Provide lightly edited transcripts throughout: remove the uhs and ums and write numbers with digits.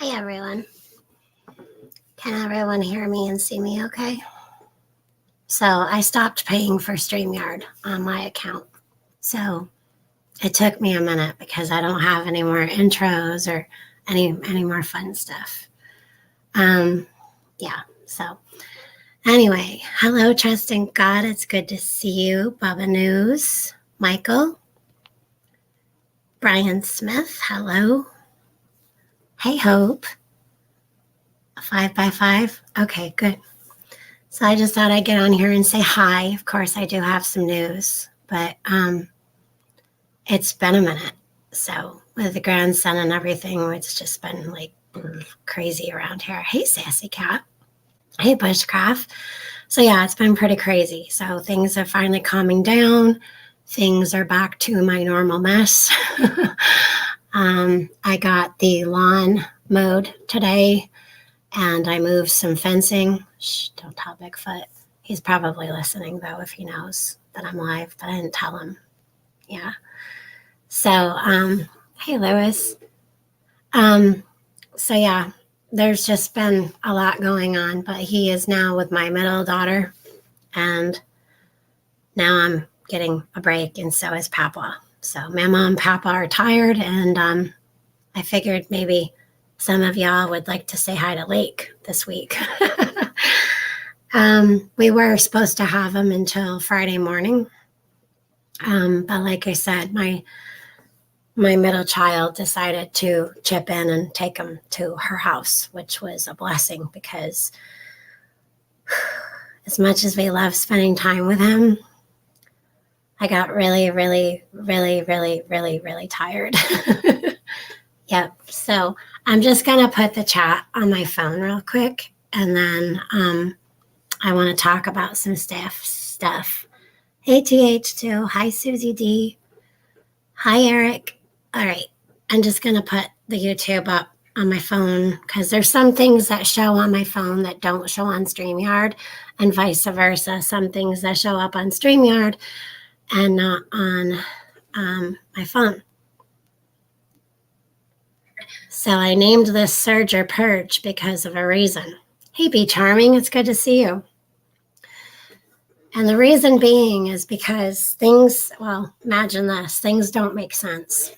Hi everyone. Can everyone hear me and see me okay? So I stopped paying for StreamYard on my account. So it took me a minute because I don't have any more intros or any more fun stuff. So anyway, hello, trusting God. It's good to see you. Bubba News, Michael, Brian Smith, hello. Hey, Hope. 5x5. Okay, good. So I just thought I'd get on here and say hi. Of course, I do have some news, but it's been a minute. So with the grandson and everything, it's just been like crazy around here. Hey, Sassy Cat. Hey, Bushcraft. So yeah, it's been pretty crazy. So things are finally calming down. Things are back to my normal mess. I got the lawn mowed today, and I moved some fencing. Shh, don't tell Bigfoot. He's probably listening, though, if he knows that I'm live, but I didn't tell him. Yeah. So, hey, Lewis. So, yeah, there's just been a lot going on, but he is now with my middle daughter, and now I'm getting a break, and so is Papa. So Mama and Papa are tired, and I figured maybe some of y'all would like to say hi to Lake this week. We were supposed to have him until Friday morning. But like I said, my middle child decided to chip in and take him to her house, which was a blessing because as much as we love spending time with him, I got really, really, really, really, really, really tired. Yep. So I'm just going to put the chat on my phone real quick. And then I want to talk about some stuff. Hey, TH2. Hi, Susie D. Hi, Eric. All right. I'm just going to put the YouTube up on my phone because there's some things that show on my phone that don't show on StreamYard and vice versa. Some things that show up on StreamYard and not on my phone. So I named this Surge or Purge because of a reason. Hey, Be Charming, it's good to see you. And the reason being is because things, well, imagine this, things don't make sense.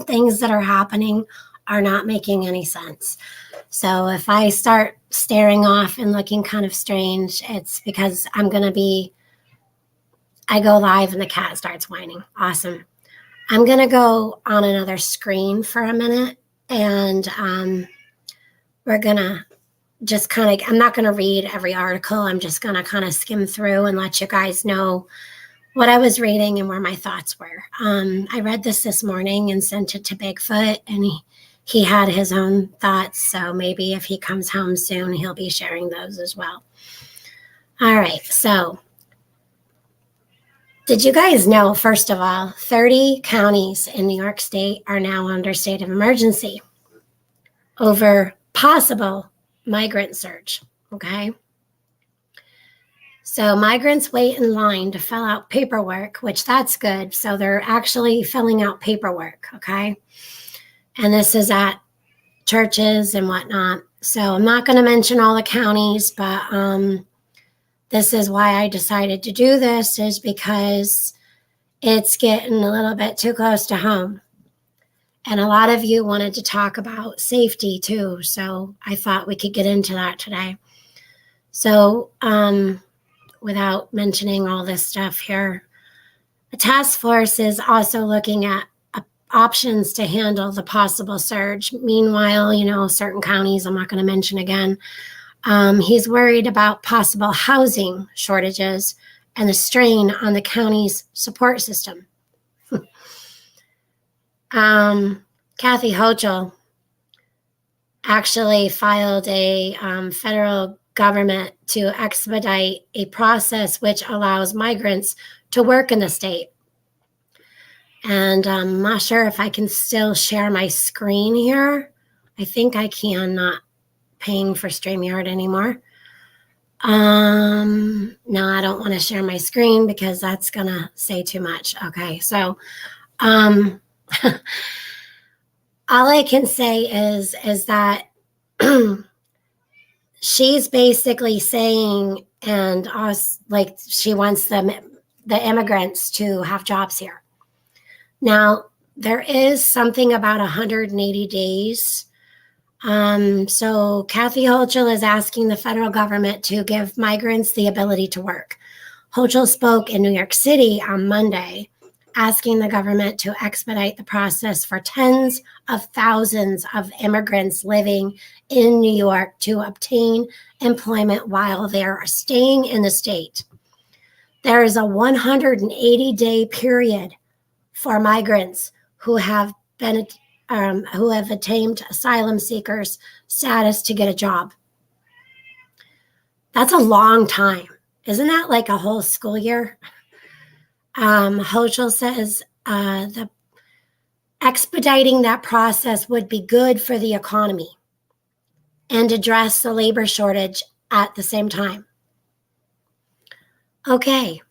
Things that are happening are not making any sense. So if I start staring off and looking kind of strange, it's because I go live and the cat starts whining. Awesome. I'm going to go on another screen for a minute. And we're going to just kind of, I'm not going to read every article. I'm just going to kind of skim through and let you guys know what I was reading and where my thoughts were. I read this morning and sent it to Bigfoot, and he had his own thoughts. So maybe if he comes home soon, he'll be sharing those as well. All right. So did you guys know, first of all, 30 counties in New York State are now under state of emergency over possible migrant surge, okay? So migrants wait in line to fill out paperwork, which that's good. So they're actually filling out paperwork, okay? And this is at churches and whatnot. So I'm not going to mention all the counties, but this is why I decided to do this, is because it's getting a little bit too close to home. And a lot of you wanted to talk about safety too. So I thought we could get into that today. So without mentioning all this stuff here, the task force is also looking at options to handle the possible surge. Meanwhile, certain counties I'm not going to mention again, he's worried about possible housing shortages and the strain on the county's support system. Kathy Hochul actually filed a federal government to expedite a process which allows migrants to work in the state. And I'm not sure if I can still share my screen here. I think I can, not paying for StreamYard anymore. No, I don't want to share my screen because that's going to say too much. Okay, so all I can say is that she's basically saying, and us, like, she wants the immigrants to have jobs here. Now, there is something about 180 days. So Kathy Hochul is asking the federal government to give migrants the ability to work. Hochul spoke in New York City on Monday, asking the government to expedite the process for tens of thousands of immigrants living in New York to obtain employment while they're staying in the state. There is a 180-day period for migrants who have attained asylum seekers status to get a job. That's a long time. Isn't that like a whole school year? Hochul says the expediting that process would be good for the economy and address the labor shortage at the same time. Okay,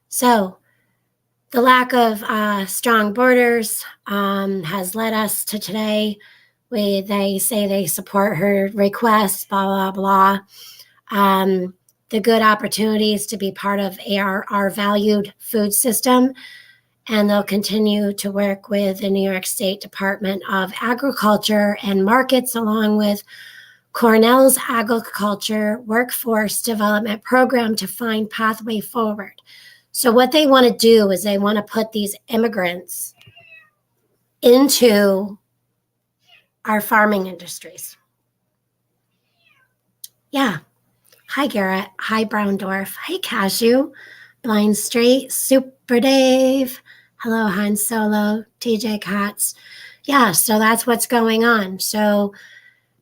so the lack of strong borders has led us to today. They say they support her requests, blah, blah, blah. The good opportunities to be part of our valued food system. And they'll continue to work with the New York State Department of Agriculture and Markets, along with Cornell's Agriculture Workforce Development Program to find pathway forward. So what they want to do is they want to put these immigrants into our farming industries. Yeah. Hi, Garrett. Hi, Browndorf. Hi, Cashew. Blind Straight. Super Dave. Hello, Han Solo. TJ Katz. Yeah, so that's what's going on. So,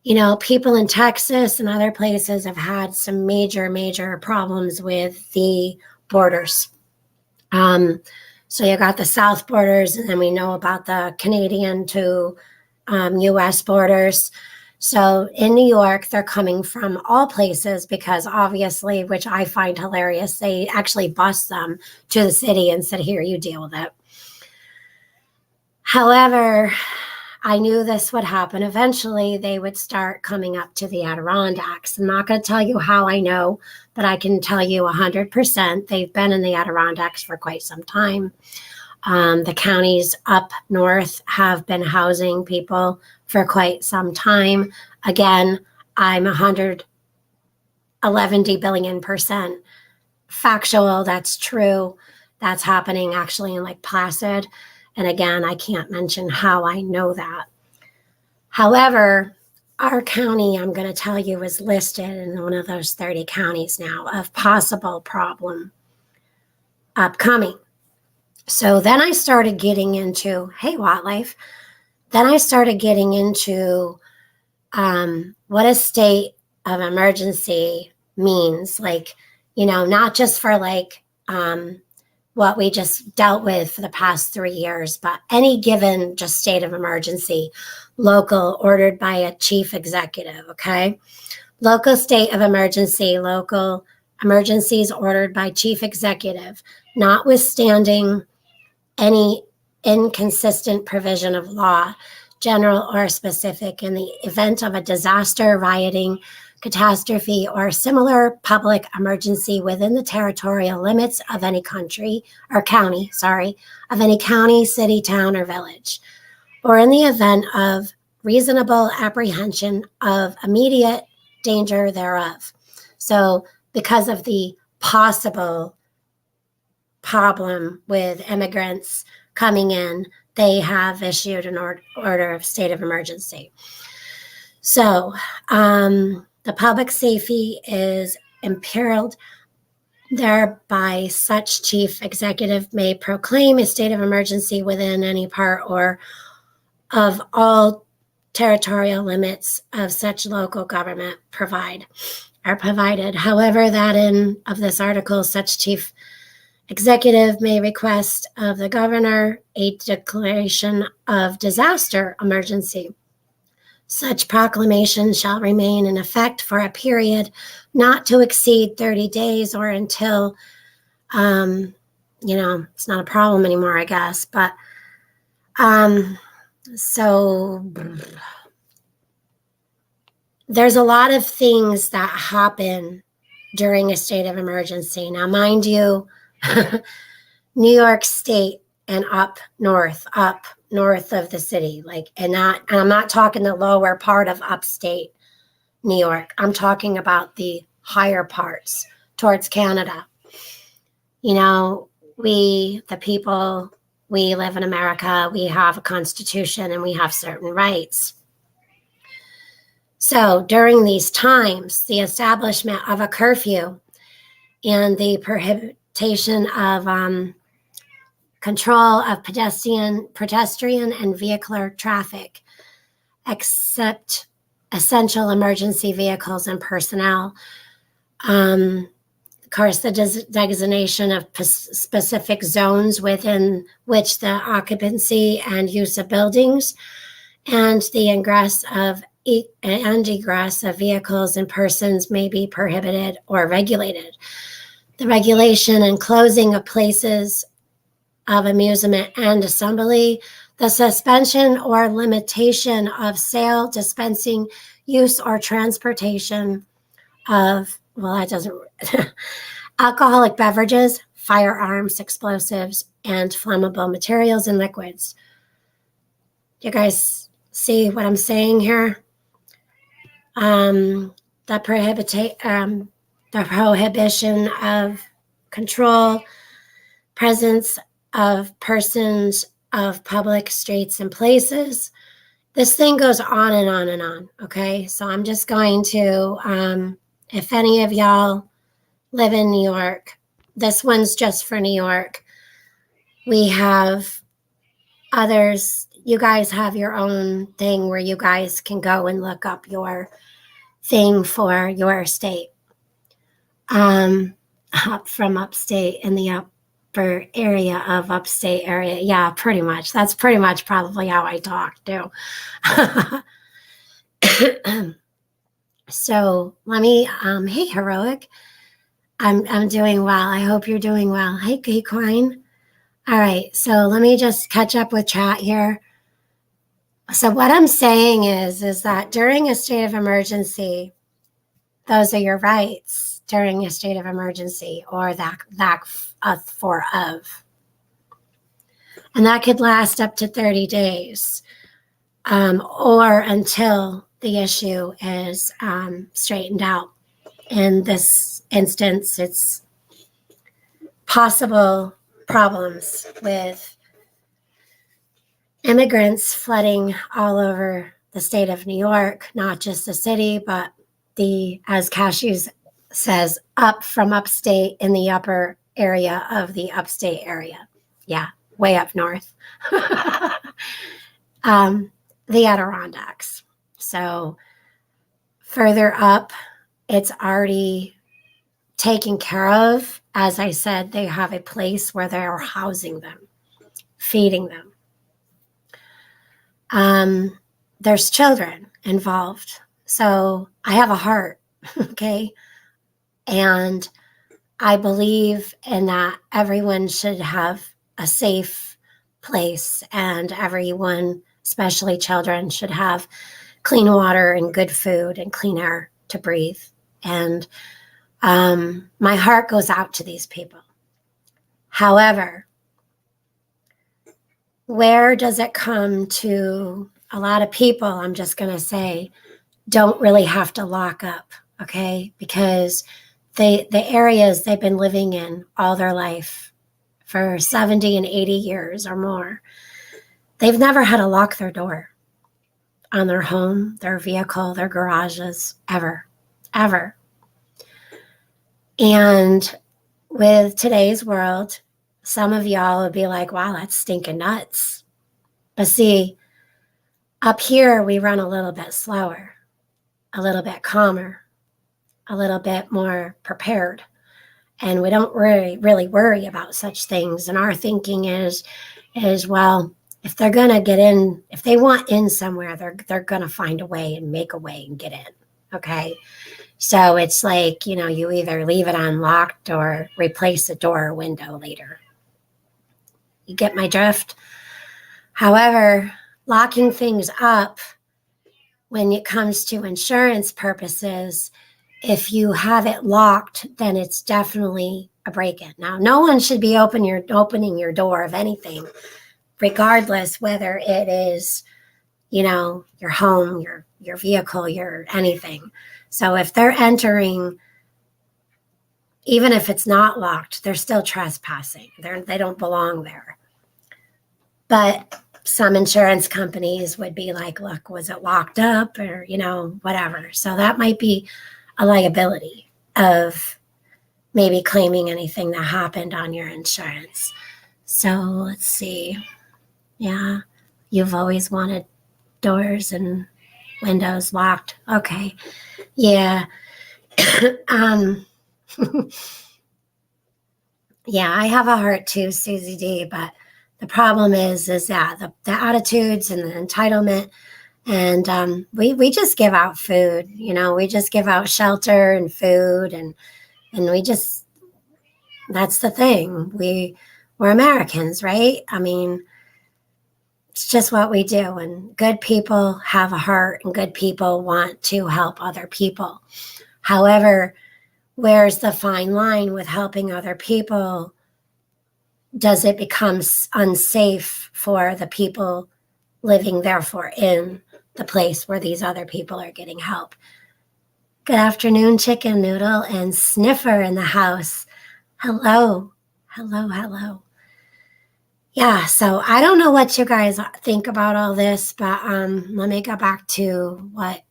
you know, people in Texas and other places have had some major, major problems with the borders. So you got the South borders, and then we know about the Canadian to U.S. borders. So in New York, they're coming from all places because obviously, which I find hilarious, they actually bus them to the city and said, here, you deal with it. However, I knew this would happen. Eventually, they would start coming up to the Adirondacks. I'm not going to tell you how I know, but I can tell you 100%. They've been in the Adirondacks for quite some time. The counties up north have been housing people for quite some time. Again, I'm 111 billion% factual. That's true. That's happening actually in Lake Placid. And again, I can't mention how I know that. However, our county, I'm going to tell you, is listed in one of those 30 counties now of possible problem upcoming. So then I started getting into, hey, Wildlife, then I started getting into what a state of emergency means. Like, you know, not just for like what we just dealt with for the past 3 years, but any given just state of emergency, local, ordered by a chief executive, okay? Local state of emergency, local emergencies ordered by chief executive, notwithstanding any inconsistent provision of law, general or specific, in the event of a disaster, rioting, catastrophe, or similar public emergency within the territorial limits of any country or county, of any county, city, town, or village, or in the event of reasonable apprehension of immediate danger thereof. So because of the possible problem with immigrants coming in, they have issued an order of state of emergency. So the public safety is imperiled. Thereby, such chief executive may proclaim a state of emergency within any part or of all territorial limits of such local government are provided. However, that in of this article, such chief executive may request of the governor a declaration of disaster emergency. Such proclamation shall remain in effect for a period not to exceed 30 days or until, it's not a problem anymore, I guess. But so there's a lot of things that happen during a state of emergency. Now, mind you, New York State and up north of the city, and I'm not talking the lower part of upstate New York. I'm talking about the higher parts towards Canada. You know, the people, we live in America, we have a constitution and we have certain rights. So during these times, the establishment of a curfew and the prohibition of control of pedestrian and vehicular traffic, except essential emergency vehicles and personnel. Of course, the designation of specific zones within which the occupancy and use of buildings and the egress of vehicles and persons may be prohibited or regulated. The regulation and closing of places of amusement and assembly, the suspension or limitation of sale, dispensing, use, or transportation of, alcoholic beverages, firearms, explosives, and flammable materials and liquids. You guys see what I'm saying here? The prohibition of control, presence of persons of public streets and places. This thing goes on and on and on, okay? So I'm just going to, if any of y'all live in New York, this one's just for New York. We have others. You guys have your own thing where you guys can go and look up your thing for your state. Up from upstate in the upper area of upstate area. Yeah, pretty much. That's pretty much probably how I talk too. So let me, hey, Heroic. I'm doing well. I hope you're doing well. Hey, Coin. All right. So let me just catch up with chat here. So what I'm saying is that during a state of emergency, those are your rights during a state of emergency, or that of. And that could last up to 30 days, or until the issue is straightened out. In this instance, it's possible problems with immigrants flooding all over the state of New York, not just the city, but as Cashews says, up from upstate in the upper area of the upstate area. Yeah, way up north. The Adirondacks. So further up, it's already taken care of. As I said, they have a place where they are housing them, feeding them. There's children involved. So I have a heart, okay? And I believe in that everyone should have a safe place, and everyone, especially children, should have clean water and good food and clean air to breathe. And my heart goes out to these people. However, where does it come to a lot of people, I'm just going to say, don't really have to lock up, okay? Because the areas they've been living in all their life for 70 and 80 years or more, they've never had to lock their door on their home, their vehicle, their garages, ever. And with today's world, some of y'all would be like, wow, that's stinking nuts. But see, up here, we run a little bit slower, a little bit calmer, a little bit more prepared. And we don't really worry about such things. And our thinking is well, if they're going to get in, if they want in somewhere, they're going to find a way and make a way and get in. Okay. So it's like, you either leave it unlocked or replace a door or window later. You get my drift? However, locking things up when it comes to insurance purposes, if you have it locked, then it's definitely a break-in. Now, no one should be opening your door of anything, regardless whether it is, your home, your vehicle, your anything. So if they're entering, even if it's not locked, they're still trespassing. They don't belong there. But some insurance companies would be like, look, was it locked up or, whatever. So that might be a liability of maybe claiming anything that happened on your insurance. So let's see. Yeah, you've always wanted doors and windows locked. Okay. Yeah. Yeah, I have a heart too, Susie D, but the problem is that the attitudes and the entitlement, and we just give out food, we just give out shelter and food, and we just, that's the thing. We're Americans, right? I mean, it's just what we do, and good people have a heart, and good people want to help other people. However, where's the fine line with helping other people? Does it become unsafe for the people living, therefore, in the place where these other people are getting help? Good afternoon, Chicken Noodle and Sniffer in the house. Hello. Hello, hello. Yeah, so I don't know what you guys think about all this, but let me go back to what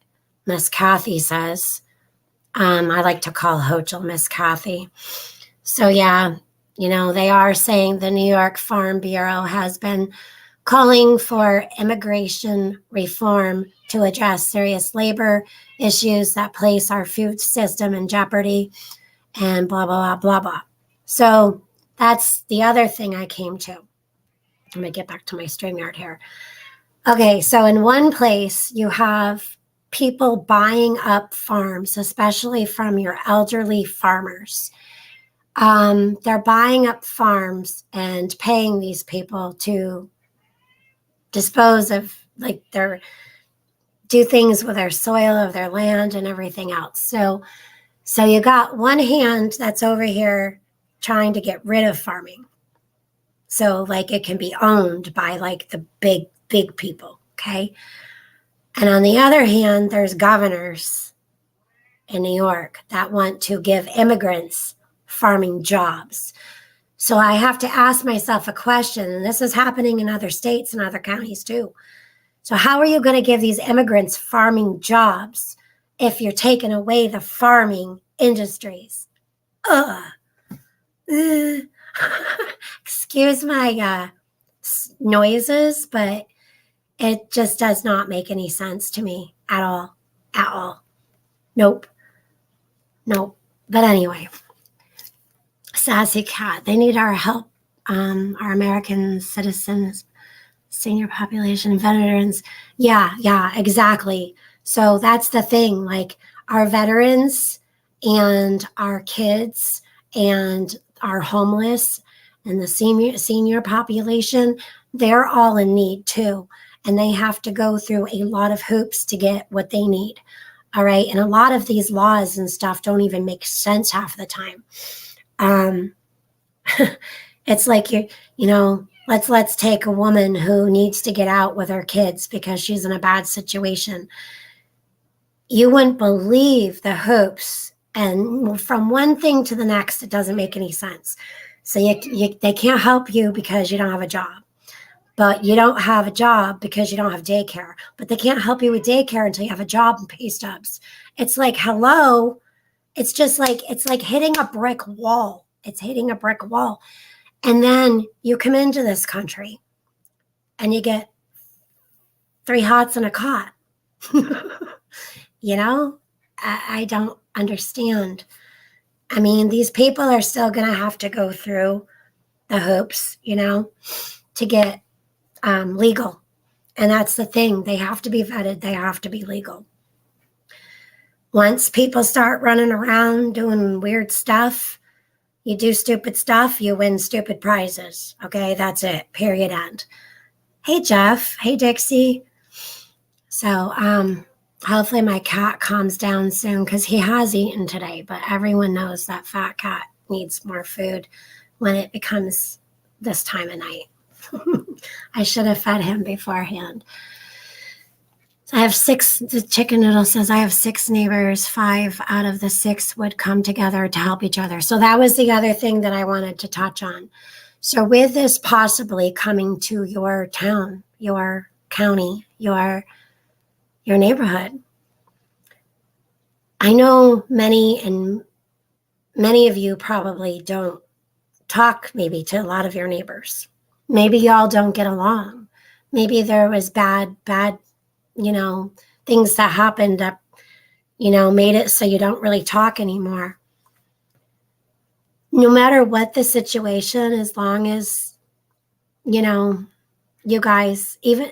Miss Kathy says. I like to call Hochul Miss Kathy. So yeah, they are saying the New York Farm Bureau has been calling for immigration reform to address serious labor issues that place our food system in jeopardy, and blah, blah, blah, blah, blah. So that's the other thing I came to. I'm going to get back to my StreamYard here. Okay, so in one place, you have people buying up farms, especially from your elderly farmers. They're buying up farms and paying these people to dispose of, do things with their soil, of their land, and everything else. So you got one hand that's over here trying to get rid of farming. So it can be owned by the big people, okay? And on the other hand, there's governors in New York that want to give immigrants farming jobs. So I have to ask myself a question, and this is happening in other states and other counties too. So how are you going to give these immigrants farming jobs if you're taking away the farming industries? Excuse my noises, but it just does not make any sense to me at all. At all. Nope. But anyway, Sassy Cat, they need our help. Our American citizens, senior population, veterans. Yeah, exactly. So that's the thing. Our veterans and our kids and our homeless and the senior population, they're all in need too. And they have to go through a lot of hoops to get what they need. All right. And a lot of these laws and stuff don't even make sense half the time. It's like, let's take a woman who needs to get out with her kids because she's in a bad situation. You wouldn't believe the hoops, and from one thing to the next, it doesn't make any sense. So they can't help you because you don't have a job. But you don't have a job because you don't have daycare. But they can't help you with daycare until you have a job and pay stubs. It's like, hello. It's just it's like hitting a brick wall. It's hitting a brick wall. And then you come into this country and you get 3 hots and a cot. I don't understand. I mean, these people are still going to have to go through the hoops, to get legal. And that's the thing. They have to be vetted. They have to be legal. Once people start running around doing weird stuff, you do stupid stuff, you win stupid prizes. Okay, that's it. Period, end. Hey, Jeff. Hey, Dixie. So Hopefully my cat calms down soon because he has eaten today, but everyone knows that fat cat needs more food when it becomes this time of night. I should have fed him beforehand. I have 6, the chicken noodle says, I have 6 neighbors. 5 out of the 6 would come together to help each other. So that was the other thing that I wanted to touch on. So with this possibly coming to your town, your county, your neighborhood, I know many of you probably don't talk maybe to a lot of your neighbors. Maybe y'all don't get along. Maybe there was bad, things that happened that, made it so you don't really talk anymore. No matter what the situation, as long as, you guys, even,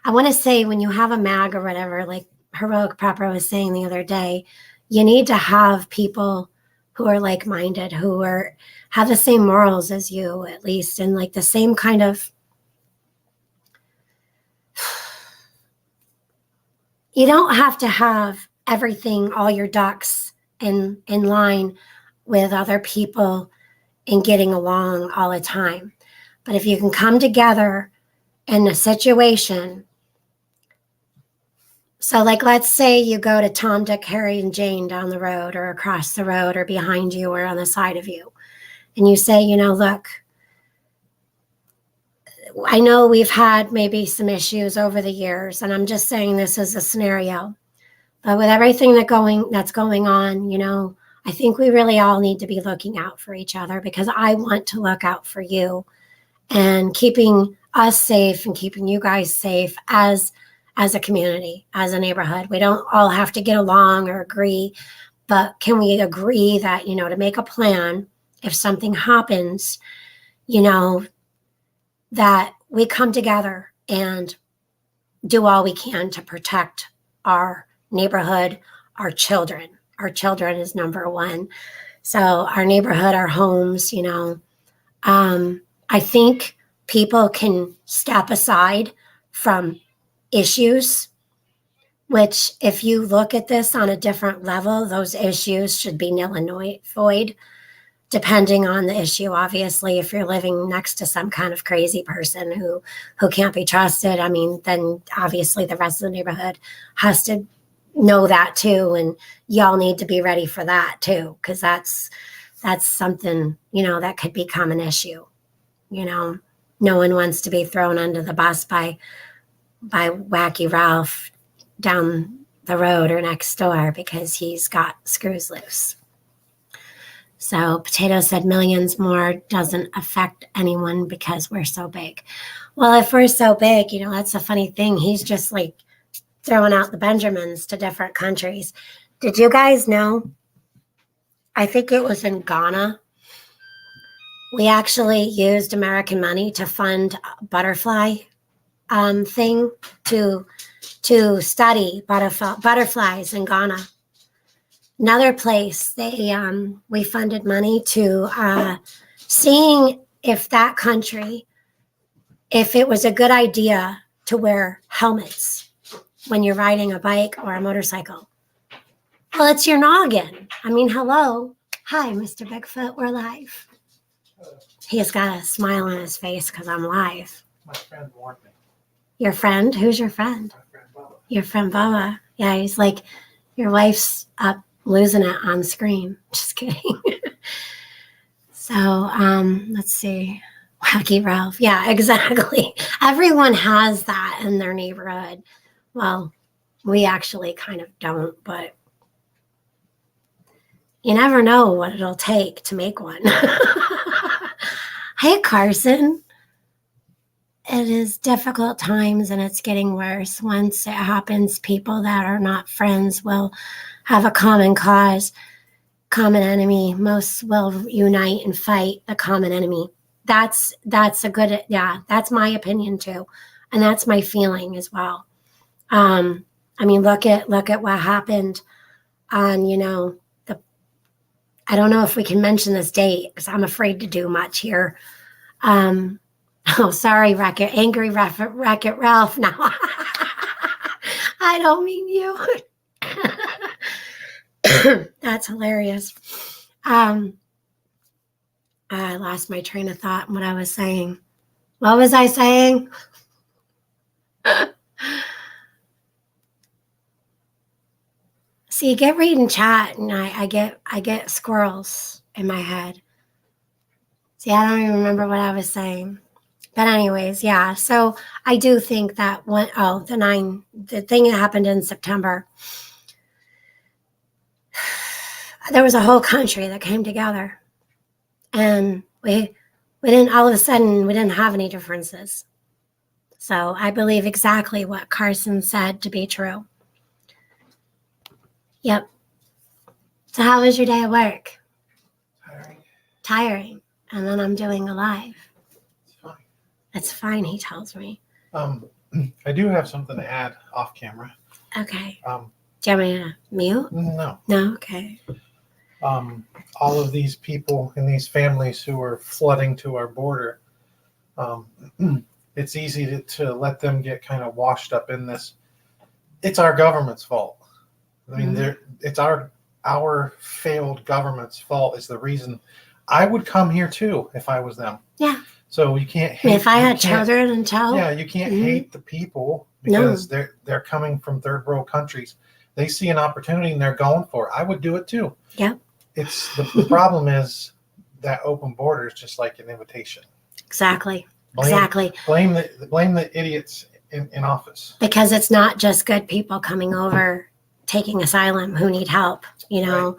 I want to say when you have a mag or whatever, like Heroic Prepper was saying the other day, you need to have people who are like-minded, who have the same morals as you, at least, and like the same kind of, you don't have to have everything, all your ducks in line with other people and getting along all the time. But if you can come together in a situation, so like let's say you go to Tom, Dick, Harry, and Jane down the road or across the road or behind you or on the side of you, and you say, look, I know we've had maybe some issues over the years, and I'm just saying this is a scenario, but with everything that's going on, I think we really all need to be looking out for each other, because I want to look out for you and keeping us safe and keeping you guys safe as a community, as a neighborhood. We don't all have to get along or agree, but can we agree that, to make a plan if something happens, that we come together and do all we can to protect our neighborhood, our children. Our children is number one. So our neighborhood, our homes, I think people can step aside from issues, which if you look at this on a different level, those issues should be null and void, depending on the issue. Obviously, if you're living next to some kind of crazy person who can't be trusted, then obviously the rest of the neighborhood has to know that too, and y'all need to be ready for that too, because that's something, that could become an issue. No one wants to be thrown under the bus by Wacky Ralph down the road or next door because he's got screws loose. So Potato said millions more doesn't affect anyone because we're so big. Well, if we're so big, that's a funny thing. He's just like throwing out the Benjamins to different countries. Did you guys know? I think it was in Ghana. We actually used American money to fund a butterfly thing to study butterflies in Ghana. Another place, we funded money to seeing if that country, if it was a good idea to wear helmets when you're riding a bike or a motorcycle. Well, it's your noggin. Hello. Hi, Mr. Bigfoot. We're live. He's got a smile on his face because I'm live. My friend warned me. Your friend? Who's your friend? My friend Bubba. Your friend Bubba. Yeah, he's like, your wife's up losing it on screen. Just kidding. So, let's see. Wacky Ralph. Yeah, exactly. Everyone has that in their neighborhood. Well, we actually kind of don't, but you never know what it'll take to make one. Hey, Carson. It is difficult times and it's getting worse. Once it happens, people that are not friends will have a common cause, common enemy. Most will unite and fight the common enemy. That's a good, that's my opinion too. And that's my feeling as well. Look at what happened on, I don't know if we can mention this date because I'm afraid to do much here. Oh, sorry, Wreck-It. Angry Wreck-It Ralph now. I don't mean you. That's hilarious. I lost my train of thought and what I was saying. What was I saying? See, get reading chat, and I get squirrels in my head. See, I don't even remember what I was saying. But anyways, yeah. So I do think that the thing that happened in September, there was a whole country that came together, and we didn't all of a sudden we didn't have any differences. So I believe exactly what Carson said to be true. Yep. So how was your day at work? Tiring. And then I'm doing a live. It's fine. It's fine, he tells me. I do have something to add off camera. Okay. Do you want me to mute? No. No? Okay. All of these people and these families who are flooding to our border, it's easy to let them get kind of washed up in this. It's our government's fault. I mean, it's our failed government's fault is the reason. I would come here too if I was them. Yeah. So you can't hate. If I had children and tell. Yeah, you can't hate the people because they're coming from third world countries. They see an opportunity and they're going for it. I would do it too. Yep. It's the problem is that open border is just like an invitation. Exactly. Blame the idiots in office. Because it's not just good people coming over taking asylum who need help. Right.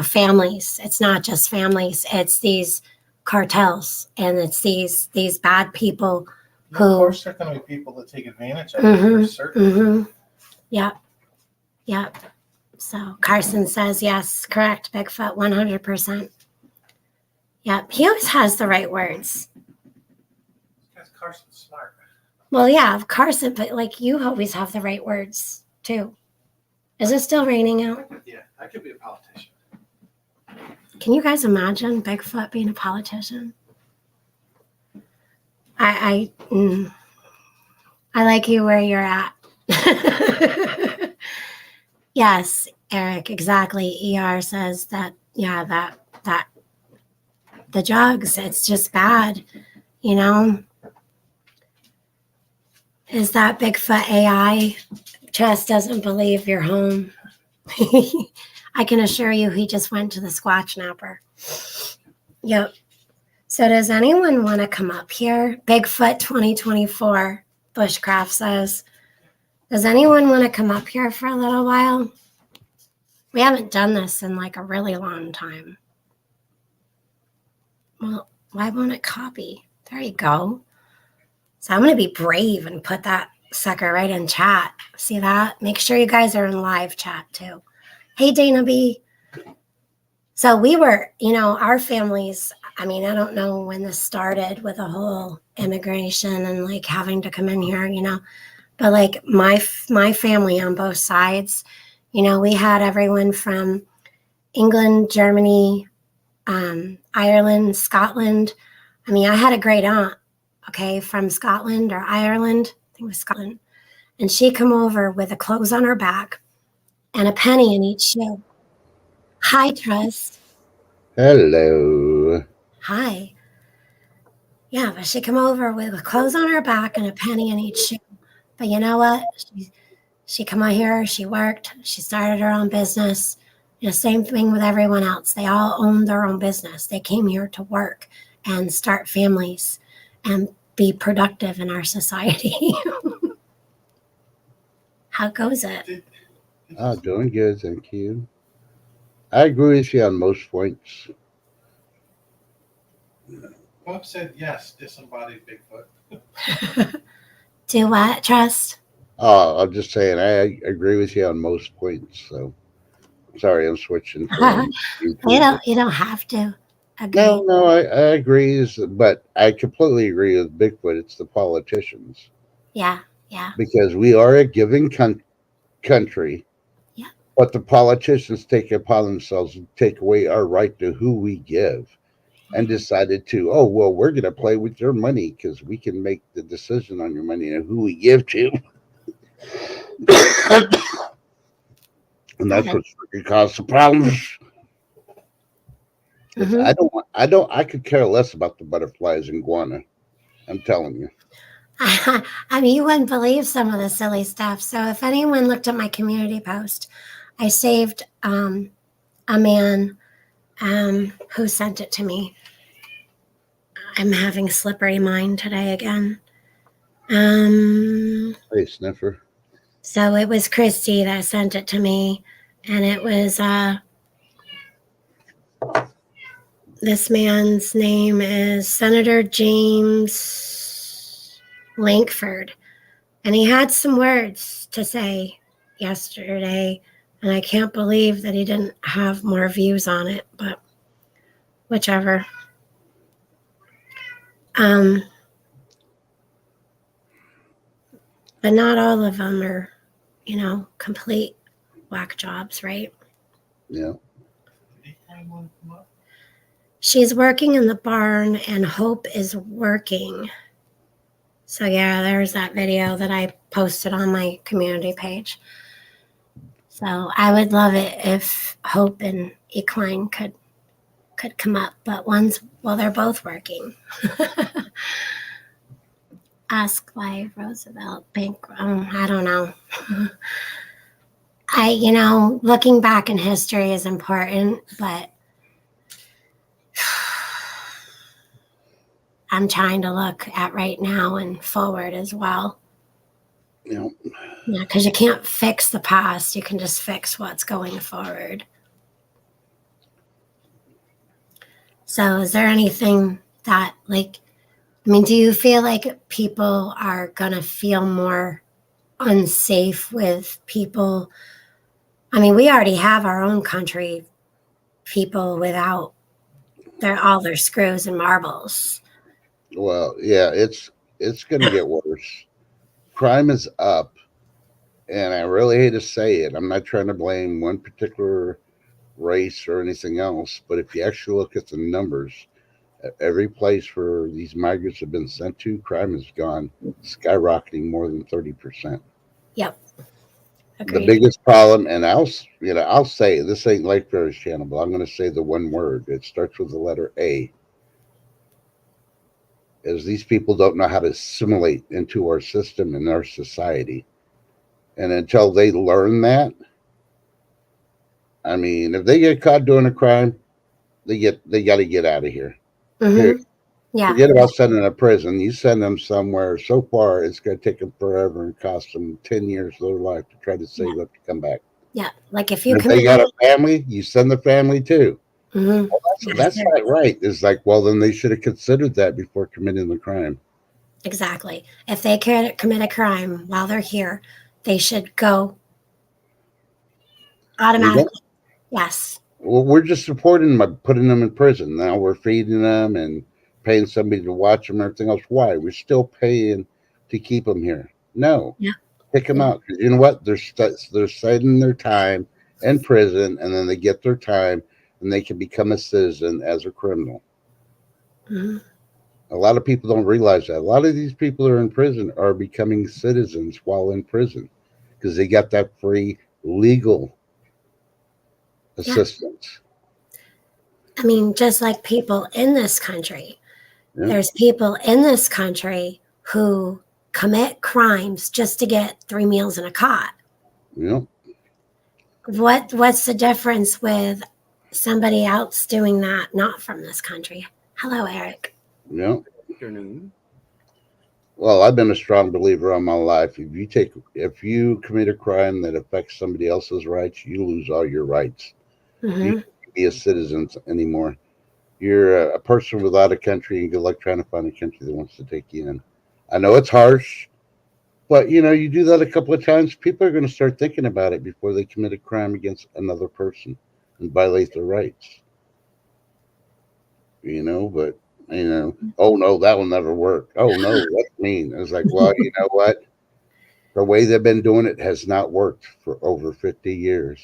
Families. It's not just families. It's these cartels and it's these bad people who. Of course, there are going to be people that take advantage of it. For certain. Yep. So Carson says yes, correct. Bigfoot, 100%. Yep. He always has the right words. Because Carson's smart. Well, yeah, Carson, but like you always have the right words too. Is it still raining out? Yeah, I could be a politician. Can you guys imagine Bigfoot being a politician? I like you where you're at. Yes, Eric, exactly. ER says that, yeah, that the drugs, it's just bad, Is that Bigfoot AI? Trust doesn't believe you're home. I can assure you he just went to the Squatch Napper. Yep. So does anyone want to come up here? Bigfoot 2024, Bushcraft says. Does anyone want to come up here for a little while? We haven't done this in like a really long time. Well, why won't it copy? There you go. So I'm going to be brave and put that sucker right in chat. See that? Make sure you guys are in live chat too. Hey, Dana B. So we were, our families, I mean, I don't know when this started with the whole immigration and like having to come in here, but like my family on both sides, we had everyone from England, Germany, Ireland, Scotland. I mean, I had a great aunt, from Scotland or Ireland. I think it was Scotland. And she come over with the clothes on her back and a penny in each shoe. Hi, Trust. Hello. Hi. Yeah, but she come over with clothes on her back and a penny in each shoe. But you know what? She come out here, she worked, she started her own business. Same thing with everyone else. They all owned their own business. They came here to work and start families and be productive in our society. How goes it? Doing good, thank you. I agree with you on most points. Bob said yes, disembodied Bigfoot. Do what, Trust? I'm just saying I agree with you on most points. So sorry, I'm switching. You don't have to agree. No, I agree, but I completely agree with Bigfoot. It's the politicians. Yeah. Because we are a giving country. Yeah. But the politicians take it upon themselves to take away our right to who we give, and decided to, we're going to play with your money because we can make the decision on your money and who we give to. And that's Okay. what's going to cause some problems. Mhm. I could care less about the butterflies and guana. I'm telling you. I mean, you wouldn't believe some of the silly stuff. So, if anyone looked at my community post, I saved a man who sent it to me. I'm having slippery mind today again. Hey, Sniffer. So it was Christy that sent it to me, and it was this man's name is Senator James Lankford, and he had some words to say yesterday, and I can't believe that he didn't have more views on it, but whichever. But not all of them are, complete whack jobs, right? Yeah. She's working in the barn and Hope is working. So yeah, there's that video that I posted on my community page. So I would love it if Hope and Equine could come up, but they're both working. Ask why Roosevelt Bank. I don't know. Looking back in history is important, but I'm trying to look at right now and forward as well. Yeah. Yeah, because you can't fix the past. You can just fix what's going forward. So is there anything that, do you feel like people are going to feel more unsafe with people? I mean, we already have our own country people without all their screws and marbles. Well, yeah, it's going to get worse. Crime is up, and I really hate to say it. I'm not trying to blame one particular race or anything else, but if you actually look at the numbers, every place where these migrants have been sent to, crime has gone skyrocketing more than 30%. Yep. The Agreed. biggest problem, and I'll say this ain't Lake Ferris channel, but I'm going to say the one word. It starts with the letter A. Is these people don't know how to assimilate into our system and our society, and until they learn that, I mean, if they get caught doing a crime, they got to get out of here. Mm-hmm. Yeah. Forget about sending them to prison. You send them somewhere. So far, it's going to take them forever and cost them 10 years of their life to try to save up to come back. Yeah. Like if you If they got a family, you send the family too. Mm-hmm. Well, that's not right. It's like, well, then they should have considered that before committing the crime. Exactly. If they commit a crime while they're here, they should go automatically. Yes. Well, we're just supporting them by putting them in prison. Now we're feeding them and paying somebody to watch them and everything else. Why? We're still paying to keep them here. No. Yeah. Pick them out. You know what? They're spending their time in prison, and then they get their time, and they can become a citizen as a criminal. Mm-hmm. A lot of people don't realize that. A lot of these people who are in prison are becoming citizens while in prison because they got that free legal assistance. I mean, just like people in this country, there's people in this country who commit crimes just to get 3 meals in a cot. Yeah. What's the difference with somebody else doing that not from this country? Hello, Eric. Yeah. Afternoon. Well, I've been a strong believer all my life. If you commit a crime that affects somebody else's rights, you lose all your rights. Mm-hmm. You can't be a citizen anymore. You're a person without a country, and good luck trying to find a country that wants to take you in. I know it's harsh, but you do that a couple of times, people are going to start thinking about it before they commit a crime against another person and violate their rights. But oh no, that will never work. Oh no, that's mean. It's like, well, you know what? The way they've been doing it has not worked for over 50 years.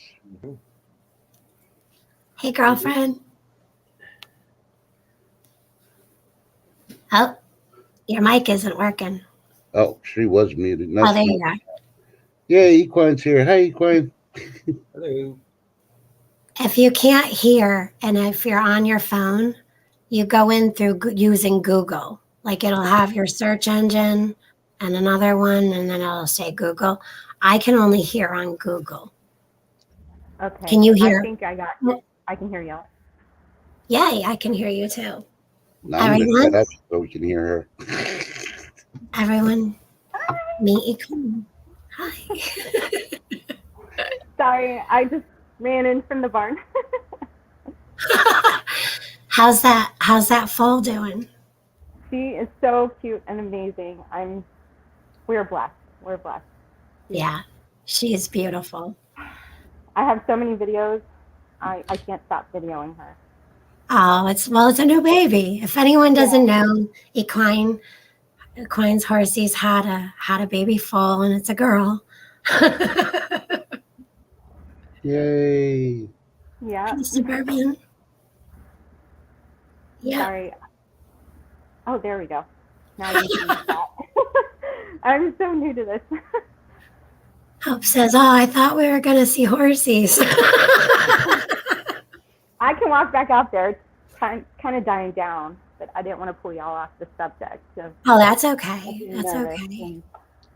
Hey, girlfriend. Oh, your mic isn't working. Oh, she was muted. No, oh, there you go. Yeah, Equine's here. Hi, Equine. Hello. If you can't hear, and if you're on your phone, you go in through using Google. Like it'll have your search engine and another one, and then it'll say Google. I can only hear on Google. Okay. Can you hear? I think I got you. I can hear y'all. Yay, I can hear you too. Now I'm going to Everyone? shut up so we can hear her. Everyone, meet Econ. Hi. Sorry, I just ran in from the barn. How's that foal doing? She is so cute and amazing. We're blessed. We're blessed. Yeah, she's beautiful. I have so many videos. I can't stop videoing her. Oh, it's a new baby. If anyone doesn't know, Equine's horsey's had a baby foal, and it's a girl. Yay. Yeah. Suburban. Yeah. Sorry. Oh, there we go. Now you can see that. I'm so new to this. Hope says, "Oh, I thought we were gonna see horsies." I can walk back out there. It's kind of dying down, but I didn't want to pull y'all off the subject. So Oh, that's okay. That's nervous okay. and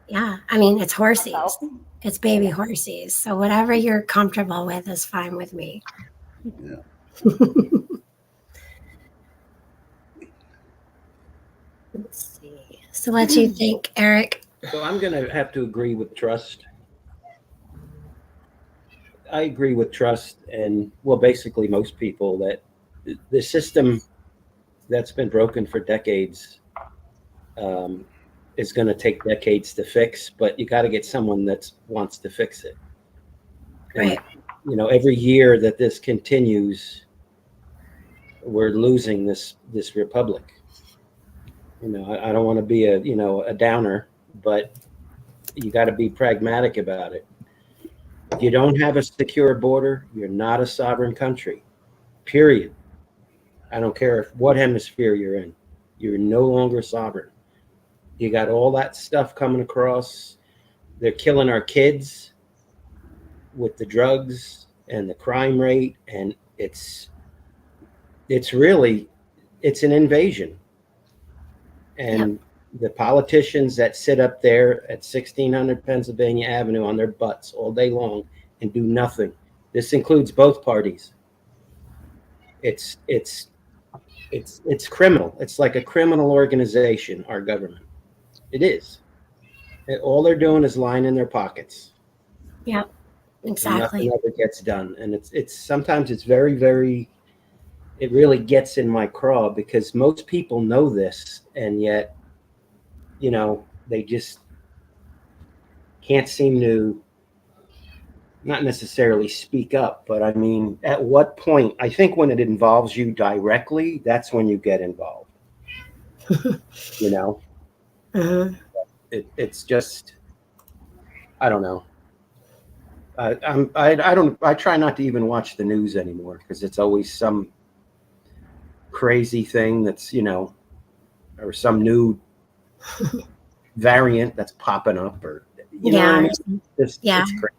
Yeah, I mean, it's horsies. myself. It's baby horsies. So whatever you're comfortable with is fine with me. Yeah. Let's see. So what do you think, Eric? So I'm going to have to agree with Trust. I agree with Trust and, well, basically most people that the system that's been broken for decades is going to take decades to fix, but you got to get someone that wants to fix it. And, Right. you know, every year that this continues, we're losing this republic. You know, I don't want to be a downer, but you got to be pragmatic about it. If you don't have a secure border, you're not a sovereign country, period. I don't care what hemisphere you're in. You're no longer sovereign. You got all that stuff coming across. They're killing our kids with the drugs and the crime rate, and it's an invasion. And the politicians that sit up there at 1600 Pennsylvania Avenue on their butts all day long and do nothing. This includes both parties. It's criminal. It's like a criminal organization, our government. It is. All they're doing is lining their pockets. Yep. Exactly. Nothing ever gets done. And it's sometimes it's very, very, it really gets in my craw because most people know this, and yet, you know, they just can't seem to not necessarily speak up, but I mean, at what point, I think when it involves you directly, that's when you get involved. You know, it's just, I don't know. I try not to even watch the news anymore because it's always some crazy thing that's, you know, or some new variant that's popping up, or you know what I mean? It's crazy.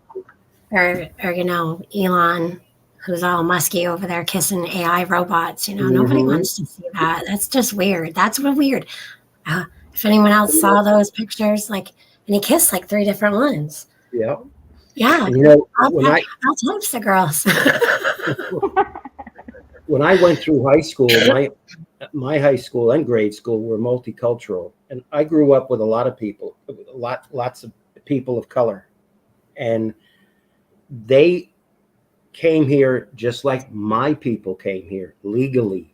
Or you know, Elon, who's all musky over there kissing AI robots. You know, nobody wants to see that. That's just weird. That's weird. If anyone else saw those pictures, like, and he kissed like 3 different ones. Yeah. Yeah. And, you know, I'll touch the girls. When I went through high school, my high school and grade school were multicultural, and I grew up with a lot of people, lots of people of color, and they came here just like my people came here legally,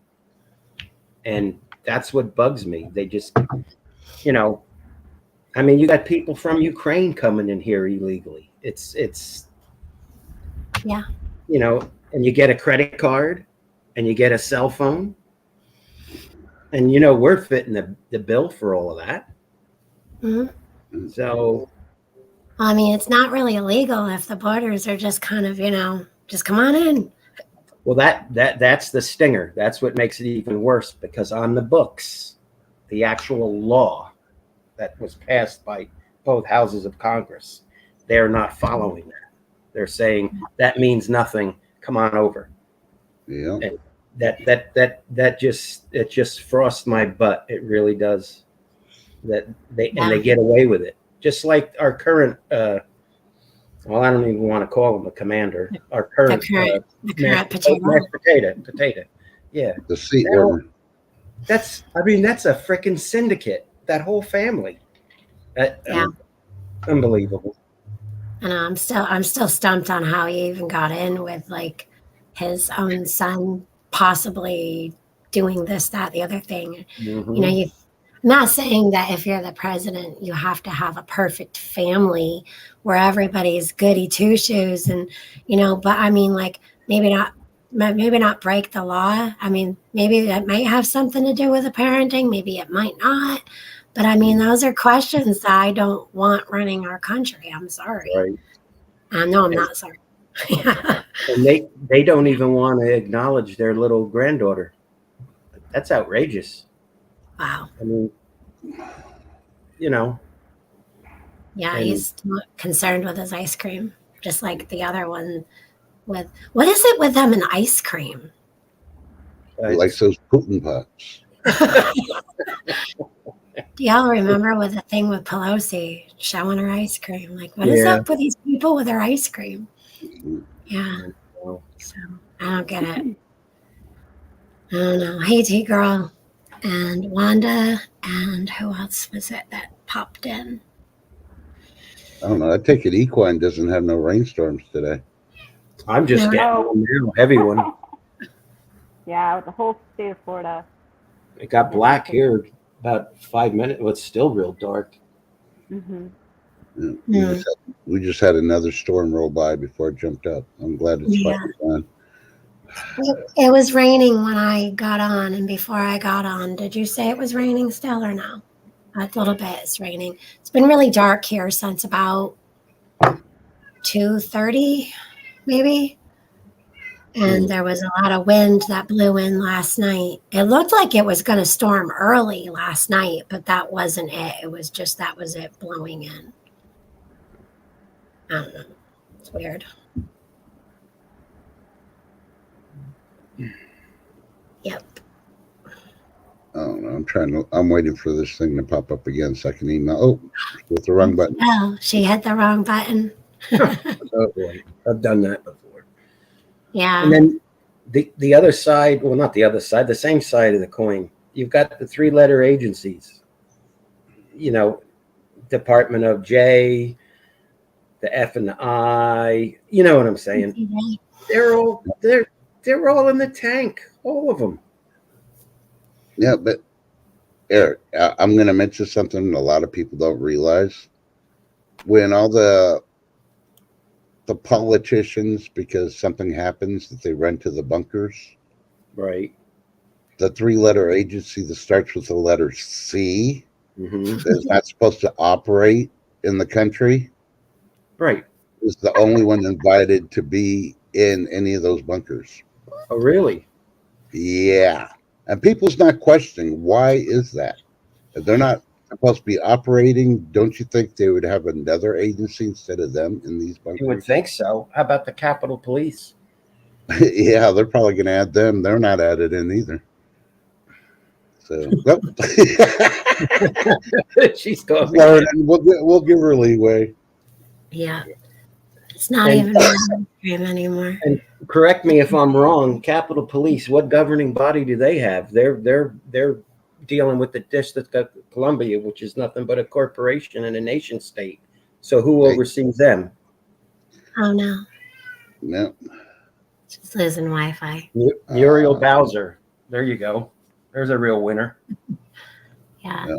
and that's what bugs me. They just, you know, I mean, you got people from Ukraine coming in here illegally. It's yeah, you know, and you get a credit card and you get a cell phone, and you know, we're fitting the bill for all of that. So I mean, it's not really illegal if the borders are just kind of, you know, just come on in. well, that's the stinger. That's what makes it even worse, because on the books, the actual law that was passed by both houses of Congress they're not following that. They're saying that means nothing. Come on over. Yeah. And that just frosts my butt. It really does. That they get away with it. Just like our current well, I don't even want to call him a commander. Our current the current potato. Yeah. The seat warmer. That's a freaking syndicate. That whole family. Yeah. Unbelievable. And I'm still stumped on how he even got in with like his own son possibly doing this, that, the other thing. Mm-hmm. You know, I'm not saying that if you're the president, you have to have a perfect family where everybody's goody two shoes, and but I mean, like maybe not break the law. I mean, maybe that might have something to do with the parenting. Maybe it might not. But I mean, those are questions that I don't want running our country. I'm sorry. Right. No, I'm not sorry. And they don't even want to acknowledge their little granddaughter. That's outrageous. Wow. I mean, Yeah, he's concerned with his ice cream, just like the other one. What is it with them and ice cream? Like those Putin pops. Do y'all remember with the thing with Pelosi showing her ice cream? Like, what is up with these people with their ice cream? Yeah. So I don't get it. I don't know. Hey, T Girl and Wanda, and who else was it that popped in? I don't know. I take it Equine doesn't have no rainstorms today. I'm just getting one now, heavy one. Yeah, with the whole state of Florida. It got black here about 5 minutes. Well, it's still real dark. Mm-hmm. Yeah, we just had another storm roll by before it jumped up. I'm glad it's finally gone. It was raining when I got on, and before I got on, did you say it was raining still or no? A little bit. It's raining. It's been really dark here since about 2:30, maybe. And there was a lot of wind that blew in last night. It looked like it was going to storm early last night, but that wasn't it. It was just that was it blowing in. I don't know. It's weird. Yep. I don't know. I'm waiting for this thing to pop up again so I can email. Oh, with the wrong button. Oh, she hit the wrong button. Oh boy, I've done that before. Yeah. And then the other side, well, not the other side, the same side of the coin. You've got the 3-letter agencies. Department of J, the F and the I. You know what I'm saying? They're all in the tank, all of them. Yeah, but Eric, I'm going to mention something a lot of people don't realize. When all the politicians, because something happens, that they run to the bunkers. Right. The 3-letter agency that starts with the letter C is not supposed to operate in the country. Right. Is the only one invited to be in any of those bunkers. Oh, really? Yeah. And people's not questioning, why is that? If they're not supposed to be operating, don't you think they would have another agency instead of them in these bunkers? You would think so. How about the Capitol Police? Yeah, they're probably going to add them. They're not added in either. So, nope. She's going. We'll give her leeway. Yeah. It's not even mainstream anymore. And correct me if I'm wrong. Capitol Police, what governing body do they have? They're dealing with the District of Columbia, which is nothing but a corporation and a nation state. So who oversees them? Oh no. No. Just losing Wi-Fi. Muriel Bowser. There you go. There's a real winner. Yeah.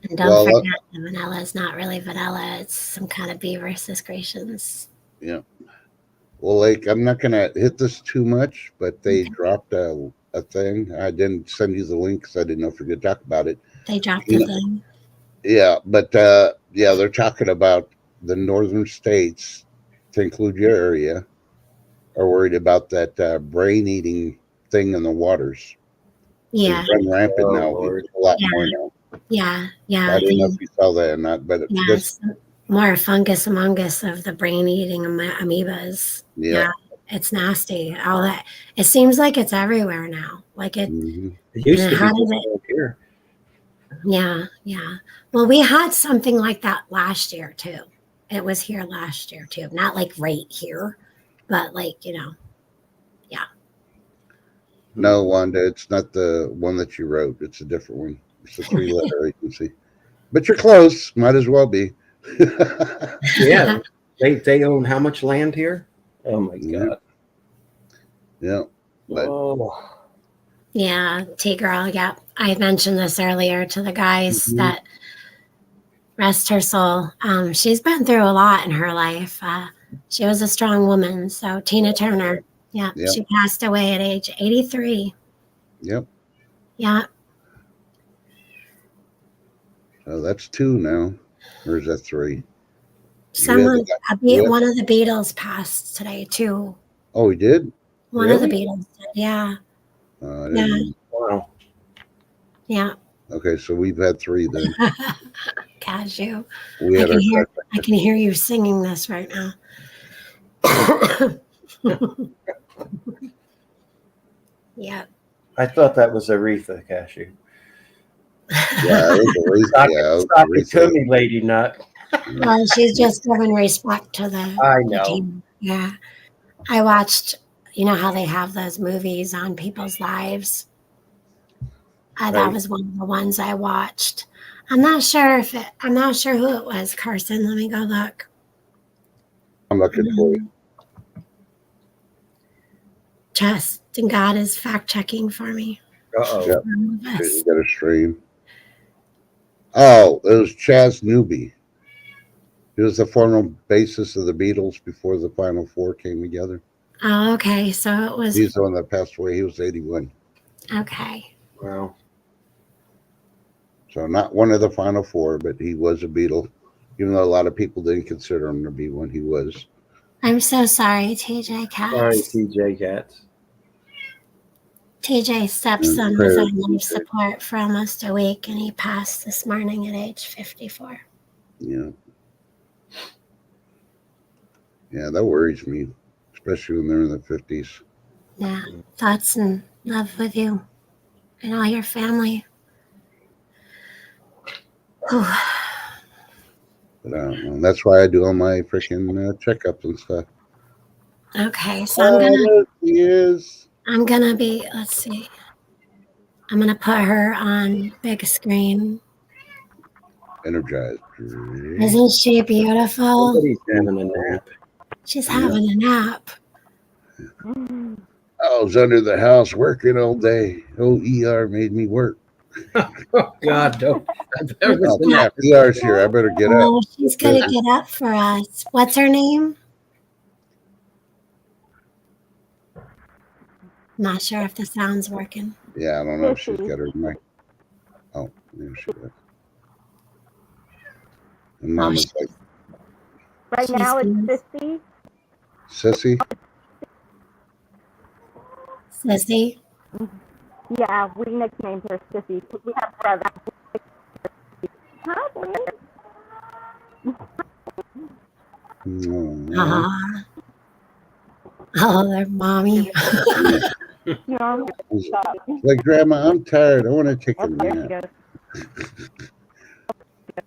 And don't forget, vanilla is not really vanilla. It's some kind of B versus Gracians. Yeah. Well, like, I'm not going to hit this too much, but they dropped a thing. I didn't send you the link because I didn't know if we could talk about it. They dropped the thing. Yeah, but they're talking about the northern states, to include your area, are worried about that brain-eating thing in the waters. Yeah. It's run rampant now. There's a lot more now. Yeah. I don't know if you saw that or not, but more fungus amongus of the brain eating amoebas. Yeah. It's nasty. All that. It seems like it's everywhere now. Like it. Mhm. It used to How be does just around here. Yeah. Well, we had something like that last year too. It was here last year too. Not like right here, but like, yeah. No, Wanda, it's not the one that you wrote. It's a different one. It's a 3-letter agency. But you're close. Might as well be. Yeah. They own how much land here? Oh my Yeah. God. Yeah. But Oh. Yeah, T-Girl, yeah. I mentioned this earlier to the guys Mhm. that rest her soul. She's been through a lot in her life. She was a strong woman. So Tina Turner, yeah, Yep. she passed away at age 83. Yep. Yeah, So that's 2 now. Or is that 3? someone, yeah. one of the Beatles passed today too. Oh, he did? One of the Really? Beatles did, yeah. I Yeah. didn't. Wow. Yeah. Okay, so we've had 3 then. Cashew. We I had can our hear you singing this right now. Yeah. I thought that was Aretha Cashew. Yeah, it was Aretha. Yeah, it Stop was it to me, Lady Nut. Well, she's just giving respect to the I the know. team. Yeah. I watched, how they have those movies on people's lives. That Right. was one of the ones I watched. I'm not sure who it was, Carson. Let me go look. I'm looking for you. Trust and God is fact checking for me. Uh-oh. Yep. For all of us. You got a stream. Oh, it was Chaz Newby. He was the former bassist of the Beatles before the Final Four came together. Oh, okay. So it was He's the one that passed away. He was 81. okay. Wow. So not one of the Final Four, but he was a Beatle. Even though a lot of people didn't consider him to be one, he was. I'm so sorry, TJ Sorry, Katz. TJ Cats. TJ's stepson was Prayers, on life TJ. support for almost a week, and he passed this morning at age 54. Yeah. Yeah, that worries me, especially when they're in the 50s. Yeah, thoughts and love with you and all your family. Whew. But I don't know. That's why I do all my freaking checkups and stuff. Okay, so I'm gonna be. Let's see. I'm gonna put her on big screen. Energized. Isn't she beautiful? Somebody's having a nap. She's having a nap. I was under the house working all day. ER made me work. Oh God, don't. Oh, crap. ER's here. I better get up. Oh, she's gonna get up for us. What's her name? Not sure if the sound's working. Yeah, I don't know if she's got her mic. Oh, there she is. And Mama's like, Right now it's Sissy. Sissy? Sissy? Yeah, we nicknamed her Sissy. We have brothers. Hi, Blaine. Aww. Oh, their mommy. No, Like, Grandma, I'm tired. I want to take a there she nap. goes.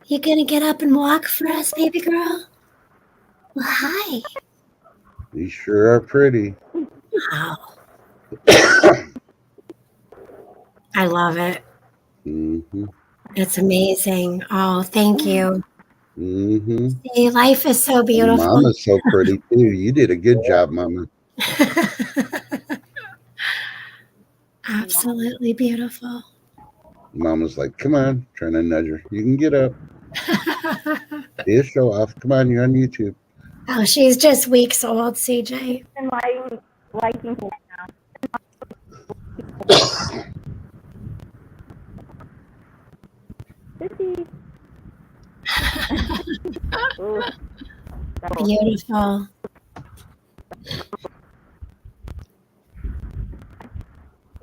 You gonna get up and walk for us, baby girl? Well, hi. You sure are pretty. Wow. I love it. Mm-hmm. It's amazing. Oh, thank you. Mm-hmm. See, life is so beautiful. Mama's so pretty, too. You did a good job, Mama. Absolutely beautiful. Mama's like, come on. Trying to nudge her. You can get up. Be a show off. Come on, you're on YouTube. Oh, she's just weeks old, CJ. And liking right now. Sissy. Ooh. Beautiful.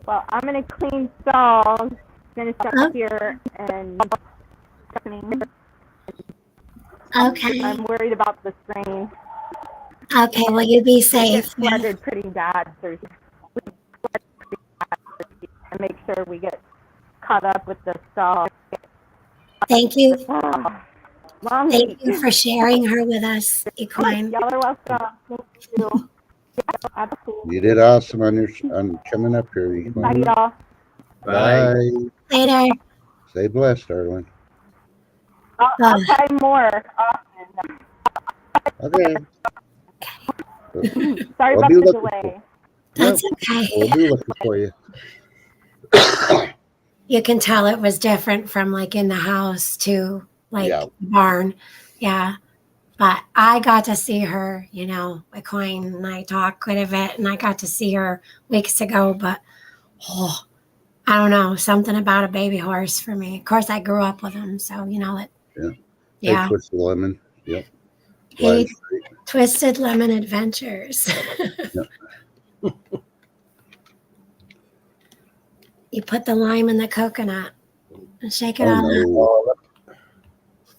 Well, I'm gonna clean stalls, finish up here, and Okay. I'm worried about the strain. Okay, well, you be It safe. gets flooded pretty bad. And make sure we get caught up with the stalk. Thank you. Long Thank week. you for sharing her with us, Equine. Y'all are welcome. Thank you. Yeah, absolutely. You did awesome on coming up here. You Bye, y'all. Bye. Later. Stay blessed, darling. I'll try more often. Okay. Sorry We'll about be the looking delay. That's Nope. okay. We'll be looking for you. You can tell it was different from like in the house to like Yeah. barn. Yeah. But I got to see her, Equine and I talked quite a bit, and I got to see her weeks ago. But I don't know, something about a baby horse for me. Of course, I grew up with him, so it. Yeah. Yeah. Hey, Twisted Lemon. Yep. Hey, Blind Street. Twisted Lemon Adventures. Yep. You put the lime in the coconut and shake it Oh, all up. no.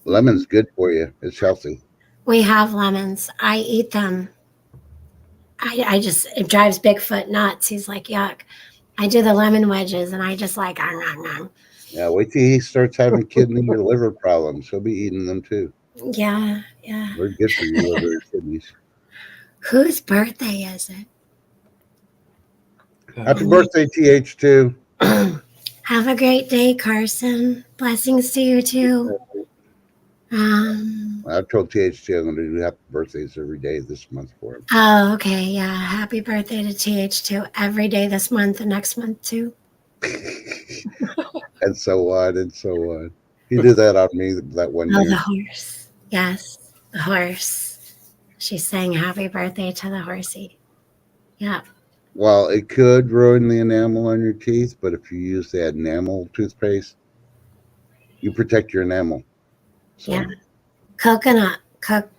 Lemon's good for you. It's healthy. We have lemons. I eat them. I just, it drives Bigfoot nuts. He's like, yuck. I do the lemon wedges and I just like, Yeah, wait till he starts having kidney or liver problems. He'll be eating them too. yeah. They're good for your liver and kidneys. Whose birthday is it? Happy birthday, TH2. Have a great day, Carson. Blessings to you too. I told TH2 I'm going to do happy birthdays every day this month for him. Oh, okay. Yeah. Happy birthday to TH2 every day this month and next month too. And so on and so on. He did that on me that one Oh, year. the horse. Yes, the horse. She's saying happy birthday to the horsey. Yeah. Well, it could ruin the enamel on your teeth, but if you use the enamel toothpaste, you protect your enamel. So, Yeah. Coconut,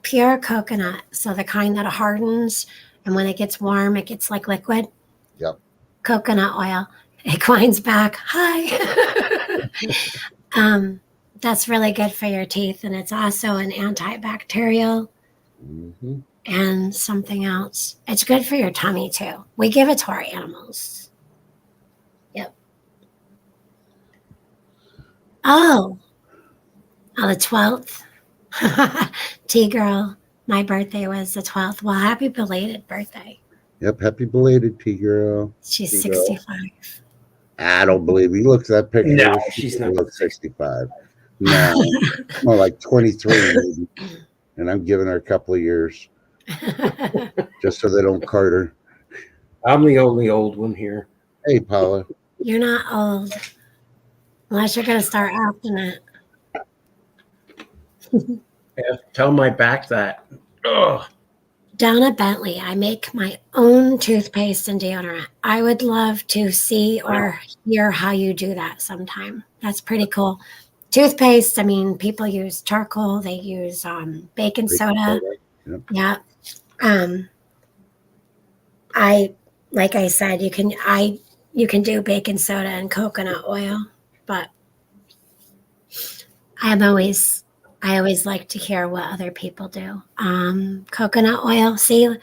pure coconut. So the kind that hardens, and when it gets warm, it gets like liquid. Yep. Coconut oil. Equine's back. Hi. That's really good for your teeth, and it's also an antibacterial Mm-hmm. and something else. It's good for your tummy too. We give it to our animals. Yep. Oh, the 12th. T girl, my birthday was the 12th. Well, happy belated birthday. Yep. Happy belated, T-girl. She's T-girl. 65. I don't believe you. Look at that picture. No, She she's doesn't not. look 65. No, more like 23 maybe. And I'm giving her a couple of years just so they don't cart her. I'm the only old one here. Hey, Paula. You're not old. Unless you're going to start acting it. Yeah, tell my back that. Ugh. Donna Bentley, I make my own toothpaste and deodorant. I would love to see or hear how you do that sometime. That's pretty cool. Toothpaste, I mean, people use charcoal, they use baking soda. Yep. Yeah. Like I said, you can do baking soda and coconut oil, but I always like to hear what other people do. Coconut oil, see,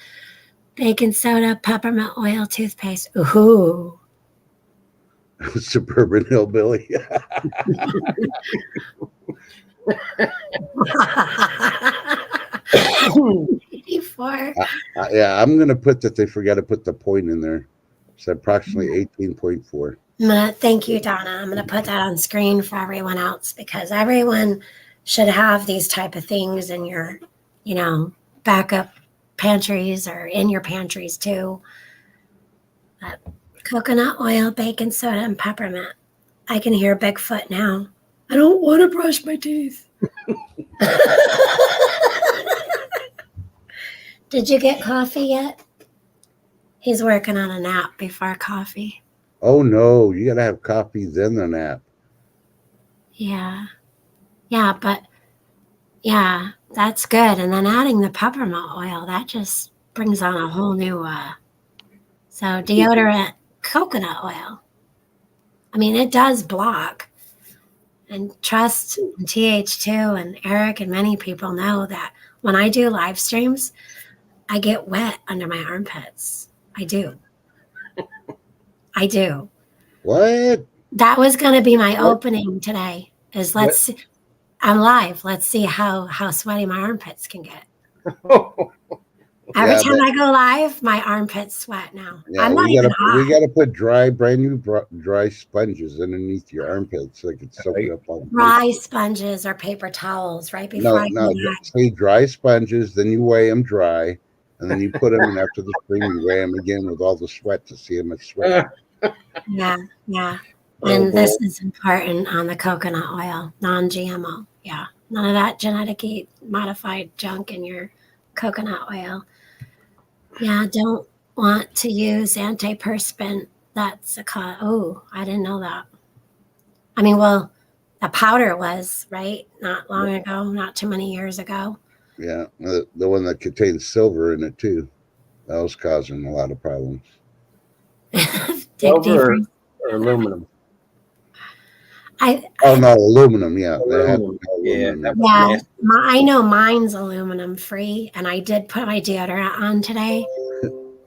baking soda, peppermint oil, toothpaste. Ooh. Suburban hillbilly. Yeah, I'm going to put that they forgot to put the point in there. It's approximately 18.4. Thank you, Donna. I'm going to put that on screen for everyone else because everyone should have these type of things in your, backup pantries or in your pantries too. Coconut oil, baking soda, and peppermint. I can hear Bigfoot now. I don't want to brush my teeth. Did you get coffee yet? He's working on a nap before coffee. Oh, no. You got to have coffee, then the nap. Yeah. Yeah, but yeah, that's good. And then adding the peppermint oil, that just brings on a whole new, so deodorant, coconut oil. I mean, it does block. And Trust and TH2 and Eric and many people know that when I do live streams, I get wet under my armpits. I do. I do. What? That was going to be my opening today. Is What? let's see, I'm live. Let's see how sweaty my armpits can get. Every Yeah, time I go live, my armpits sweat now. Yeah, I'm not we even gotta hot. we gotta put brand new dry sponges underneath your armpits so they can soak it up all. Dry sponges or paper towels right before I go live. Say dry sponges, then you weigh them dry, and then you put them in after the stream. You weigh them again with all the sweat to see them sweat. Yeah, yeah. Oh, And boy. this is important on the coconut oil, non-GMO. Yeah, none of that genetically modified junk in your coconut oil. Yeah, don't want to use antiperspirant. That's a cause. Oh, I didn't know that. I mean, well, the powder was, right? Not long ago, not too many years ago. Yeah, the one that contains silver in it too. That was causing a lot of problems. Dig Silver deeper. or aluminum? Oh no, aluminum. Yeah, they had Aluminum. aluminum. Yeah, that in it. was Yeah, nasty. I know mine's aluminum free, and I did put my deodorant on today.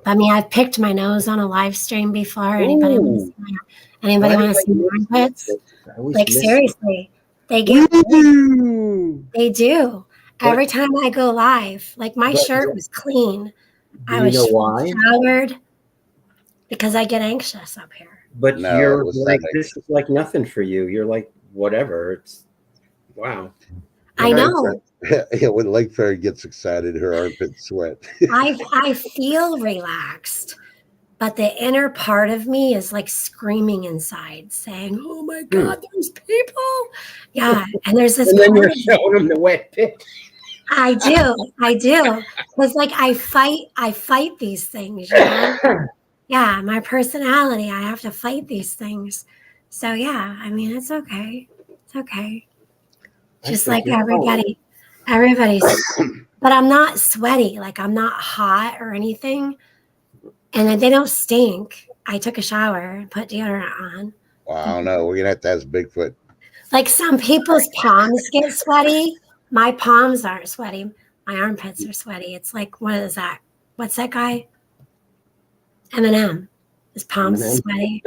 I mean, I've picked my nose on a live stream before. Anybody want to Ooh. see anybody Why want to did I see my miss armpits? this? I always Like miss it. seriously, they get Woo! they do. But- Every time I go live, like my But- shirt was clean. Do I you was know why? showered because I get anxious up here. But No, you're it was like, not this is like nothing for you. You're like, whatever. It's wow. I You know. Yeah, when Lake Fairy gets excited, her armpits sweat. I feel relaxed, but the inner part of me is like screaming inside, saying, "Oh my God, there's people!" Yeah, and there's this. And then part you're of me- showing them the wet pit. I do. It's like I fight these things, you know? Yeah, my personality, I have to fight these things. So yeah, I mean, it's okay. It's okay. I Just think like you're everybody's, but I'm not sweaty. Like I'm not hot or anything. And then they don't stink. I took a shower, put deodorant on. Well, I don't know. We're gonna have to ask Bigfoot. Like some people's palms get sweaty. My palms aren't sweaty. My armpits are sweaty. It's like, what is that? What's that guy? Eminem. His palms are Eminem. sweaty.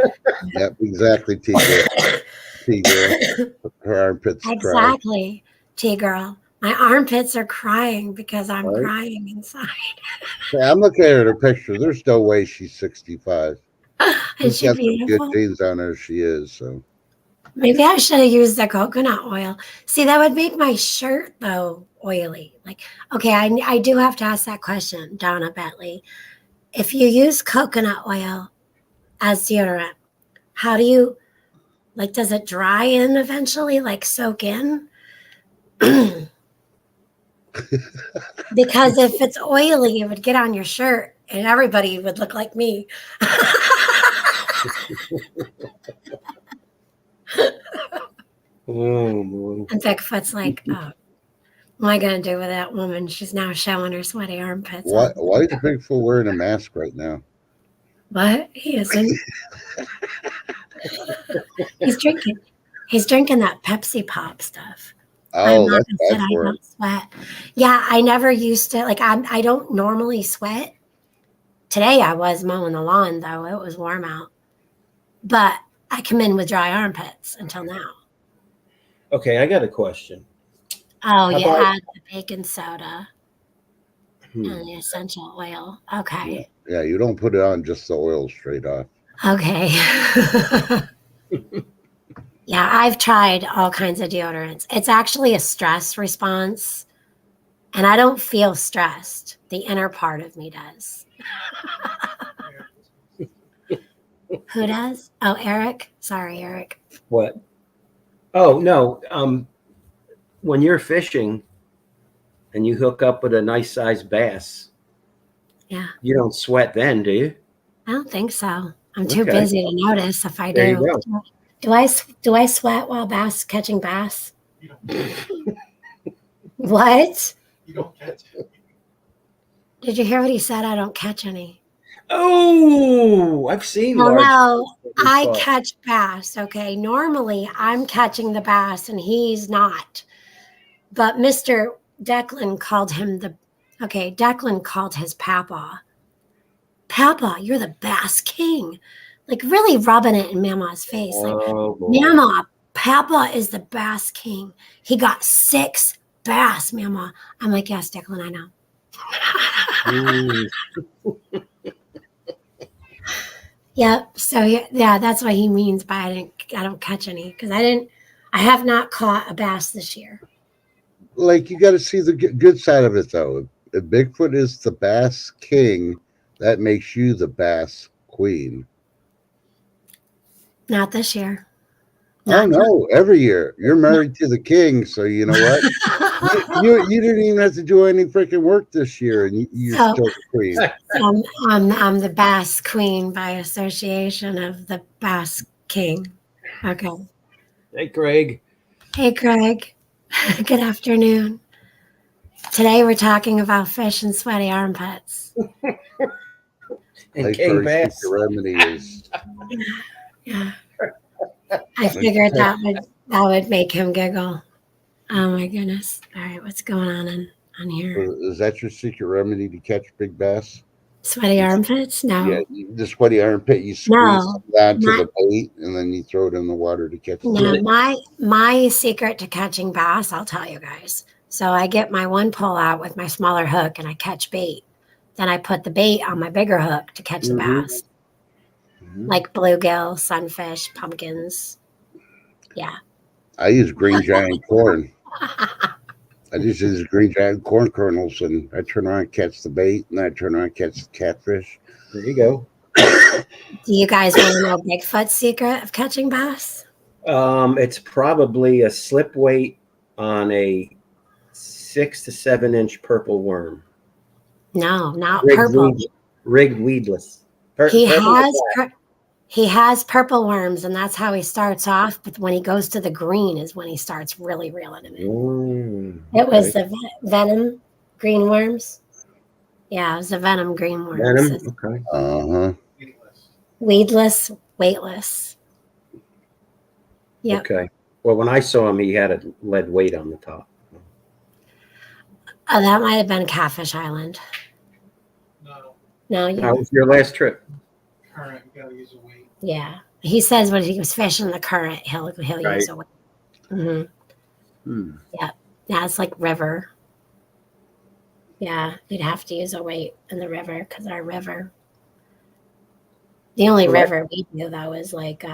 Yep, exactly. T-girl. Her armpits cry. Exactly, T-girl. My armpits are crying because I'm Right. crying inside. Yeah, I'm looking at her picture. There's no way she's 65. Is She's she got some beautiful? good genes on her. She is. So Maybe I should have used the coconut oil. See, that would make my shirt though oily. Like, okay, I do have to ask that question, Donna Bentley. If you use coconut oil as deodorant, how do you like? Does it dry in eventually? Like soak in? Because if it's oily, it would get on your shirt, and everybody would look like me. Oh, boy. And Bigfoot's like, oh, what am I going to do with that woman? She's now showing her sweaty armpits. why is Bigfoot wearing a mask right now? What? He isn't. He's drinking that Pepsi Pop stuff. I'm Oh, not that's gonna bad say I for him. don't sweat. Yeah, I never used to. Like, I don't normally sweat. Today I was mowing the lawn, though. It was warm out. But I come in with dry armpits until now. Okay, I got a question. Oh, How you about- add the baking soda and the essential oil. Okay. Yeah, you don't put it on just the oil straight off. Okay. Yeah, I've tried all kinds of deodorants. It's actually a stress response, and I don't feel stressed. The inner part of me does. Who does? Oh, Eric. Sorry, Eric. What? Oh, no. When you're fishing and you hook up with a nice sized bass, Yeah, you don't sweat then, do you? I don't think so. I'm too Okay. busy to notice if I There you do. go. Do I sweat while catching bass? You don't, What? you don't catch it. Did you hear what he said? I don't catch any. Oh, I've seen Well, large. no, that we I caught. catch bass. Okay. Normally I'm catching the bass and he's not. But Mr. Declan called him Declan called his papa. Papa, you're the bass king. Like really rubbing it in Mama's face. Like, Oh boy. Mama, Papa is the bass king. He got 6 bass, Mama. I'm like, yes, Declan, I know. Mm. Yep. So yeah, that's what he means by I don't catch any because I have not caught a bass this year. Like you got to see the good side of it, though. If Bigfoot is the bass king, that makes you the bass queen. Not this year. Oh no! Every year you're married to the king, so you know what? You didn't even have to do any freaking work this year, and you're So- still the queen. I'm the bass queen by association of the bass king. Okay. Hey, Craig. Hey, Greg. Good afternoon. Today we're talking about fish and sweaty armpits. And Lake king First bass. Remedy is Yeah. I figured that would make him giggle. Oh my goodness. All right, what's going on here? is that your secret remedy to catch big bass? Sweaty armpits? No. Yeah, the sweaty armpit. You squeeze No, it down to not- the bait, and then you throw it in the water to catch No, the my secret to catching bass, I'll tell you guys. So I get my one pull out with my smaller hook and I catch bait. Then I put the bait on my bigger hook to catch the Mhm. bass, Mhm. like bluegill, sunfish, pumpkins. Yeah. I use green giant corn. I just use green giant corn kernels, and I turn around and catch the bait, and I turn around and catch the catfish. There you go. Do you guys want to know Bigfoot's secret of catching bass? It's probably a slip weight on a 6 to 7 inch purple worm. No, not Rigged, purple. rigged weedless. He Purple has or black. he has purple worms, and that's how he starts off. But when he goes to the green, is when he starts really reeling them in. Mm, It was okay. the venom green worms. Yeah, it was the venom green worms. Venom. It's Okay. Uh-huh. weedless, weightless. Yep. Okay. Well, when I saw him, he had a lead weight on the top. Oh, that might have been Catfish Island. No, No, That was your last trip. current, you gotta use a weight. yeah. He says when he was fishing the current, he'll Right. use a weight. Hmm. Hmm. Yeah, it's like river. Yeah, you'd have to use a weight in the river because our river. The only Well, river we do though is like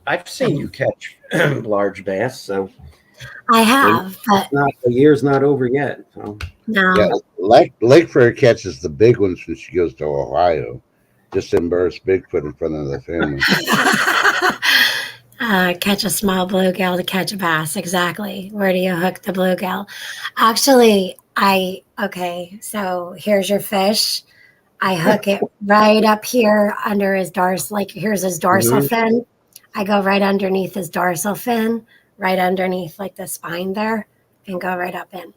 I've seen you catch large bass, so I have, but the year's not over yet. So. no. Yeah, Lake Fair catches the big ones when she goes to Ohio. Just to embarrass Bigfoot in front of the family. Catch a small bluegill to catch a bass. Exactly. Where do you hook the bluegill? Actually, so here's your fish. I hook it right up here under his dorsal, like here's his dorsal Mhm. fin. I go right underneath his dorsal fin, right underneath like the spine there, and go right up in.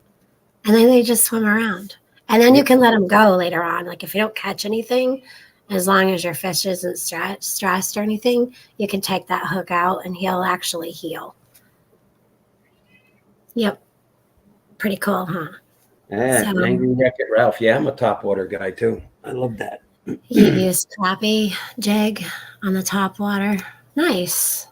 And then they just swim around. And then you can let them go later on. Like if you don't catch anything, as long as your fish isn't stressed or anything, you can take that hook out and he'll actually heal. Yep. Pretty cool, huh? Yeah, So- Angry Wreck-It Ralph. Yeah, I'm a top water guy too. I love that. You use crappie jig on the top water. Nice.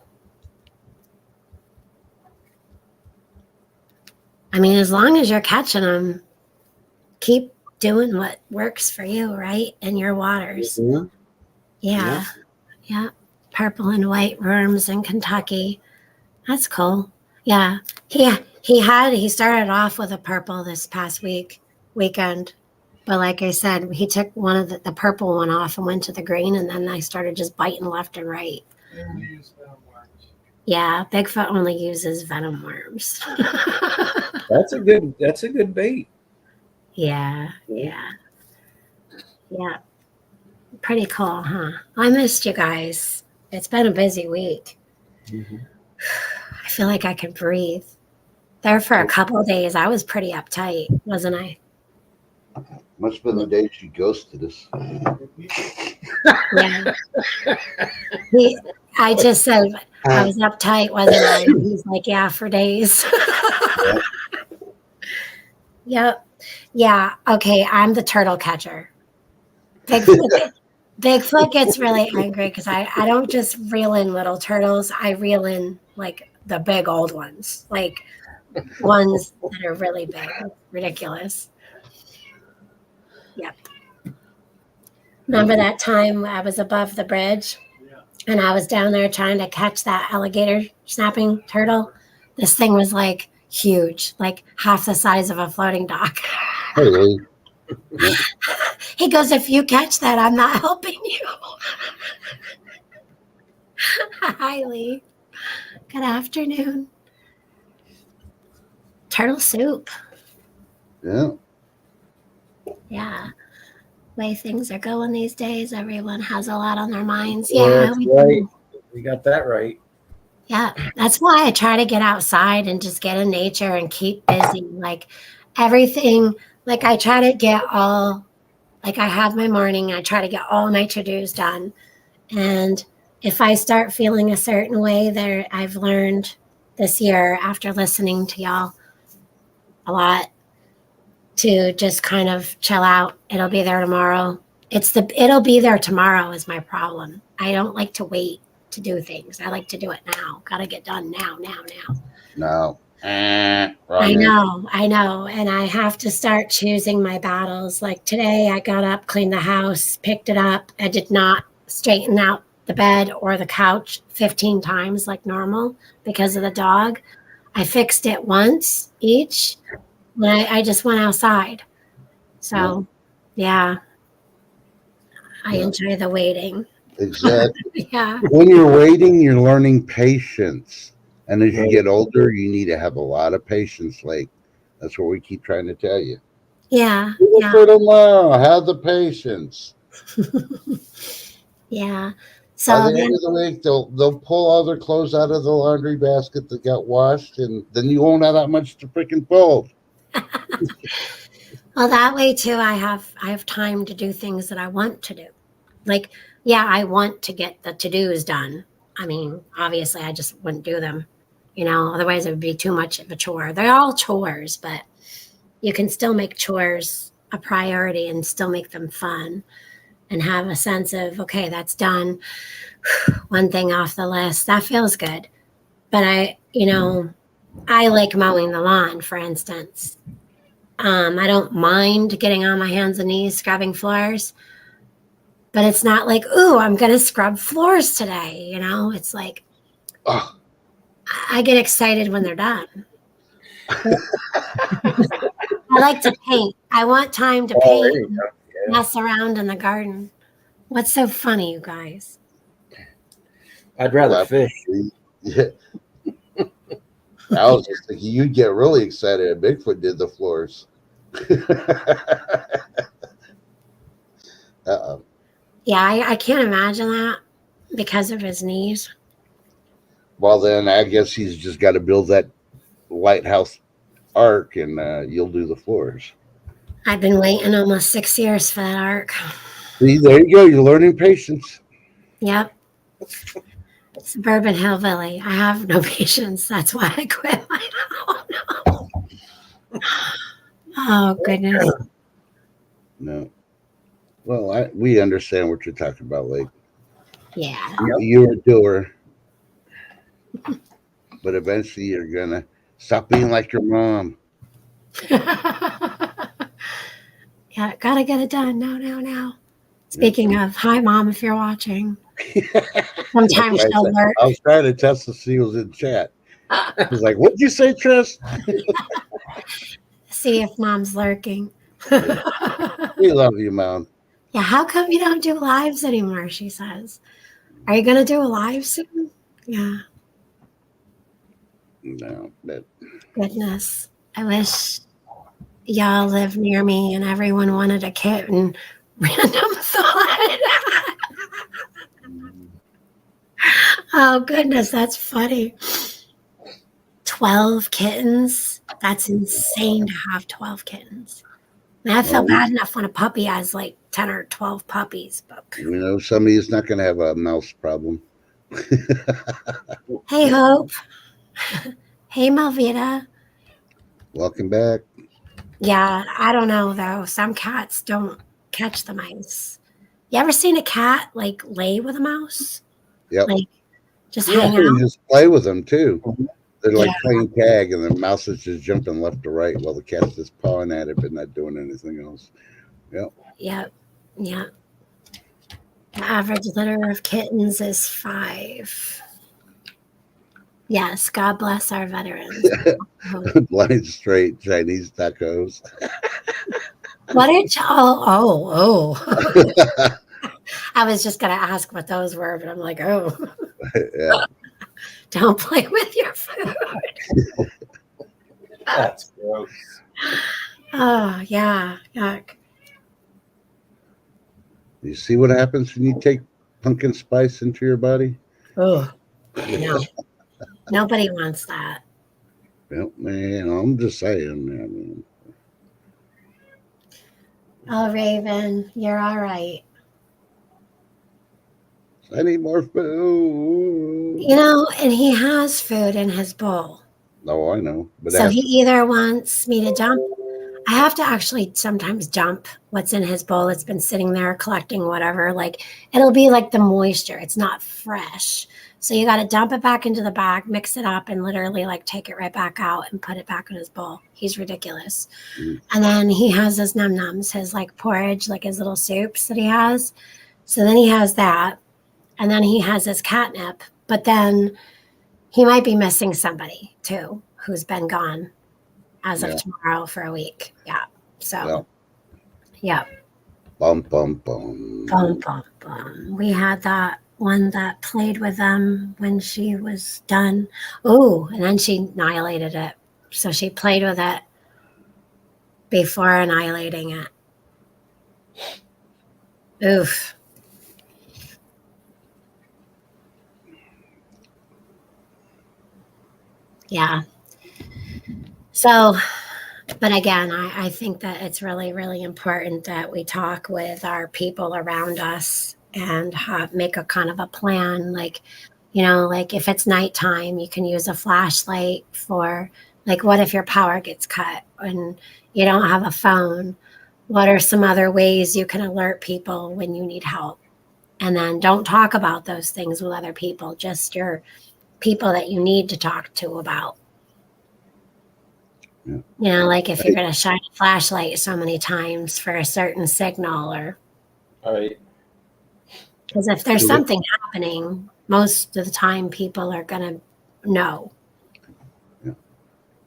I mean, as long as you're catching them, keep doing what works for you, right? In your waters. Mhm. Yeah. Yeah. Purple and white worms in Kentucky. That's cool. Yeah. He started off with a purple this past weekend. But like I said, he took one of the purple one off and went to the green, and then I started just biting left and right. They only use venom worms. Yeah, Bigfoot only uses venom worms. That's a good bait. Yeah. Pretty cool, huh? I missed you guys. It's been a busy week. Mhm. I feel like I can breathe. There for a couple of days, I was pretty uptight, wasn't I? Must have been the day she ghosted us. Yeah. I just said I was uptight, wasn't I? And he's like, yeah, for days. Yep. Yeah. Okay. I'm the turtle catcher. Bigfoot gets really angry because I don't just reel in little turtles. I reel in like the big old ones, like ones that are really big. It's ridiculous. Yep. Remember that time I was above the bridge and I was down there trying to catch that alligator snapping turtle? This thing was like huge, like half the size of a floating dock. Hey, Lee. He goes, if you catch that, I'm not helping you. Hi, Lee. Good afternoon. Turtle soup. Yeah. Yeah. Way things are going these days. Everyone has a lot on their minds. Well, Yeah. that's right. We got that right. Yeah. That's why I try to get outside and just get in nature and keep busy. Like everything, like I try to get all, like I have my morning, I try to get all my to-dos done. And if I start feeling a certain way there, I've learned this year after listening to y'all a lot to just kind of chill out. It'll be there tomorrow. It'll be there tomorrow is my problem. I don't like to wait to do things. I like to do it now. Got to get done now. No. I know. And I have to start choosing my battles. Like today, I got up, cleaned the house, picked it up. I did not straighten out the bed or the couch 15 times like normal because of the dog. I fixed it once each when I just went outside. So, yeah, I enjoy the waiting. Exactly. Yeah. When you're waiting, you're learning patience. And as you get older, you need to have a lot of patience. Like, that's what we keep trying to tell you. Yeah. For tomorrow, have the patience. Yeah. So by the end of the week, they'll pull all their clothes out of the laundry basket that got washed, and then you won't have that much to freaking fold. well, that way too, I have time to do things that I want to do. Like, yeah, I want to get the to-dos done. I mean, obviously, I just wouldn't do them, otherwise it would be too much of a chore. They're all chores, but you can still make chores a priority and still make them fun and have a sense of, okay, that's done. One thing off the list. That feels good. But I like mowing the lawn, for instance. I don't mind getting on my hands and knees, scrubbing floors. But it's not like, ooh, I'm going to scrub floors today. It's like, I get excited when they're done. I like to paint. I want time to paint, mess around in the garden. What's so funny, you guys? I'd rather fish. Yeah. I was just thinking you'd get really excited if Bigfoot did the floors. Uh-oh. Yeah, I can't imagine that because of his knees. Well, then I guess he's just got to build that lighthouse ark, and you'll do the floors. I've been waiting almost 6 years for that ark. See, there you go. You're learning patience. Yep. Suburban hillbilly. I have no patience. That's why I quit. Oh, no. Oh, goodness. No. Well, we understand what you're talking about, Lake. Yeah. You're a doer. But eventually you're going to stop being like your mom. Yeah, gotta get it done. No. Speaking of, hi, Mom, if you're watching. Sometimes she'll lurk. I was trying to test to see who was in chat. I was like, what'd you say, Trish? See if Mom's lurking. We love you, Mom. Yeah, how come you don't do lives anymore, she says. Are you going to do a live soon? Yeah. No, but Goodness. I wish y'all lived near me and everyone wanted a kitten. Random thought. Oh, goodness, that's funny. 12 kittens? That's insane to have 12 kittens. I feel Well, bad enough when a puppy has like 10 or 12 puppies. But somebody's not going to have a mouse problem. hey, Hope. Hey, Malvita. Welcome back. Yeah, I don't know though. Some cats don't catch the mice. You ever seen a cat like lay with a mouse? Yep. Like just Yeah. hang You can out? just play with them too. They're like Yeah. playing tag, and the mouse is just jumping left to right while the cat's just pawing at it, but not doing anything else. Yep. Yep. Yep. The average litter of kittens is 5. Yes, God bless our veterans. Blind straight Chinese tacos. What did oh. I was just gonna ask what those were, but I'm like, oh, Yeah. don't play with your food. That's gross. Oh yeah, yuck. You see what happens when you take pumpkin spice into your body? Oh no, nobody wants that. Yep, man, I'm just saying. I mean, Oh, Raven, you're all right. I need more food. You know, and he has food in his bowl. No, I know, but So after, he either wants me to dump. I have to actually sometimes dump what's in his bowl. It's been sitting there collecting whatever. Like it'll be like the moisture. It's not fresh. So you got to dump it back into the bag, mix it up, and literally like take it right back out and put it back in his bowl. He's ridiculous. And then he has his num nums, his like porridge, like his little soups that he has. So then he has that. And then he has his catnip. But then he might be missing somebody too who's been gone as of Yeah. tomorrow for a week. Yeah. So, Yeah. yeah. bum bum bum. Bum, bum, bum. We had that one that played with them when she was done. Oh, and then she annihilated it. So she played with it before annihilating it. Oof. Yeah. So, but again, I think that it's really, really important that we talk with our people around us and make a kind of a plan. Like, you know, like if it's nighttime, you can use a flashlight for, like, what if your power gets cut and you don't have a phone? What are some other ways you can alert people when you need help? And then don't talk about those things with other people, just your people that you need to talk to about. Yeah. You know, like if you're going to shine a flashlight so many times for a certain signal, or All right. because if there's something happening, most of the time people are going to know.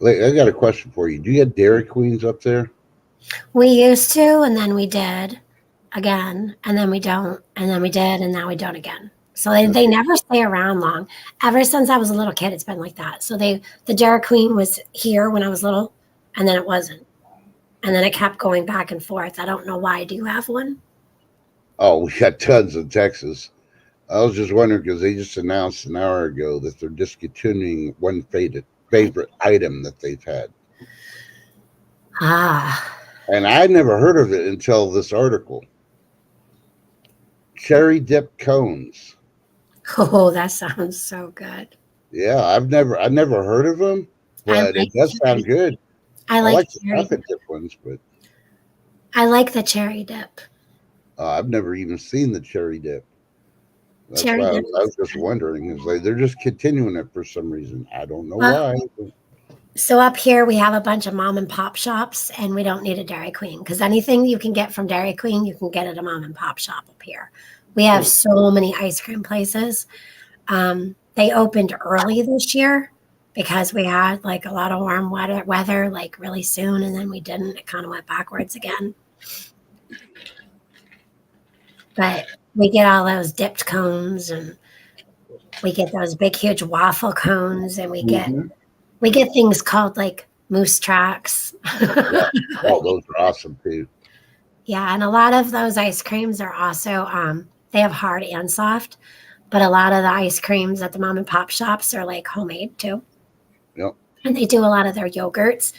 I got a question for you. Do you get Dairy Queens up there? We used to, and then we did again, and then we don't, and then we did, and now we don't again. So they never stay around long. Ever since I was a little kid, it's been like that. So the Dairy Queen was here when I was little, and then it wasn't. And then it kept going back and forth. I don't know why. Do you have one? Oh, we got tons in Texas. I was just wondering because they just announced an hour ago that they're discontinuing one favorite item that they've had. Ah. And I never heard of it until this article. Cherry dip cones. Oh, that sounds so good. Yeah, I've never heard of them, but it does sound good. I like like the cherry chocolate dip ones, but I like the cherry dip. I've never even seen the cherry dip. That's Cherry why I dip was is just good. wondering. Is like they're just continuing it for some reason. I don't know Well, why. So up here we have a bunch of mom and pop shops, and we don't need a Dairy Queen because anything you can get from Dairy Queen, you can get at a mom and pop shop up here. We have so many ice cream places. They opened early this year because we had like a lot of warm weather like really soon, and then we didn't. It kind of went backwards again. But we get all those dipped cones, and we get those big, huge waffle cones, and we get things called like moose tracks. Yeah. Oh, those are awesome too. Yeah, and a lot of those ice creams are also they have hard and soft, but a lot of the ice creams at the mom and pop shops are like homemade too. Yep. And they do a lot of their yogurts.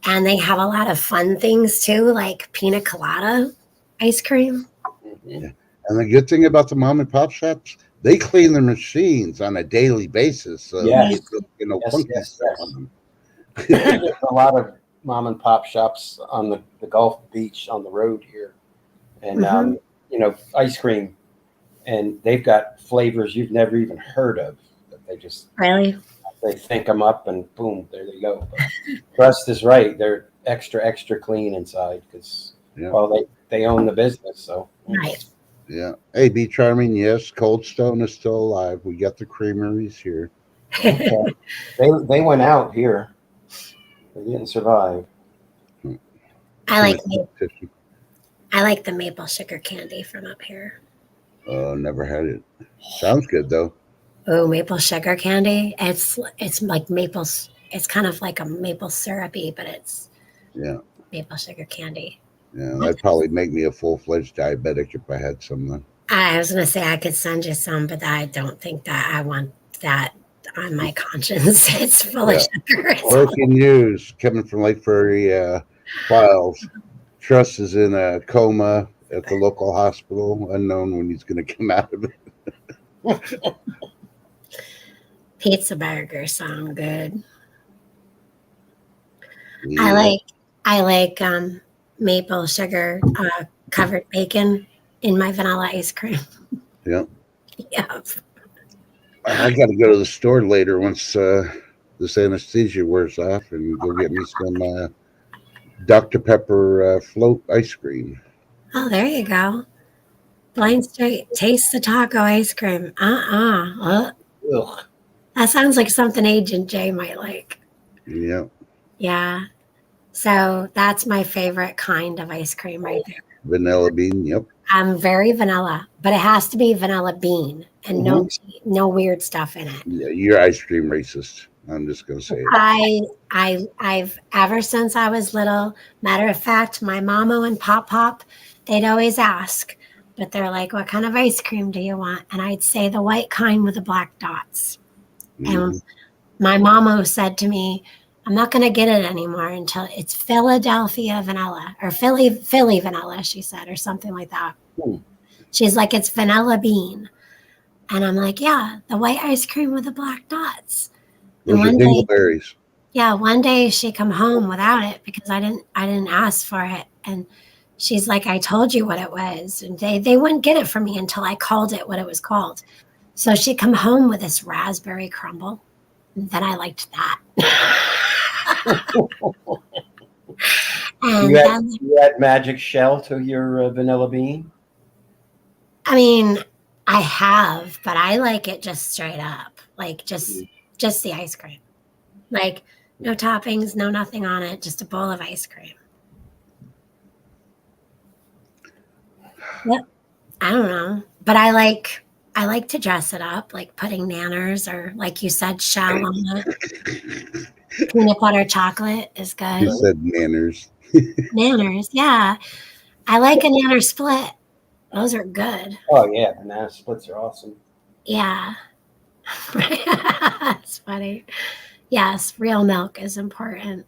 And they have a lot of fun things too, like pina colada ice cream. Mhm. And the good thing about the mom and pop shops, they clean their machines on a daily basis, so Yes. you don't get no Yes, funky yes, stuff yes. on them. There's a lot of mom and pop shops on the Gulf Beach on the road here, and Mhm. ice cream, and they've got flavors you've never even heard of. That Really? they think them up, and boom, there they go. But Russ is right; they're extra clean inside because Yeah, well, they own the business, so Right. yeah. Hey, Be Charming, yes, Cold Stone is still alive. We got the creameries here. okay. They went out here; they didn't survive. I Too like much competition. I like the maple sugar candy from up here. Never had it. Sounds good though. Oh, maple sugar candy. It's like maples. It's kind of like a maple syrupy, but it's Yeah, maple sugar candy. yeah. That'd probably make me a full-fledged diabetic if I had some. Then. I was gonna say I could send you some, but I don't think that I want that on my conscience. It's full of Yeah. sugar. Breaking news coming from Lake Prairie Files. Truss is in a coma at the local hospital, unknown when he's going to come out of it. Pizza burgers sound good. Yeah, I like maple sugar covered bacon in my vanilla ice cream. yeah. Yeah. I got to go to the store later once this anesthesia wears off and go get me some Dr. Pepper float ice cream. Oh, there you go. Blind straight. Taste the taco ice cream. Ugh. That sounds like something Agent J might like. Yeah, Yeah. So that's my favorite kind of ice cream right there. vanilla bean. Yep. I'm very vanilla, but it has to be vanilla bean and no Mhm. no weird stuff in it. Yeah, you're ice cream racist. I'm just going to say it. I've ever since I was little. Matter of fact, my mama and pop, they'd always ask, but they're like, "What kind of ice cream do you want?" And I'd say the white kind with the black dots. And Mhm. my mama said to me, "I'm not going to get it anymore until it's Philadelphia vanilla or Philly vanilla," she said, or something like that. Hmm. She's like, "It's vanilla bean." And I'm like, "Yeah, the white ice cream with the black dots." And Those are dingleberries. one day she come home without it because I didn't ask for it. And she's like, "I told you what it was." And they wouldn't get it from me until I called it what it was called. So she come home with this raspberry crumble. Then I liked that. You And add then, you add magic shell to your vanilla bean. I mean, I have, but I like it just straight up, like just the ice cream, like no toppings, no nothing on it, just a bowl of ice cream. Yep. I don't know, but I like to dress it up, like putting nanners or like you said, shell on it. Peanut butter chocolate is He good. said manners. Nanners, yeah. I like a nanner split. Those are good. Oh yeah, banana splits are awesome. Yeah. That's funny. Yes, real milk is important.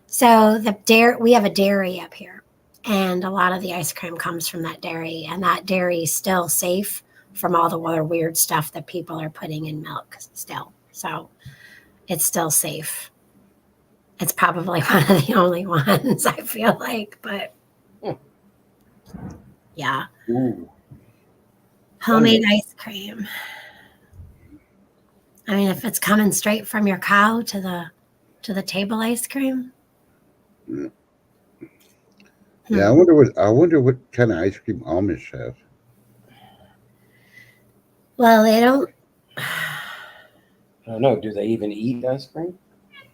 So the dairy, we have a dairy up here, and a lot of the ice cream comes from that dairy, and that dairy is still safe from all the other weird stuff that people are putting in milk still. So it's still safe. It's probably one of the only ones I feel like, but yeah, Ooh. homemade ice cream. I mean, if it's coming straight from your cow to the table ice cream. Yeah, Hmm. I wonder what kind of ice cream Amish have. Well, they don't. I don't know. Do they even eat ice cream?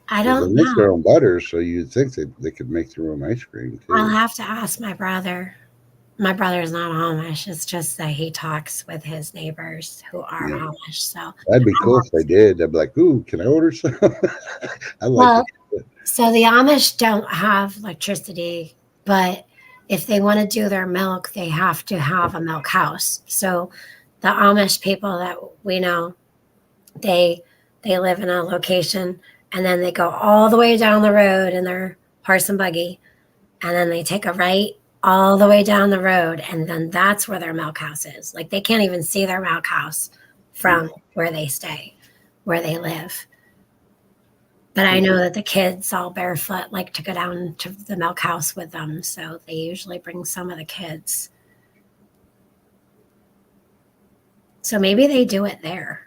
I Well, they don't make their know. own butter, so you'd think they could make their own ice cream I'll too. have to ask my brother. My brother's not Amish. It's just that he talks with his neighbors who are Yeah, Amish. So, that'd be cool if they did. I'd be like, "Ooh, can I order some?" I like well, it. so the Amish don't have electricity, but if they want to do their milk, they have to have a milk house. So the Amish people that we know, they they live in a location and then they go all the way down the road in their horse and buggy, and then they take a right all the way down the road, and then that's where their milk house is. Like they can't even see their milk house from where they stay, where they live. But I know that the kids all barefoot like to go down to the milk house with them, so they usually bring some of the kids. So maybe they do it there.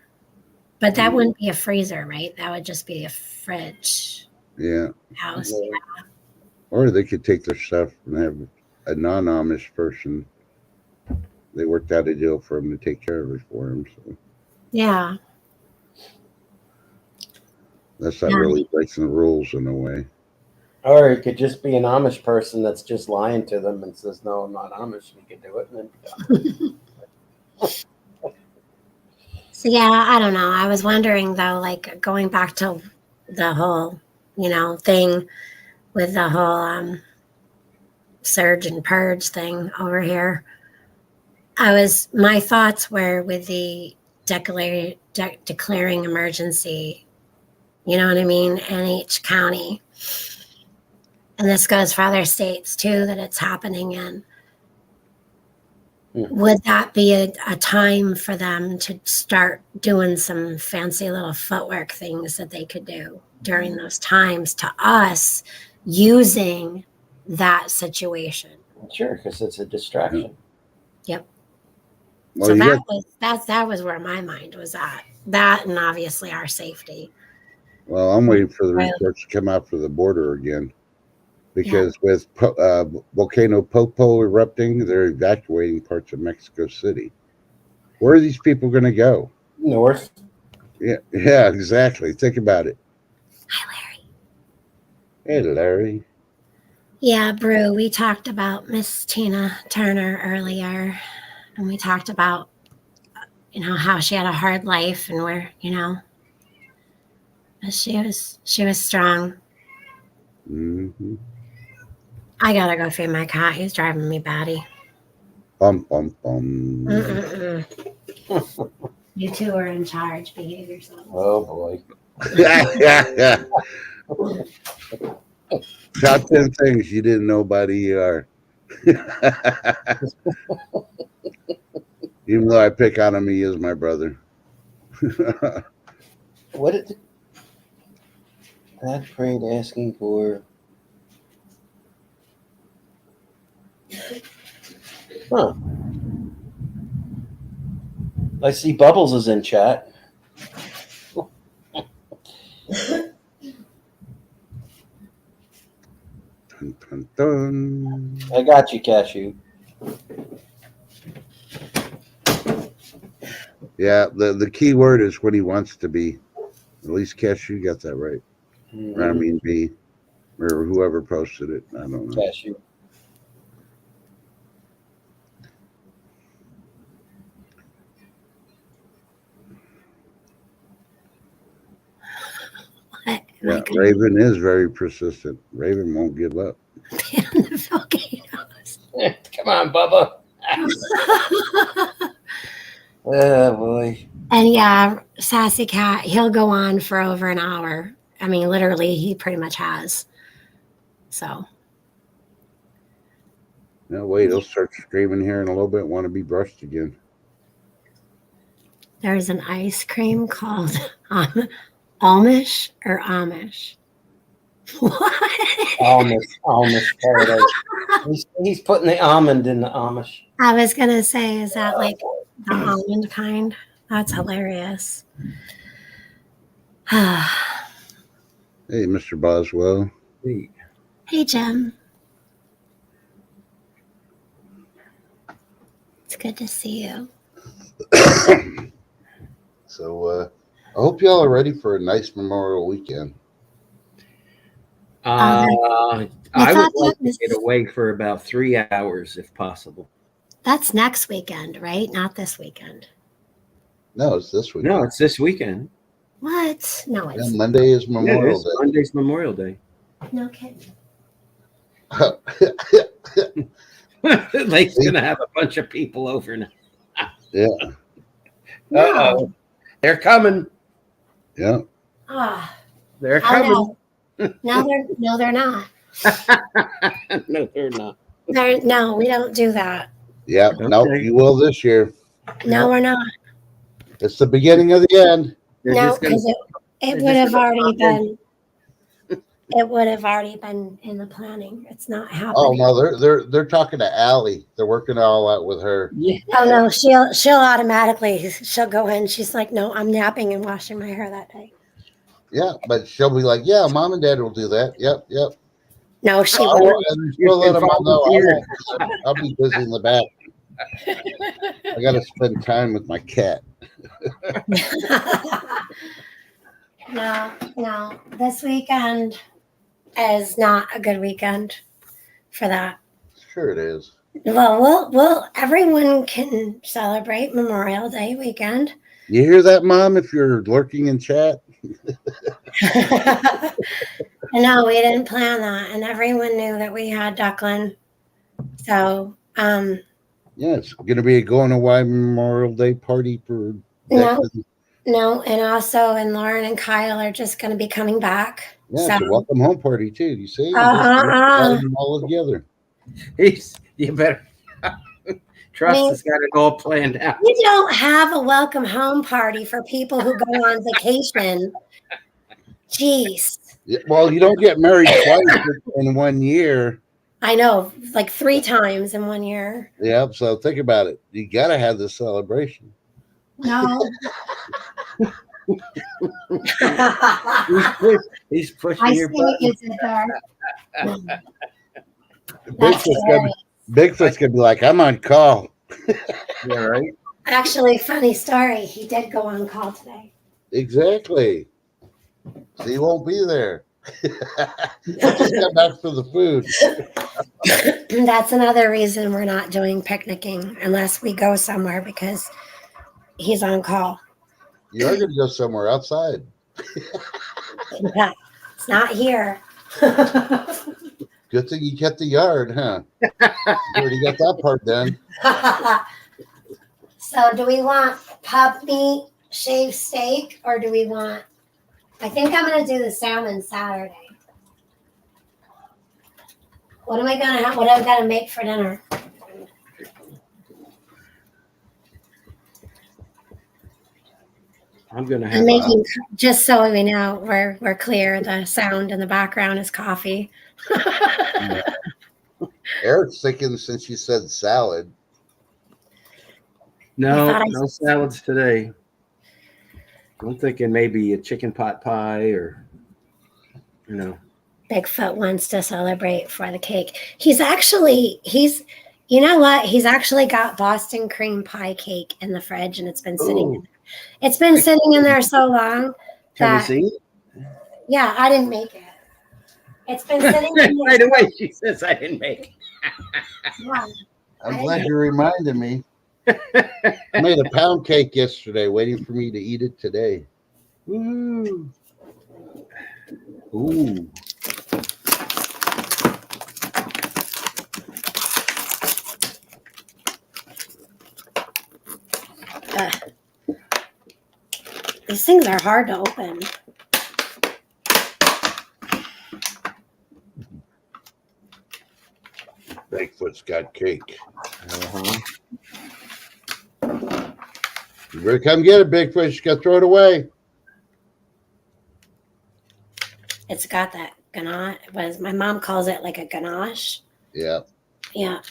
But that wouldn't be a freezer, right? That would just be a fridge Yeah. house. Yeah. Or they could take their stuff and have a non-Amish person. They worked out a deal for them to take care of it for them. So Yeah. that's not Yeah. really breaking the rules in a way. Or it could just be an Amish person that's just lying to them and says, "No, I'm not Amish." We could do it, and then So yeah, I don't know. I was wondering though, like going back to the whole, thing with the whole surge and purge thing over here. My thoughts were with the declaring emergency, you know what I mean, in each county. And this goes for other states too that it's happening in. Would that be a time for them to start doing some fancy little footwork things that they could do during those times to us using that situation? sure, because it's a distraction. Yep. Well, So you that was where my mind was at. That and obviously our safety. Well, I'm waiting for the reports to come out for the border again. Because with Volcano Popo erupting, they're evacuating parts of Mexico City. Where are these people going to go? North. Yeah, exactly. Think about it. Hi, Hey, Larry. Larry. Yeah, Brew, we talked about Miss Tina Turner earlier, and we talked about, how she had a hard life and where, but she was strong. Mm-hmm. I gotta go feed my cat. He's driving me batty. Bum, bum, bum. You two are in charge. Behave yourself. Oh boy. Yeah. Top 10 things you didn't know about ER. Even though I pick on him, he is my brother. What did that prayed asking for? Huh. I see Bubbles is in chat. Dun, dun, dun. I got you, Cashew. Yeah, the key word is what he wants to be. At least Cashew got that right. Mm-hmm. Or I mean me. Or whoever posted it. I don't know. Cashew. Yeah, Raven is very persistent. Raven won't give up. The volcanoes. Come on, Bubba. Oh boy. And yeah, Sassy Cat, he'll go on for over an hour. I mean, literally, he pretty much has. So. No, wait, he'll start screaming here in a little bit, want to be brushed again. There's an ice cream called Amish or Amish. What? Amish paradise. He's putting the almond in the Amish. I was going to say, is that like the almond kind? That's hilarious. Hey, Mr. Boswell. Hey, Jim. It's good to see you. So, I hope y'all are ready for a nice Memorial weekend. I would like to get away for about 3 hours if possible. That's next weekend, right? Not this weekend. No, it's this weekend. No, it's this weekend. What? No, it's Monday is Memorial Day. Monday's Memorial Day. No kidding. Lake's gonna have a bunch of people over now. Yeah. Uh-oh. They're coming. Yeah. Ah. They're coming. No, they're not. No, they're not. No, we don't do that. Yep. Nope. Okay. You will this year. No, we're not. It's the beginning of the end. They're No, just gonna- because it they're would just have gonna already pop in. been. It would have already been in the planning. It's not Oh happening. no, they're talking to Allie. They're working it all out with her. Yeah. Oh no, she'll automatically she'll go in. She's like, no, I'm napping and washing my hair that day. Yeah, but she'll be like, yeah, mom and dad will do that. Yep, yep. No, she I won't. won't, and she'll let them all know. I Volunteer. won't. I'll be busy in the back. I got to spend time with my cat. No. This weekend is not a good weekend for that. Sure, it is. Well, everyone can celebrate Memorial Day weekend. You hear that, Mom? If you're lurking in chat, No, we didn't plan that, and everyone knew that we had Duckland. So, yeah, it's going to be a going away Memorial Day party for. No, and also, and Lauren and Kyle are just going to be coming back. Yeah, it's a welcome home party too. You see, Uh-uh. all together. You better trust has got it all planned out. We don't have a welcome home party for people who go on vacation. Jeez. Yeah, well, you don't get married twice in 1 year. I know, like 3 times in 1 year. Yeah, so think about it. You got to have this celebration. No. He's pushing I your see what button. you did there. Bigfoot's gonna be like, I'm on call. Yeah, right. Actually, funny story. He did go on call today. Exactly. So he won't be there. Just come back for the food. That's another reason we're not doing picnicking unless we go somewhere because he's on call. You are gonna go somewhere outside. Yeah, it's not here. Good thing you kept the yard, huh? You already got that part done. So do we want pub meat, shaved steak, or do we want... I think I'm going to do the salmon Saturday. What am I going to have? What am I going to make for dinner? I'm gonna I'm have. making, just so we know, we're clear, the sound in the background is coffee. Eric's thinking since you said salad. No salads today. I'm thinking maybe a chicken pot pie or, Bigfoot wants to celebrate for the cake. You know what? He's actually got Boston cream pie cake in the fridge, and it's been sitting. Ooh. It's been sitting in there so long. Can we that, see? Yeah, I didn't make it. It's been sitting in there. Right away, she says I didn't make it. Yeah. I'm glad you reminded me. I made a pound cake yesterday, waiting for me to eat it today. Woo! Ooh. These things are hard to open. Bigfoot's got cake. Uh-huh. You better come get it, Bigfoot. You got to throw it away. It's got that ganache. My mom calls it like a ganache. Yeah. Yeah.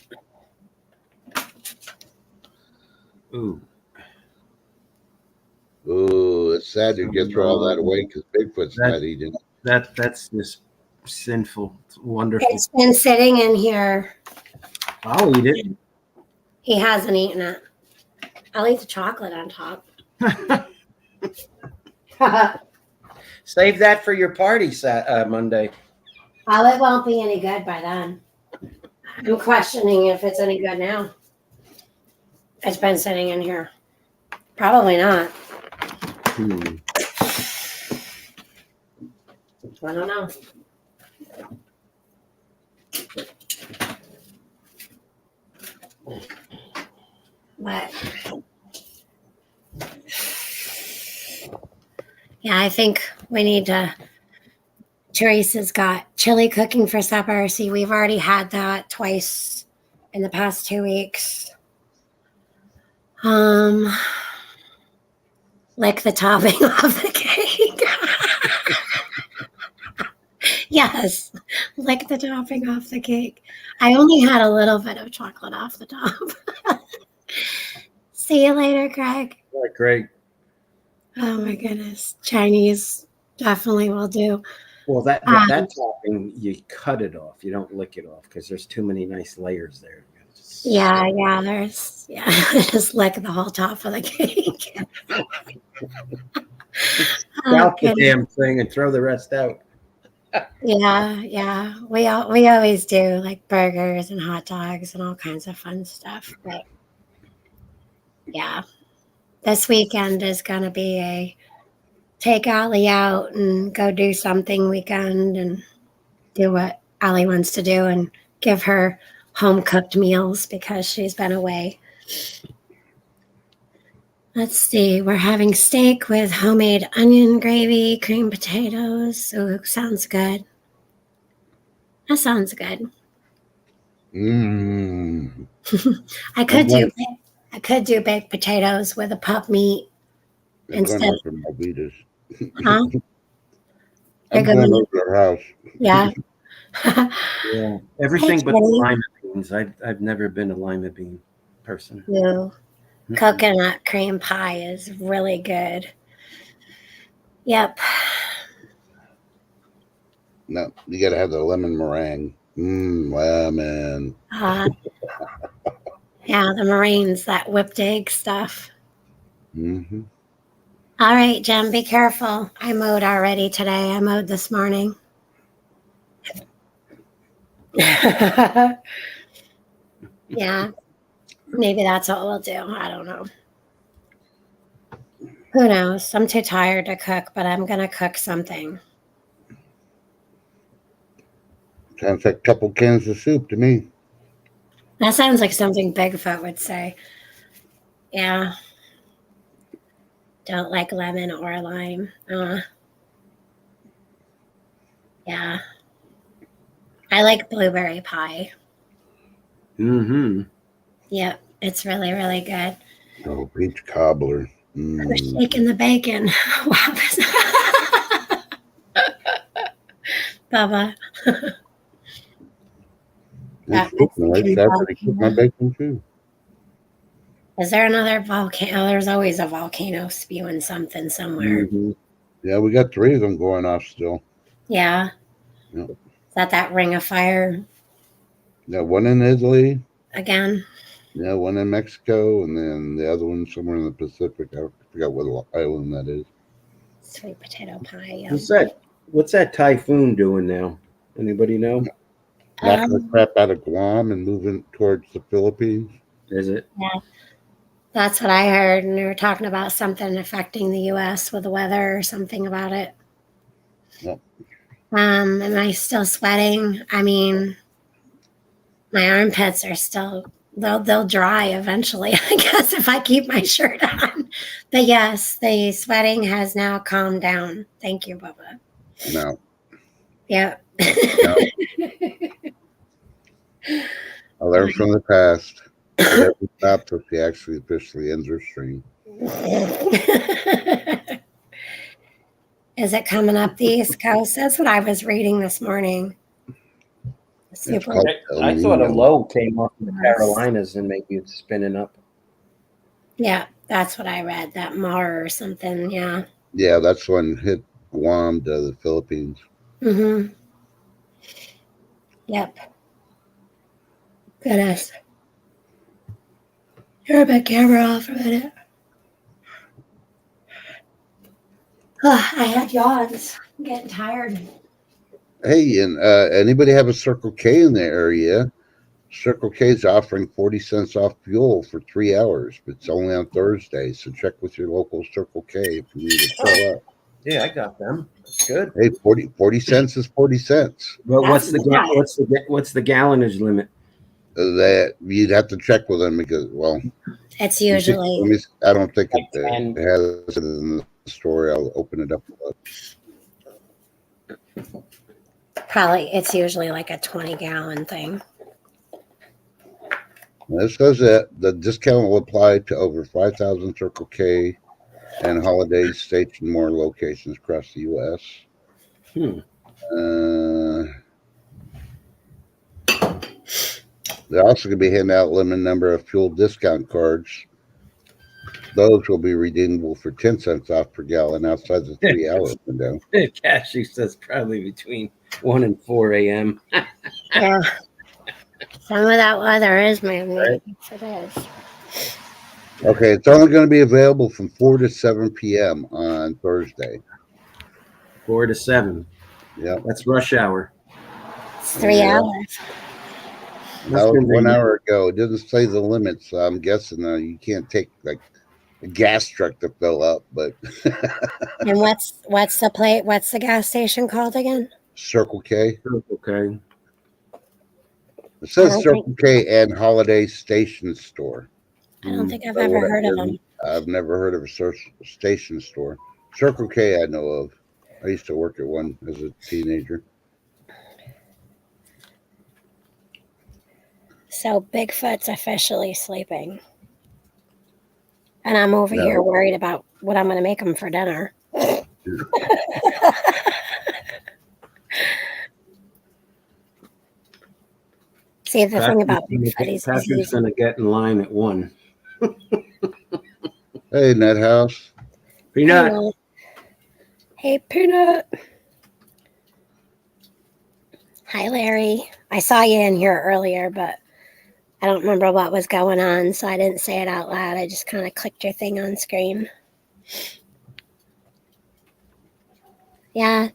Ooh. Ooh, it's sad you get to throw all that away because Bigfoot's not eating it. That's just sinful. It's wonderful. It's been sitting in here. I'll eat it. He hasn't eaten it. I'll eat the chocolate on top. Save that for your party Monday. Oh, it won't be any good by then. I'm questioning if it's any good now. It's been sitting in here. Probably not. I don't know. But yeah, I think we need to Teresa's got chili cooking for supper. See, we've already had that twice in the past 2 weeks. Lick the topping off the cake. Yes, lick the topping off the cake. I only had a little bit of chocolate off the top. See you later, Greg. Great. Oh my goodness. Chinese definitely will do. Well, that topping, you cut it off. You don't lick it off because there's too many nice layers there. Yeah, just lick the whole top of the cake. Scalp the damn thing and throw the rest out. Yeah. We always do like burgers and hot dogs and all kinds of fun stuff. But yeah, this weekend is gonna be a take Allie out and go do something weekend and do what Allie wants to do and give her home cooked meals because she's been away. Let's see. We're having steak with homemade onion gravy, cream potatoes. Ooh, sounds good. That sounds good. Mm. I could do baked potatoes with a pup meat instead. Going over my Vitas. Huh? I'm going over to our house. Yeah. Yeah. Everything but the lima beans. I've never been a lima bean person. No. Coconut cream pie is really good. Yep. No, you got to have the lemon meringue. Lemon. Yeah, the meringues, that whipped egg stuff. Mm-hmm. All right, Jem, be careful. I mowed already today. I mowed this morning. Yeah, maybe that's what we'll do. I don't know. Who knows? I'm too tired to cook, but I'm going to cook something. Sounds like a couple cans of soup to me. That sounds like something Bigfoot would say. Yeah. Don't like lemon or lime. Yeah. I like blueberry pie. Mm-hmm. Yep. It's really, really good. Oh, peach cobbler. We're shaking the bacon. Wow. Bubba. I've already cooked my bacon too. Is there another volcano? Oh, there's always a volcano spewing something somewhere. Mm-hmm. Yeah, we got 3 of them going off still. Yeah. Yep. Is that ring of fire? Yeah, one in Italy. Again? Yeah, one in Mexico, and then the other one somewhere in the Pacific. I forgot what island that is. Sweet potato pie. Yeah. What's that typhoon doing now? Anybody know? Knocking the crap out of Guam and moving towards the Philippines. Is it? Yeah. That's what I heard. And they were talking about something affecting the U.S. with the weather or something about it. Yep. Am I still sweating? I mean, my armpits are still, they'll dry eventually, I guess, if I keep my shirt on. But yes, the sweating has now calmed down. Thank you, Bubba. No. Yep. No. I learned from the past. Never stop till she actually officially ends her stream. Is it coming up the East Coast? That's what I was reading this morning. I thought a low came off the Carolinas and maybe it's spinning up. Yeah, that's what I read. That Mar or something. Yeah. Yeah, that's when hit Guam to the Philippines. Mm-hmm. Yep. Goodness. Turn my camera off for a minute. Oh, I had yawns. I'm getting tired. Hey, and anybody have a Circle K in the area? Circle K is offering 40 cents off fuel for 3 hours, but it's only on Thursday. So check with your local Circle K if you need to fill up. Yeah, I got them. That's good. Hey, 40 cents is 40 cents. But what's the gallonage limit? That you'd have to check with them because, well, it's usually. I don't think it has it in the story. I'll open it up. it's usually like a 20-gallon thing. This says that the discount will apply to over 5,000 Circle K and Holiday Station More locations across the U.S. They're also going to be handing out a limited number of fuel discount cards. Those will be redeemable for 10 cents off per gallon outside the 3-hour window. Cashew says probably between 1 and 4 a.m. Yeah. Some of that weather is moving. Right. Yes, it is. Okay, it's only going to be available from 4 to 7 p.m. on Thursday. 4 to 7. Yep. That's rush hour. It's 3 Yeah. hours. That was 1 hour ago. It didn't say the limit, so I'm guessing you can't take like a gas truck to fill up. But And what's the gas station called again? Circle K. Okay. It says don't Circle K and Holiday Station Store. I don't think I've So ever what heard I of did- them. I've never heard of a station store. Circle K I know of. I used to work at one as a teenager. So Bigfoot's officially sleeping. And I'm over No. here worried about what I'm going to make him for dinner. See, the thing about Bigfoot is Patrick's going to get in line at 1. Hey, Ned House. Peanut. Hey, Peanut. Hi, Larry. I saw you in here earlier, but I don't remember what was going on, so I didn't say it out loud. I just kind of clicked your thing on screen. Yeah,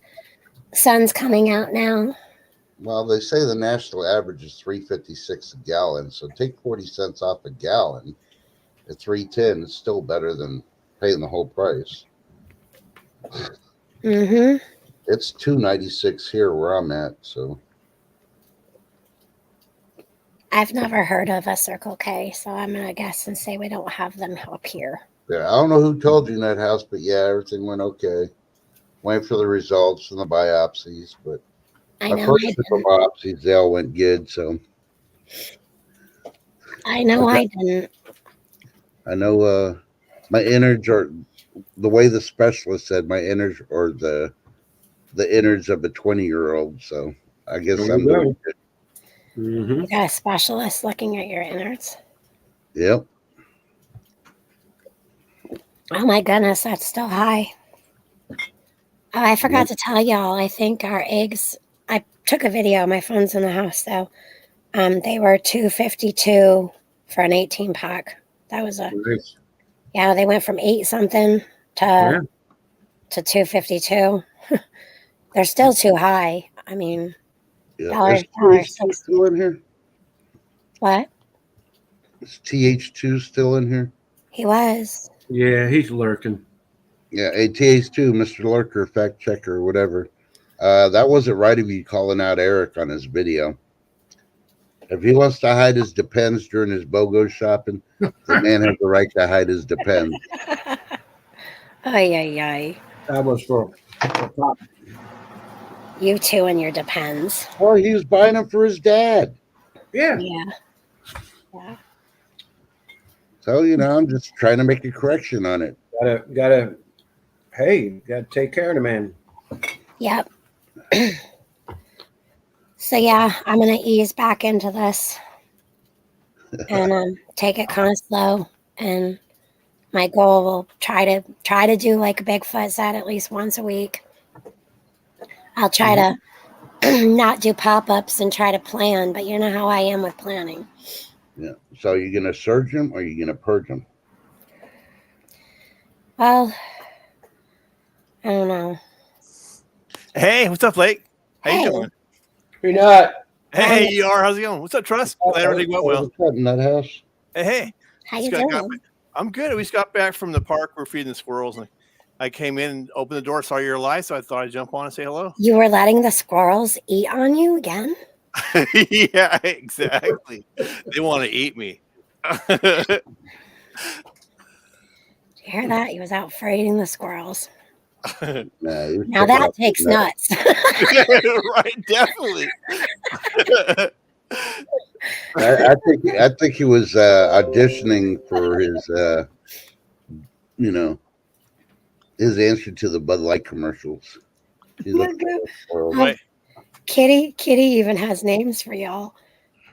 sun's coming out now. Well, they say the national average is $3.56 a gallon, so take 40 cents off a gallon at $3.10. It's still better than paying the whole price. Mm-hmm. It's $2.96 here where I'm at, so I've never heard of a Circle K, so I'm going to guess and say we don't have them up here. yeah. I don't know who told you in that house, but yeah, everything went okay. Waiting for the results from the biopsies, but I my know first I couple biopsies, they all went good. So I know I didn't. I know my innards are the way the specialist said. My innards are the innards of a 20-year-old. So I guess There I'm you go. doing good. Mm-hmm. You got a specialist looking at your innards. Yep. Oh my goodness, that's still high. Oh, I forgot to tell y'all. I think our eggs. I took a video. My phone's in the house, though. They were $2.52 for an 18-pack. That was Nice. yeah. They went from 8 something to $2.52. They're still too high. I mean, Yeah. Is TH2 still in here? what? Is TH2 still in here? He was. Yeah, he's lurking. Yeah, hey, TH2, Mr. Lurker, fact checker, whatever. That wasn't right of you calling out Eric on his video. If he wants to hide his depends during his BOGO shopping, the man has the right to hide his depends. Ay, ay, ay. That was for top. You two and your depends. Well, he was buying them for his dad. Yeah. Yeah. Yeah. So, I'm just trying to make a correction on it. Gotta. Hey, gotta take care of the man. Yep. So yeah, I'm gonna ease back into this and take it kind of slow. And my goal will try to do like Bigfoot said at least once a week. I'll try to not do pop-ups and try to plan, but you know how I am with planning. Yeah. So, you're going to surge him or are you going to purge him? Well, I don't know. Hey, what's up, Blake? How Hey. you doing? Peanut. Hey, ER, how's it going? What's up, Trust? Glad everything went well. What's up in that house? Hey, How just you got- doing? I'm good. We just got back from the park. We're feeding the squirrels, and I came in and opened the door, saw you're alive, so I thought I'd jump on and say hello. You were letting the squirrels eat on you again? Yeah, exactly. They want to eat me. Did you hear that? He was out fighting the squirrels. Nah, he was Now checking that out takes Peanut. nuts. Right, definitely. I think he was auditioning for his his answer to the Bud Light commercials. He's looking for a Right. Kitty even has names for y'all.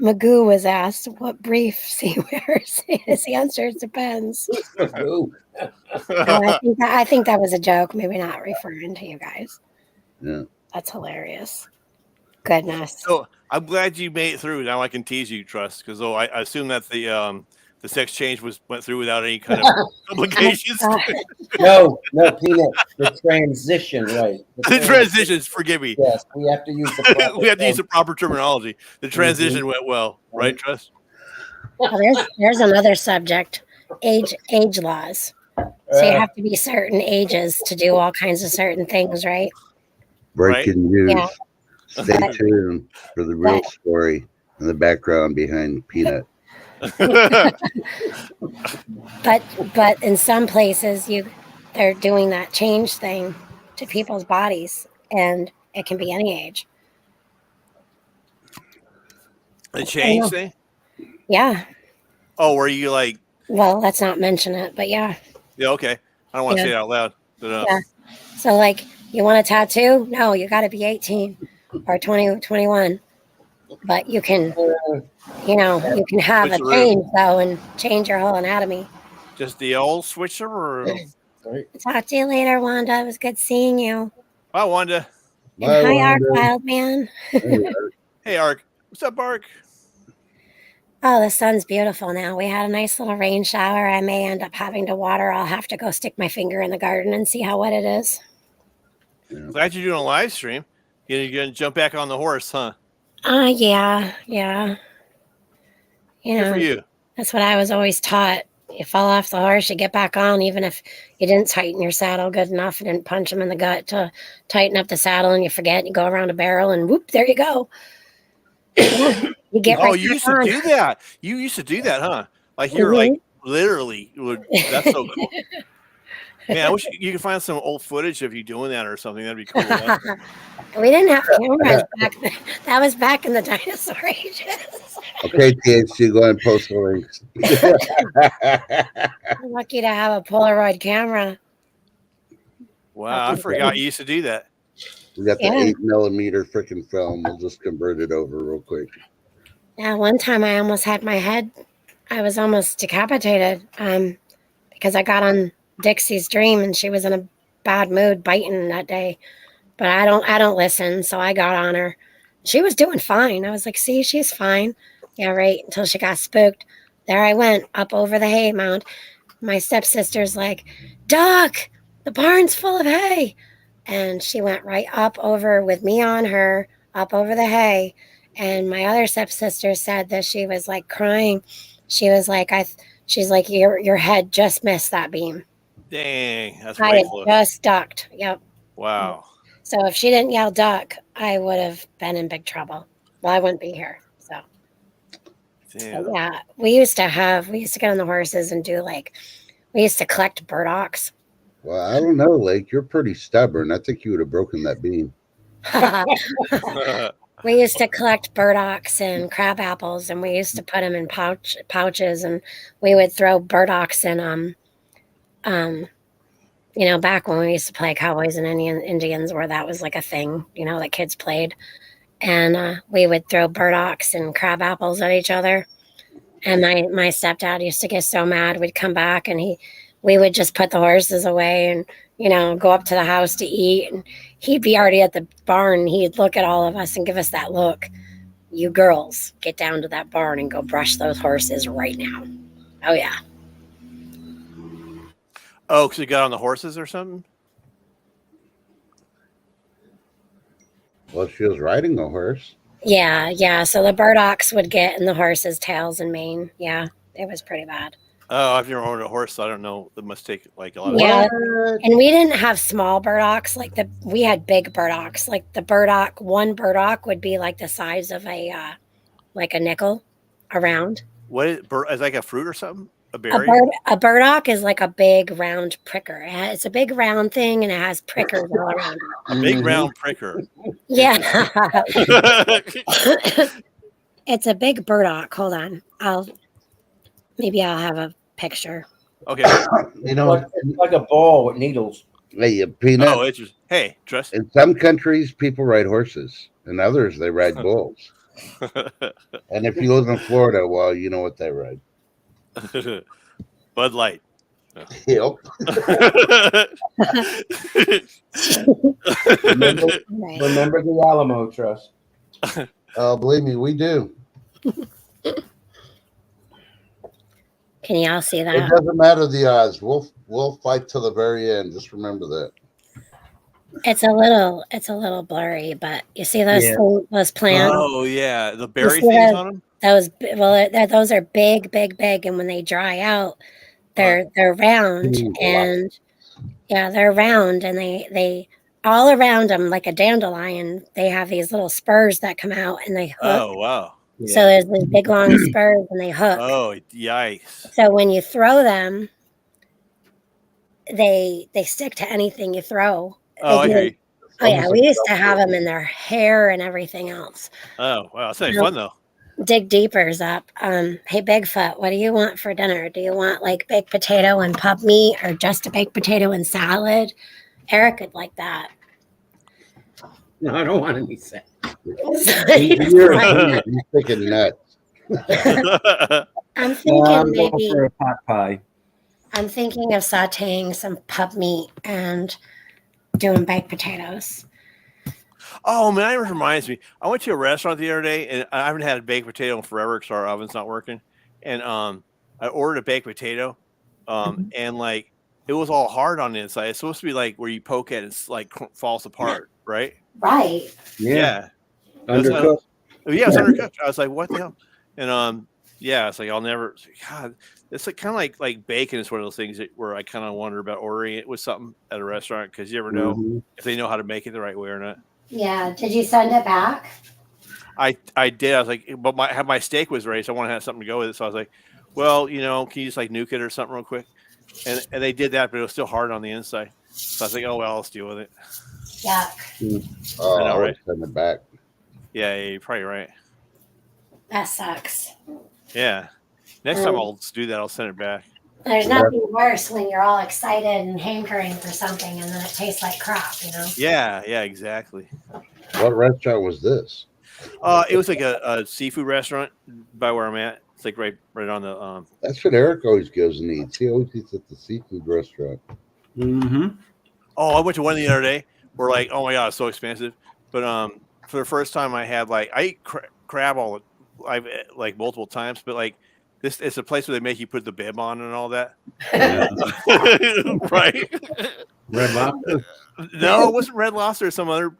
Magoo was asked what briefs he wears. His answer depends. Ooh. I think that was a joke, maybe not referring to you guys. Yeah. That's hilarious. Goodness. So I'm glad you made it through. Now I can tease you, Trust, because I assume that the sex change went through without any kind of complications. No, Peanut. The transition, right? The transitions. Forgive me. Yes, we have to use the proper We have to use the proper terminology. The transition went well, right, Trust? There's another subject. Age laws. So you have to be certain ages to do all kinds of certain things, right? Breaking news. Yeah. Stay tuned for the real story and the background behind Peanut. But in some places they're doing that change thing to people's bodies, and it can be any age. The change thing? Yeah. Oh, were you like? Well, let's not mention it, but yeah. Yeah, okay. I don't want to say it out loud. But, yeah. So, like, you want a tattoo? No, you got to be 18 or 20, 21. But you can, you can have a change, though, and change your whole anatomy. Just the old switcher? Or... Talk to you later, Wanda. It was good seeing you. Bye, Wanda. And hi, Ark, wild man. Hey, Ark. What's up, Ark? Oh, the sun's beautiful now. We had a nice little rain shower. I may end up having to water. I'll have to go stick my finger in the garden and see how wet it is. Glad you're doing a live stream. You're going to jump back on the horse, huh? Yeah. Good for you. That's what I was always taught. You fall off the horse, you get back on, even if you didn't tighten your saddle good enough and didn't punch him in the gut to tighten up the saddle, and you forget, you go around a barrel, and whoop, there you go. You get right you used to do that. You used to do that, huh? Like you're like literally. That's so cool. Man, I wish you could find some old footage of you doing that or something. That'd be cool. We didn't have cameras back then. That was back in the dinosaur ages. Okay, THC, go ahead and post the links. I'm lucky to have a Polaroid camera. Wow, I forgot you used to do that. We got the 8mm freaking film. We'll just convert it over real quick. Yeah, one time I almost had my head. I was almost decapitated because I got on Dixie's dream and she was in a bad mood biting that day. But I don't listen, so I got on her. She was doing fine. I was like, see, she's fine. Yeah, right. Until she got spooked. There I went up over the hay mound. My stepsister's like, Duck, the barn's full of hay. And she went right up over with me on her, up over the hay. And my other stepsister said that she was like crying. She was like, she's like, your head just missed that beam. Dang, that's I had just ducked. Yep. Wow. So if she didn't yell duck, I would have been in big trouble. Well, I wouldn't be here. So yeah, we used to get on the horses and we used to collect burdocks. Well, I don't know, Lake. You're pretty stubborn. I think you would have broken that beam. We used to collect burdocks and crab apples, and we used to put them in pouches, and we would throw burdocks in back when we used to play Cowboys and Indians, where that was like a thing, that kids played. And we would throw burdocks and crab apples at each other. And my stepdad used to get so mad. We'd come back and we would just put the horses away and, go up to the house to eat. And he'd be already at the barn. He'd look at all of us and give us that look. You girls, get down to that barn and go brush those horses right now. Oh, yeah. Oh, because you got on the horses or something? Well, she was riding a horse. Yeah. So the burdocks would get in the horses' tails and mane. Yeah, it was pretty bad. Oh, I've never owned a horse, so I don't know. It must take like a lot of time. And we didn't have small burdocks. We had big burdocks. Like one burdock would be like the size of a nickel around. What is like a fruit or something? berry? A burdock is like a big round pricker. It's a big round thing, and it has prickers all around it. A big Mhm. round pricker. Yeah, it's a big burdock. Hold on, maybe I'll have a picture. Okay. You know, It's like a ball with needles. hey, Peanut. Oh, it's just hey, trust. In some countries, people ride horses. In others, they ride bulls. And if you live in Florida, well, you know what they ride. Bud Light. Yep. Right. Remember the Alamo Trust. Believe me, we do. Can y'all see It that? doesn't matter the odds. We'll fight till the very end. Just remember that. It's a little blurry, but you see those Yeah. those plants. Oh yeah, the berry see things those? on them. Those are big, and when they dry out, they're round, and yeah, they're round, and they all around them like a dandelion. They have these little spurs that come out, and they hook. Oh wow. So there's these big long spurs, and they hook. Oh yikes. So when you throw them, they stick to anything you throw. Oh, I They hear do. you. Oh yeah, Almost we like used to have them in their hair and everything else. Oh wow, that's No. fun though. Dig deeper's up. Hey Bigfoot, what do you want for dinner? Do you want like baked potato and pub meat, or just a baked potato and salad? Eric would like that. No, I don't want any sex. He's You're like, thinking nuts. I'm thinking I'm going maybe for a pot pie. I'm thinking of sauteing some pub meat and doing baked potatoes. Oh man, that reminds me. I went to a restaurant the other day, and I haven't had a baked potato in forever because our oven's not working. And I ordered a baked potato, and like it was all hard on the inside. It's supposed to be like where you poke it, and it's like falls apart, right? Right. Yeah. Undercooked. Yeah, it's undercooked. I was like, what the hell? And yeah, it's like I'll never. God, it's like kind of like bacon is one of those things where I kind of wonder about ordering it with something at a restaurant because you never know Mhm. if they know how to make it the right way or not. Yeah. Did you send it back? I did. I was like, but my steak was ready, so I want to have something to go with it. So I was like, well, can you just like nuke it or something real quick? And they did that, but it was still hard on the inside. So I was like, oh well, let's deal with it. Yuck. Oh, I know, I would right? send it back. Yeah, you're probably right. That sucks. Yeah. Next time I'll do that. I'll send it back. There's nothing worse when you're all excited and hankering for something and then it tastes like crap, Yeah, exactly. What restaurant was this? It was like a seafood restaurant by where I'm at. It's like right on the That's what Eric always goes and eats. He always eats at the seafood restaurant. Mm-hmm. Oh, I went to one the other day where like, oh my god, it's so expensive. But for the first time I had like I eat crab I've like multiple times, but like this it's a place where they make you put the bib on and all that. Right? Red Lobster. No, it wasn't Red Lobster, some other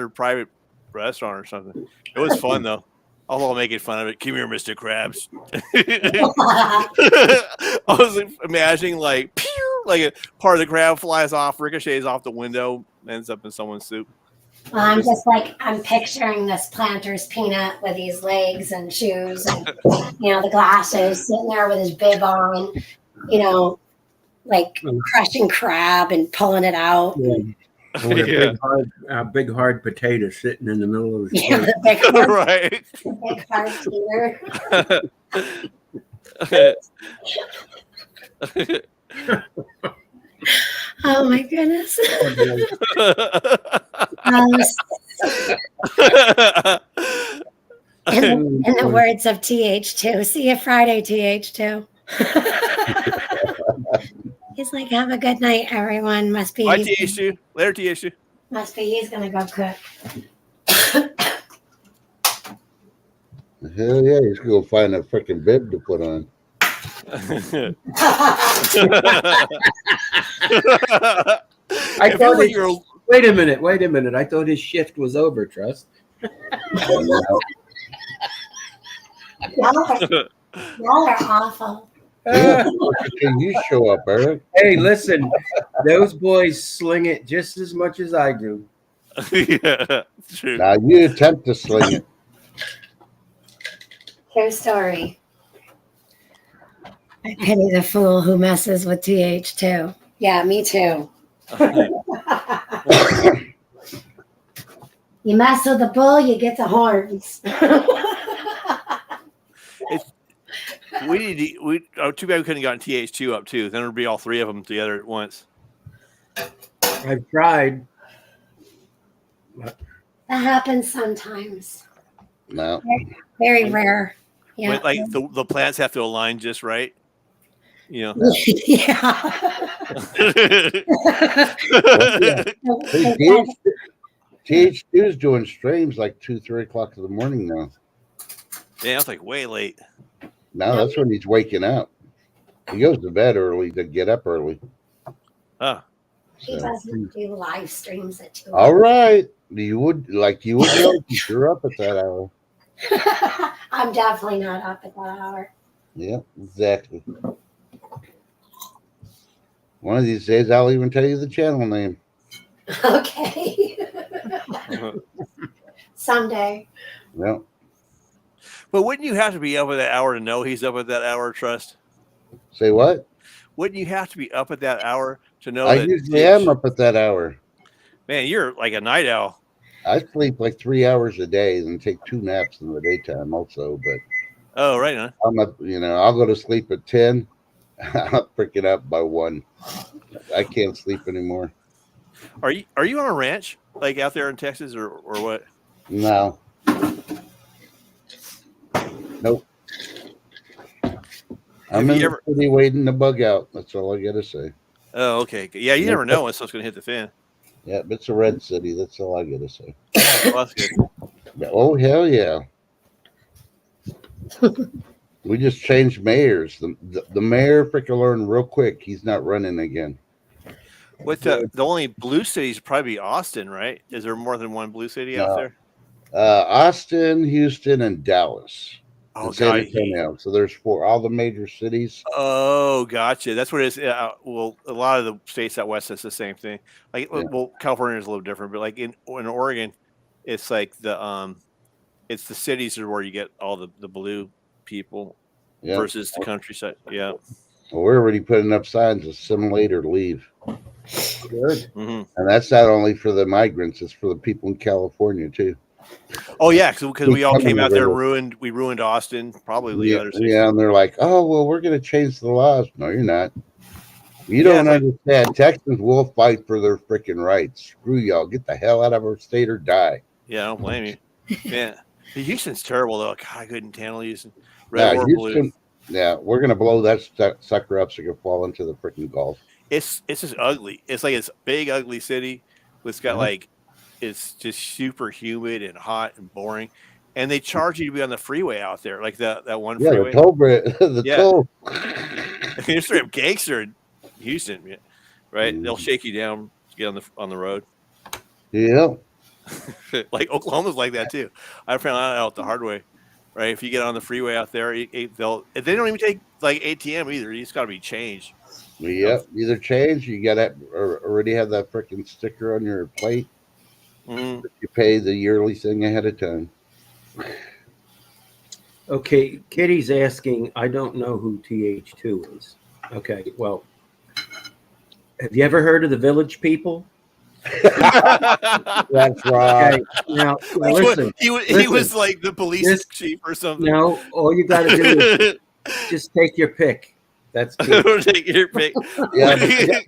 private restaurant or something. It was fun though. Although making fun of it. Come here, Mr. Krabs. I was imagining like pew, like a part of the crab flies off, ricochets off the window, ends up in someone's soup. Well, I'm picturing this planter's peanut with these legs and shoes and, the glasses, sitting there with his bib on, like crushing crab and pulling it out. Yeah. With a big hard potato sitting in the middle of his Yeah, plate. the big hard, Right. big hard teeter. Oh my goodness. In the words of TH2, see you Friday, TH2. He's like, have a good night, everyone. Must be Bye, TH2. Later, TH2. Must be he's gonna go cook. Hell yeah, he's gonna go find a freaking bib to put on. I thought wait a minute. I thought his shift was over, Trust. Y'all are awful. Can you show up, Eric? Hey, listen, those boys sling it just as much as I do. Yeah, true. Now you attempt to sling it. True story. I pity the fool who messes with TH2. Yeah, me too. You mess with the bull, you get the horns. We need to, too bad we couldn't have gotten TH2 up too. Then it would be all three of them together at once. I've tried. That happens sometimes. No. Very rare. Yeah. But, like the plants have to align just right. You know. Yeah. TH2 is doing streams like 2-3 o'clock in the morning now. Yeah, it's like way late. Now that's when he's waking up. He goes to bed early to get up early. Oh. He doesn't do live streams at 2. All right. You would know if you're up at that hour. I'm definitely not up at that hour. Yeah, exactly. One of these days I'll even tell you the channel name. Okay. Someday. Well. But wouldn't you have to be up at that hour to know he's up at that hour, Trust? Say what? Wouldn't you have to be up at that hour to know I that usually am up at that hour. Man, you're like a night owl. I sleep like 3 hours a day and take 2 naps in the daytime also, but oh, right on. I'm up, I'll go to sleep at 10. I'm freaking up by 1. I can't sleep anymore. Are you on a ranch like out there in Texas or what? No. Nope. I'm in the city waiting to bug out. That's all I gotta say. Oh, okay. Yeah, you never know when stuff's gonna hit the fan. Yeah, it's a red city. That's all I gotta say. Well, that's good. Oh hell yeah! We just changed mayors. The mayor freaking learned real quick. He's not running again. With the only blue cities probably be Austin, right? Is there more than one blue city out there? Austin, Houston, and Dallas. Oh, San Antonio. So there's 4, all the major cities. Oh, gotcha. That's what it is. Well, a lot of the states out west, it's the same thing. Like, well, California is a little different, but like in Oregon, it's like it's the cities are where you get all the blue people versus the countryside. Yeah. Well, we're already putting up signs: assimilate or leave. Good. Mm-hmm. And that's not only for the migrants; it's for the people in California too. Oh yeah, because we all came out there and ruined Austin, probably the other cities. Yeah, and they're like, "Oh, well, we're going to change the laws." No, you're not. You don't understand. Texans will fight for their freaking rights. Screw y'all. Get the hell out of our state or die. Yeah, I don't blame you. Man, Houston's terrible though. God, I couldn't handle Houston. Red or blue. Yeah, we're going to blow that sucker up so you can fall into the freaking Gulf. It's just ugly. It's like this big ugly city. It's got like. It's just super humid and hot and boring, and they charge you to be on the freeway out there, like that one freeway. The toll. You're straight up gangster in Houston, right? Mm. They'll shake you down to get on the road. Yeah, like Oklahoma's like that too. I found out the hard way. Right, if you get on the freeway out there, they don't even take like ATM either. You just got to be changed. Yep, either change. You got to already have that freaking sticker on your plate. Mm-hmm. You pay the yearly thing ahead of time. Okay, Kitty's asking, I don't know who TH2 is. Okay, well, have you ever heard of the Village People? That's right. Okay, now listen. He was like the police chief or something. No, all you got to do is just take your pick. That's take your pick. Yeah, the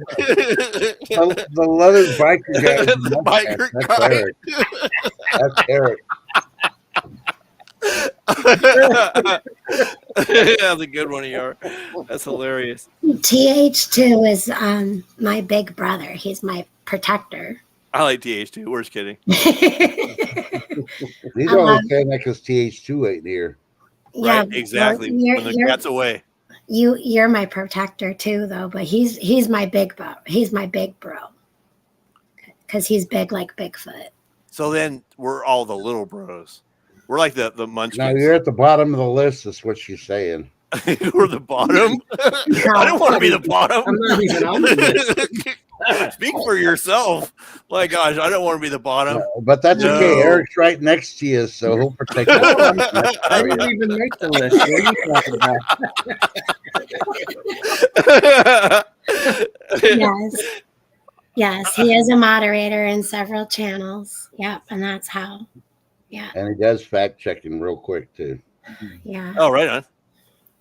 leather biker guy. The biker guy. That's Eric. That's a good one of yours. That's hilarious. TH2 is my big brother. He's my protector. I like TH2. We're just kidding. He's only saying that because TH2 ain't here. Yeah, right, exactly. When the cat's away. You're my protector too, though. But he's my big bro. He's my big bro because he's big like Bigfoot. So then we're all the little bros. We're like the munchkins. Now you're at the bottom of the list. Is what she's saying. We're the bottom. I don't want to be the bottom. I'm not even on the list. Speak for yourself. My gosh, I don't want to be the bottom. But that's okay. No. Eric's right next to you, so he'll protect you. I didn't even make the list. What are you talking about? Yes. Yes, he is a moderator in several channels. Yep, and that's how. Yeah, And he does fact checking real quick too. yeah, Oh, right on.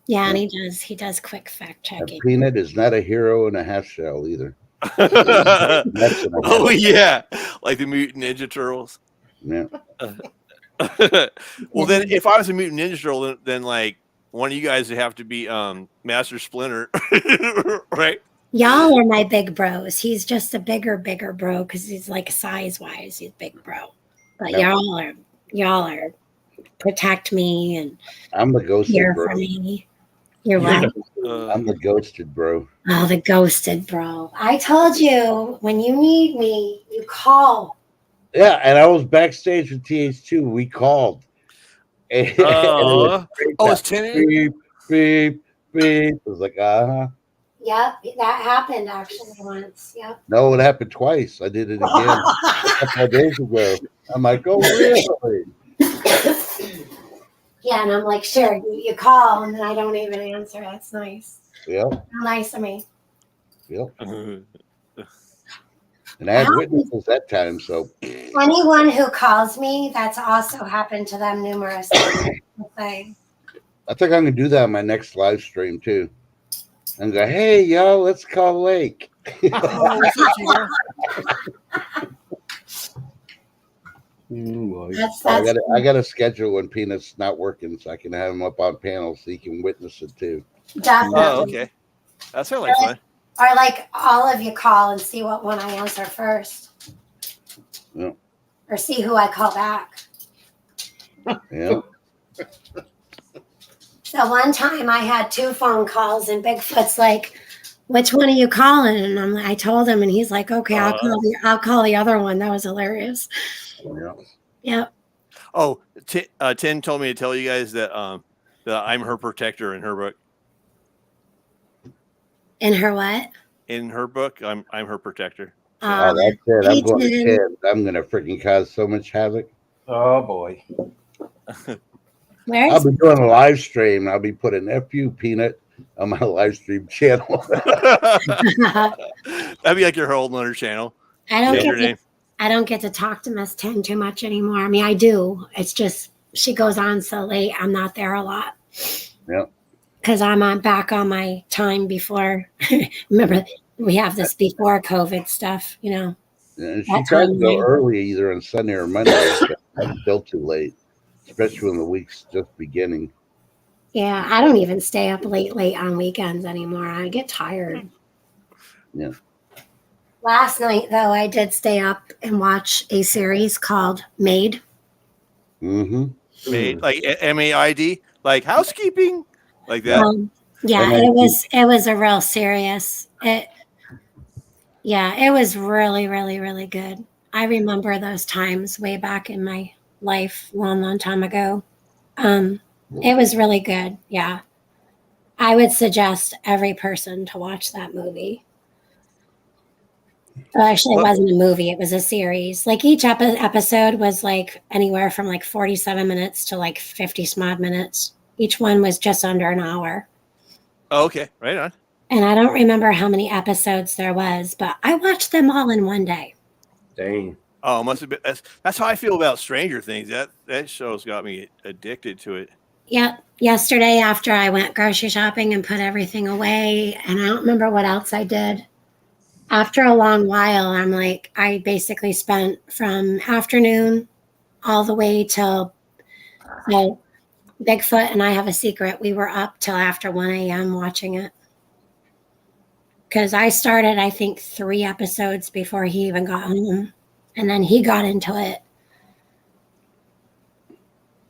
yeah, and he does quick fact And checking. Peanut is not a hero in a half shell either. That's in a Oh half. yeah, like the Mutant Ninja Turtles. Yeah. Well, then if I was a Mutant Ninja Turtle, then like one of you guys would have to be Master Splinter, right? Y'all are my big bros. He's just a bigger bro because he's like size wise, he's big bro. But Yep. y'all are protect me and I'm the ghosted here bro. for me. You're what? I'm the ghosted bro. Oh, the ghosted bro. I told you when you need me, you call. Yeah, and I was backstage with TH2. We called. And it was great Oh, it's time. 10. Beep, beep, beep. It was like, Yep, that happened actually once. Yep. No, it happened twice. I did it again a couple of days ago. I'm like, oh, really? Yeah, and I'm like, sure, you call, and then I don't even answer. That's nice. Yep, Nice of me. yep. And I had witnesses that time, so Anyone who calls me, that's also happened to them numerous times. I think I'm gonna do that on my next live stream too. And go, hey, yo, let's call Lake. Oh, what's up, Chico? I got to schedule when Peanut's not working so I can have him up on panel so he can witness it too. Definitely. Oh, okay. That sounds like fun. Or like all of you call and see what one I answer first. Yeah. Or see who I call back. Yeah. So one time I had 2 phone calls and Bigfoot's like, which one are you calling? And I told him and he's like, okay, I'll call the other one. That was hilarious. Yeah. Yep. Oh, Tin told me to tell you guys that that I'm her protector in her book. In her what? In her book, I'm her protector. Oh, that's it. I'm going to 10. I'm going to freaking cause so much havoc. Oh boy. Where I'll is be doing a live stream. I'll be putting FU Peanut on my live stream channel. That'd be like your whole other channel. I don't Change get your to, name. I don't get to talk to Miss 10 too much anymore. I mean, I do. It's just she goes on so late. I'm not there a lot. Yeah. Because I'm back on my time before. Remember, we have this before COVID stuff, you know. And she tried to go early either on Sunday or Monday. I'm still too late, especially when the week's just beginning. Yeah, I don't even stay up late on weekends anymore. I get tired. Yeah. Last night, though, I did stay up and watch a series called Maid. Mm-hmm. Maid, like MAID, like housekeeping, like that. Yeah, MAID. it was a real serious. It was really, really, really good. I remember those times way back in my life, long time ago. It was really good. Yeah, I would suggest every person to watch that movie. Well, actually, it wasn't a movie; it was a series. Like each episode was like anywhere from like 47 minutes to like 50 some odd minutes. Each one was just under an hour. Oh, okay, right on. And I don't remember how many episodes there was, but I watched them all in one day. Dang. Oh, must have been. That's how I feel about Stranger Things. That show's got me addicted to it. Yep. Yesterday, after I went grocery shopping and put everything away, and I don't remember what else I did. After a long while, I'm like, I basically spent from afternoon all the way till Bigfoot and I Have a Secret. We were up till after 1 a.m. watching it. Because I started, I think, 3 episodes before he even got home. And then he got into it.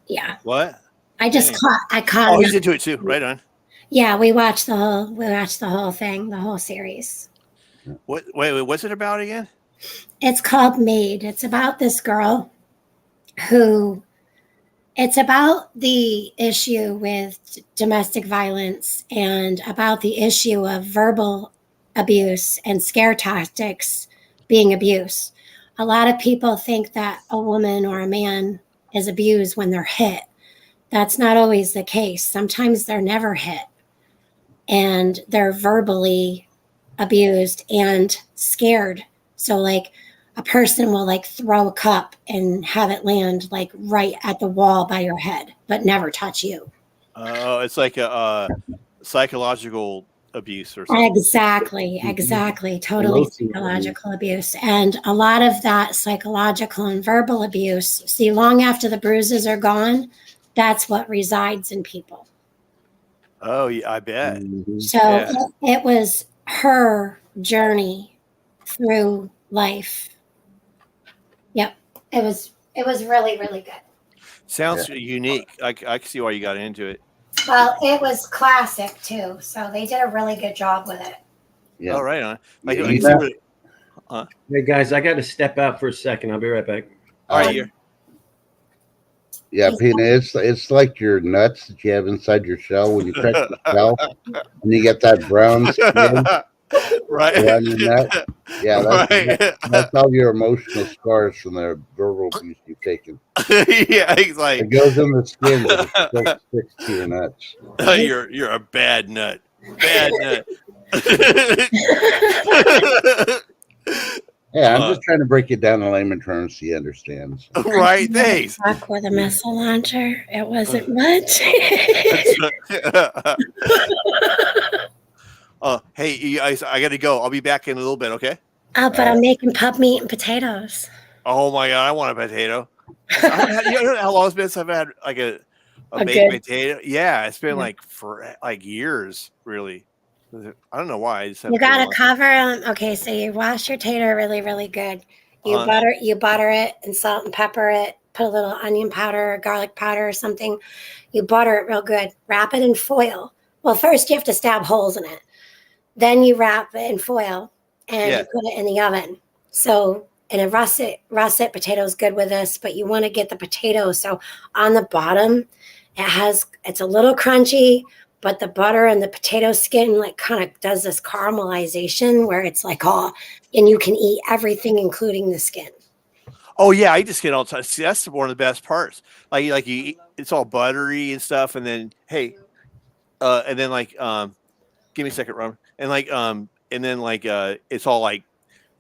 Yeah. What? I caught Oh, he's into it too. Right on. Yeah, we watched the whole thing, the whole series. What? Wait. What's it about again? It's called Maid. It's about this girl who. It's about the issue with domestic violence and about the issue of verbal abuse and scare tactics being abuse. A lot of people think that a woman or a man is abused when they're hit. That's not always the case. Sometimes they're never hit and they're verbally abused and scared. So like a person will like throw a cup and have it land like right at the wall by your head, but never touch you. Oh, it's like a psychological abuse or something. Exactly. Totally psychological abuse. And a lot of that psychological and verbal abuse, see, long after the bruises are gone, that's what resides in people. Oh, yeah, I bet. So Yeah. it was her journey through life. Yep. It was really, really good. Sounds unique. I can see why you got into it. Well, it was classic too. So they did a really good job with it. Yeah. Oh, right on. Like, Yeah, I can see what Hey guys, I got to step out for a second. I'll be right back. all right, you're Yeah, Pina, it's like your nuts that you have inside your shell when you crack the shell and you get that brown skin right. around your nut. Yeah, Right. that's all your emotional scars from the verbal abuse you've taken. Yeah, he's like, It goes in the skin, but it still sticks to your nuts. you're a bad nut. Bad nut. Yeah, I'm just trying to break it down in layman terms so you understand. So. Right, thanks. Fuck with a missile launcher. It wasn't much. Hey, you guys, I got to go. I'll be back in a little bit, okay? Oh, but I'm making pub meat and potatoes. Oh my god, I want a potato. You know how long it's been since I've had like a baked potato? Yeah, it's been like for like years, really. I don't know why. I just You got to cover them. Okay, so you wash your tater really, really good. You butter it and salt and pepper it. Put a little onion powder or garlic powder or something. You butter it real good. Wrap it in foil. Well, first you have to stab holes in it. Then you wrap it in foil and you put it in the oven. So in a russet potato's good with this, but you want to get the potato. So on the bottom, it's a little crunchy, but the butter and the potato skin like kind of does this caramelization where it's like, and you can eat everything, including the skin. Oh yeah, I eat the skin all the time. See, that's one of the best parts. Like you eat, it's all buttery and stuff, and then and then like give me a second, Ron. And like and then like it's all like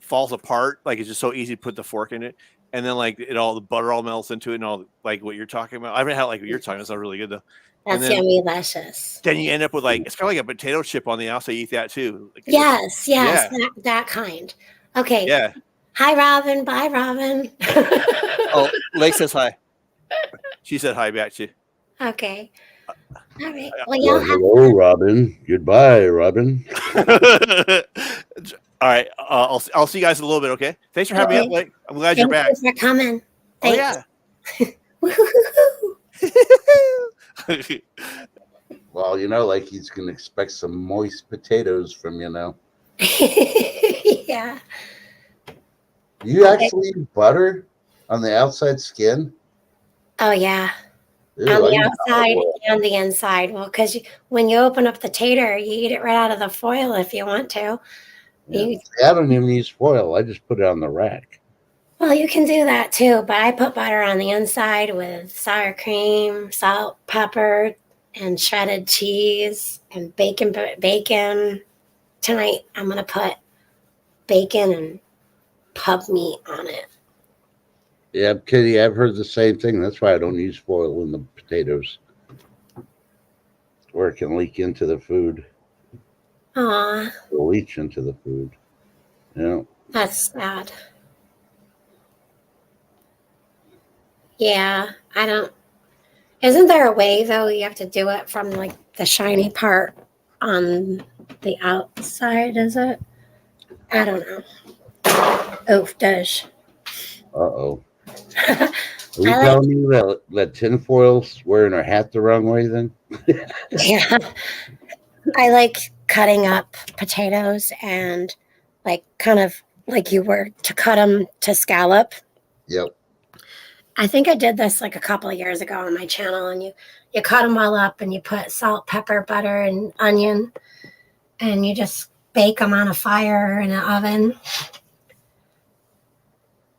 falls apart. Like it's just so easy to put the fork in it, and then like the butter all melts into it, and all like what you're talking about. I haven't had like what you're talking about. It's not really good though. That's yummy, luscious. Then you end up with like it's kind of like a potato chip on the outside. You eat that too. Like, yes, that kind. Okay. Yeah. Hi, Robin. Bye, Robin. Oh, Lake says hi. She said hi back to you. Okay. All right. Well, hello, Robin. Goodbye, Robin. All right. I'll see you guys in a little bit. Okay. Thanks for having me up, Blake. I'm glad you're back. Thanks for coming. Thanks. Oh yeah. Well, like he's gonna expect some moist potatoes from you now. Yeah. You actually eat butter on the outside skin? Oh yeah. On the outside and the inside. Well, because when you open up the tater, you eat it right out of the foil if you want to. Yeah. I don't even use foil. I just put it on the rack. Well, you can do that too, but I put butter on the inside with sour cream, salt, pepper, and shredded cheese and bacon. Tonight, I'm going to put bacon and pub meat on it. Yeah, Kitty, I've heard the same thing. That's why I don't use foil in the potatoes. Or it can leak into the food. Aw. It'll leach into the food. Yeah. That's sad. Yeah, I don't. Isn't there a way, though, you have to do it from, like, the shiny part on the outside, is it? I don't know. Oh, does. Uh-oh. Are you telling me that tinfoil's wearing her hat the wrong way, then? Yeah. I like cutting up potatoes and, like, kind of like you were to cut them to scallop. Yep. I think I did this like a couple of years ago on my channel, and you cut them all up and you put salt, pepper, butter, and onion, and you just bake them on a fire in an oven.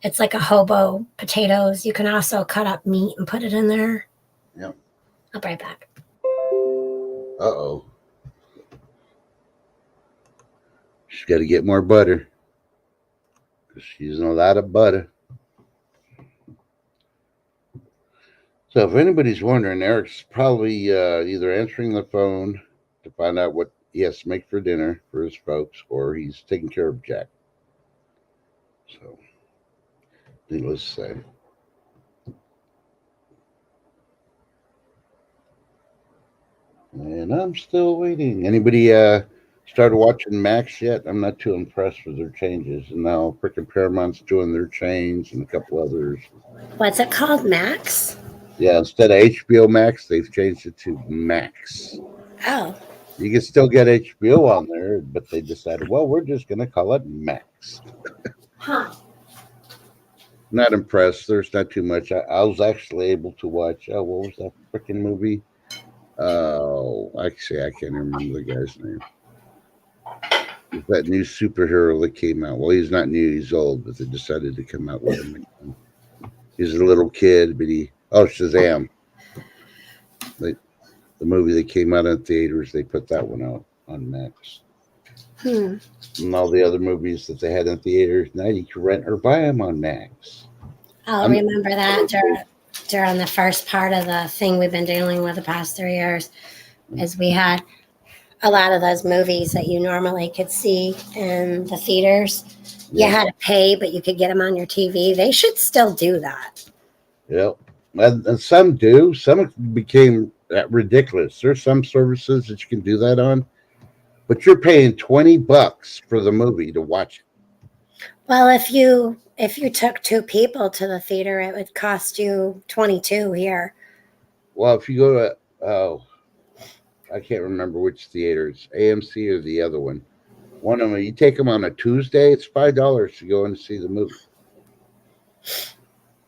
It's like a hobo potatoes. You can also cut up meat and put it in there. Yep. I'll be right back. Uh-oh. She's got to get more butter. Because she's using a lot of butter. So if anybody's wondering, Eric's probably either answering the phone to find out what he has to make for dinner for his folks, or he's taking care of Jack. So, needless to say. And I'm still waiting. Anybody started watching Max yet? I'm not too impressed with their changes. And now freaking Paramount's doing their change and a couple others. What's it called, Max? Yeah, instead of HBO Max, they've changed it to Max. Oh. You can still get HBO on there, but they decided, well, we're just going to call it Max. Huh. Not impressed. There's not too much. I was actually able to watch, what was that freaking movie? Oh, actually, I can't remember the guy's name. It's that new superhero that came out. Well, he's not new, he's old, but they decided to come out with him. He's a little kid, but Shazam. The movie that came out in theaters, they put that one out on Max. And all the other movies that they had in theaters, now you can rent or buy them on Max. I'll remember that during the first part of the thing we've been dealing with the past 3 years, is we had a lot of those movies that you normally could see in the theaters. You had to pay, but you could get them on your TV. They should still do that. Yep. And some do. Some became ridiculous. There's some services that you can do that on, but you're paying $20 for the movie to watch it. Well, if you took 2 people to the theater, it would cost you $22 here. Well, if you go to I can't remember which theater, it's AMC or the other one. One of them, you take them on a Tuesday, it's $5 to go in and see the movie.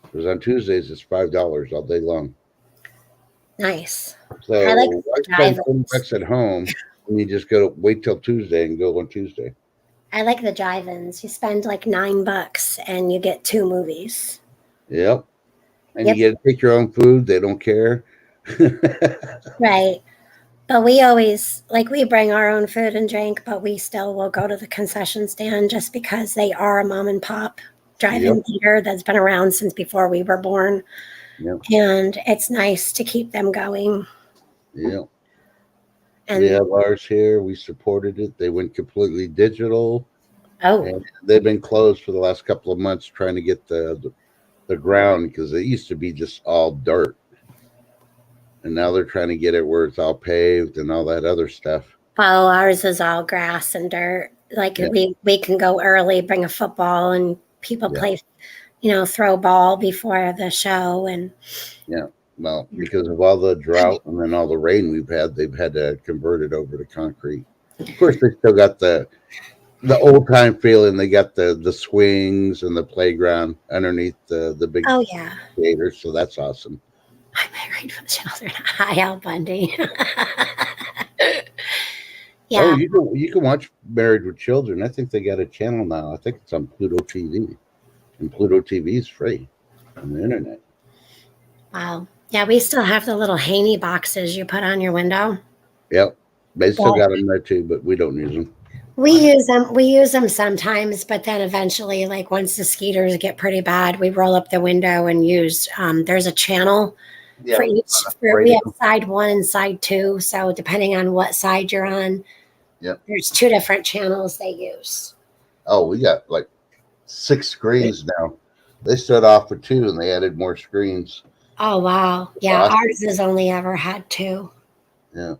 Because on Tuesdays, it's $5 all day long. Nice. So I like why spend $20 at home when you just go to wait till Tuesday and go on Tuesday? I like the drive-ins. You spend like $9 and you get 2 movies. Yep. And you get to pick your own food. They don't care. Right. But we always, we bring our own food and drink, but we still will go to the concession stand just because they are a mom and pop drive-in theater that's been around since before we were born. Yep. And it's nice to keep them going. Yeah. And we have ours here. We supported it. They went completely digital. Oh. And they've been closed for the last couple of months trying to get the ground, because it used to be just all dirt. And now they're trying to get it where it's all paved and all that other stuff. Well, ours is all grass and dirt. We can go early, bring a football, and people play, throw ball before the show. And well, because of all the drought and then all the rain we've had, they've had to convert it over to concrete. Of course, they still got the old time feeling. They got the swings and the playground underneath the big theaters, so that's awesome. I'm married with children. Hi, Al Bundy. Oh, you can watch Married with Children. I think they got a channel now. I think it's on Pluto TV, and Pluto TV is free on the internet. Wow. Yeah, we still have the little Haney boxes you put on your window. Yep, they still got them there too, but we don't use them. We use them sometimes, but then eventually, once the skeeters get pretty bad, we roll up the window and use. There's a channel. For each, we have side 1 and side 2. So depending on what side you're on, there's 2 different channels they use. Oh, we got 6 screens now. They started off with 2 and they added more screens. Oh, wow. Yeah, ours has only ever had 2. Yeah.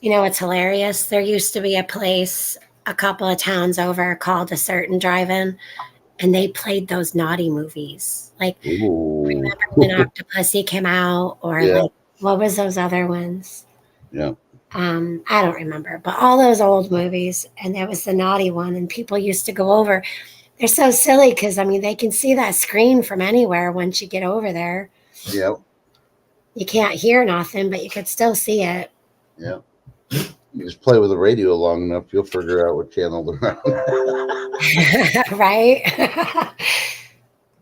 You know, it's hilarious. There used to be a place a couple of towns over called A Certain Drive-In, and they played those naughty movies. Remember when Octopussy came out, or what was those other ones? Yeah. I don't remember, but all those old movies, and there was the naughty one, and people used to go over. They're so silly because, they can see that screen from anywhere once you get over there. Yep. You can't hear nothing, but you could still see it. Yeah. You just play with the radio long enough, you'll figure out what channel they're on. Right?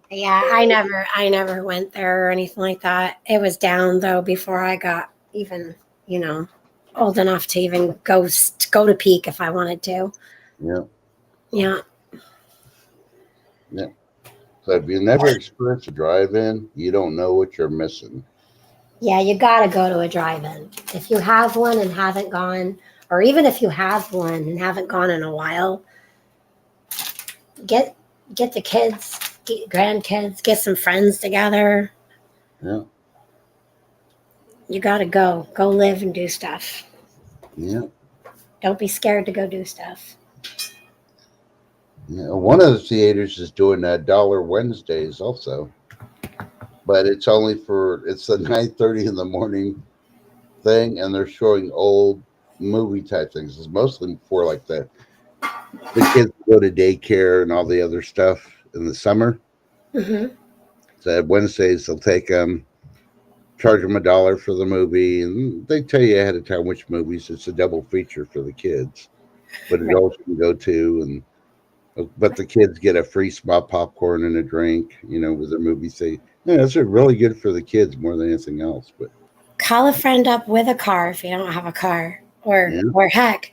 Yeah, I never went there or anything like that. It was down though before I got even, old enough to even go to Peak if I wanted to. Yeah. Yeah. Yeah. So if you never experienced a drive-in, you don't know what you're missing. Yeah, you got to go to a drive-in. If you have one and haven't gone, or even if you have one and haven't gone in a while, get the kids, get grandkids, get some friends together. Yeah. You got to go live and do stuff. Yeah. Don't be scared to go do stuff. Yeah. One of the theaters is doing $1 Wednesdays also, but it's only it's the 9:30 in the morning thing, and they're showing old movie type things. It's mostly for like the kids go to daycare and all the other stuff in the summer. Mm-hmm. So Wednesdays they'll take them, charge them $1 for the movie, and they tell you ahead of time which movies. It's a double feature for the kids, but adults can go to, but the kids get a free small popcorn and a drink, with their movie. Those are really good for the kids more than anything else. But call a friend up with a car if you don't have a car, or heck,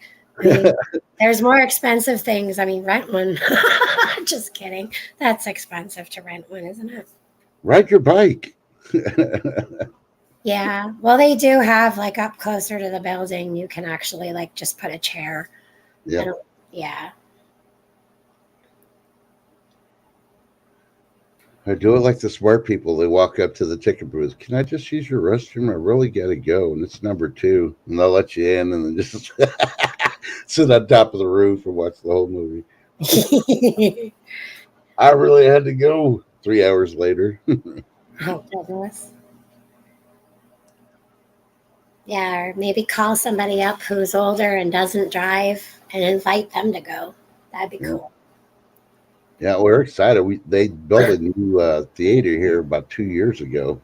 there's more expensive things. I mean, rent one. Just kidding. That's expensive to rent one, isn't it? Ride your bike. Yeah. Well, they do have like up closer to the building. You can actually like just put a chair. Yeah. Yeah. I do it like the smart people. They walk up to the ticket booth. Can I just use your restroom? I really got to go. And it's number 2. And they'll let you in and then just sit on top of the roof and watch the whole movie. I really had to go 3 hours later. Oh, goodness. Yeah, or maybe call somebody up who's older and doesn't drive and invite them to go. That'd be cool. Yeah, we're excited. They built a new theater here about 2 years ago,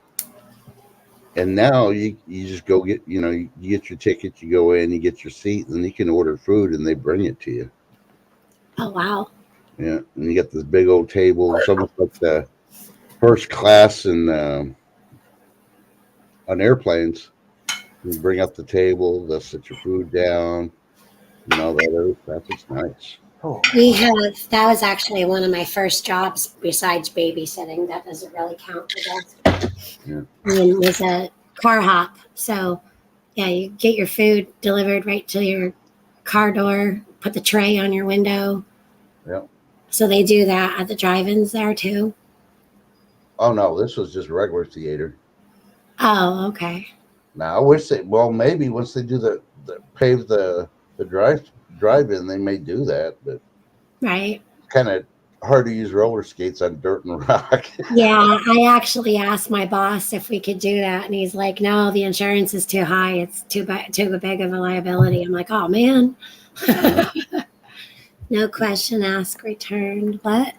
and now you just go get you get your ticket, you go in, you get your seat, and you can order food, and they bring it to you. Oh wow! Yeah, and you got this big old table. It's almost like the first class on airplanes. You bring up the table, they'll set your food down, and all that other stuff. It's nice. That was actually one of my first jobs besides babysitting. That doesn't really count for that. Yeah. It was a car hop. So, yeah, you get your food delivered right to your car door, put the tray on your window. Yeah. So they do that at the drive-ins there too? Oh, no, this was just regular theater. Oh, okay. Now, I wish maybe once they do the pave the drive-in, they may do that, but right, it's kind of hard to use roller skates on dirt and rock. Yeah, I actually asked my boss if we could do that, and he's like, "No, the insurance is too high. It's too big of a liability." I'm like, "Oh man." No question asked, returned. What?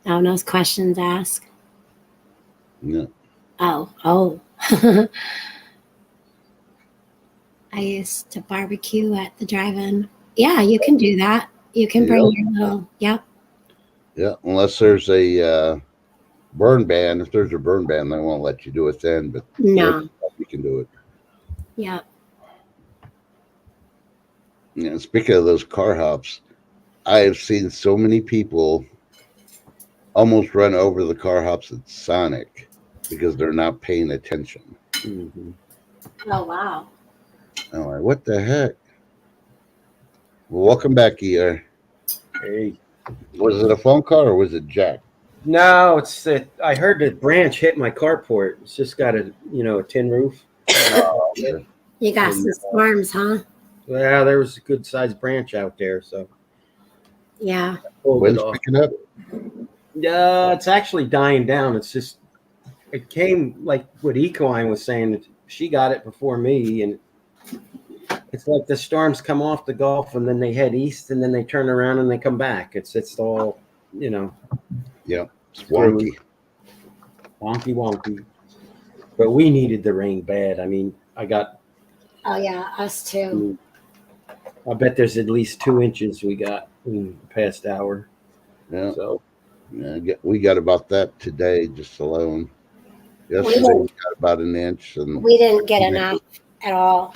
Oh, no questions asked. Yeah. Oh. I used to barbecue at the drive-in. Yeah, you can do that. You can bring your little, yep. Yeah, unless there's a burn ban. If there's a burn ban, they won't let you do it then, but No. You can do it. Yep. Yeah, speaking of those car hops, I have seen so many people almost run over the car hops at Sonic because they're not paying attention. Mm-hmm. Oh, wow. I'm like, what the heck? Well, welcome back, ER. Hey. Was it a phone call or was it Jack? No, it's that I heard the branch hit my carport. It's just got a tin roof. Okay. You got some storms, huh? Well, there was a good sized branch out there, so Yeah. Wind's picking up? It's actually dying down. It came like what Equine was saying. She got it before me, and it's like the storms come off the Gulf and then they head east and then they turn around and they come back. It's all, Yeah, it's wonky. Wonky. But we needed the rain bad. I mean, I got Oh yeah, us too. I bet there's at least 2 inches we got in the past hour. Yeah, So we got about that today, just alone. We Yesterday we didn't, got about an inch, and we didn't get enough at all.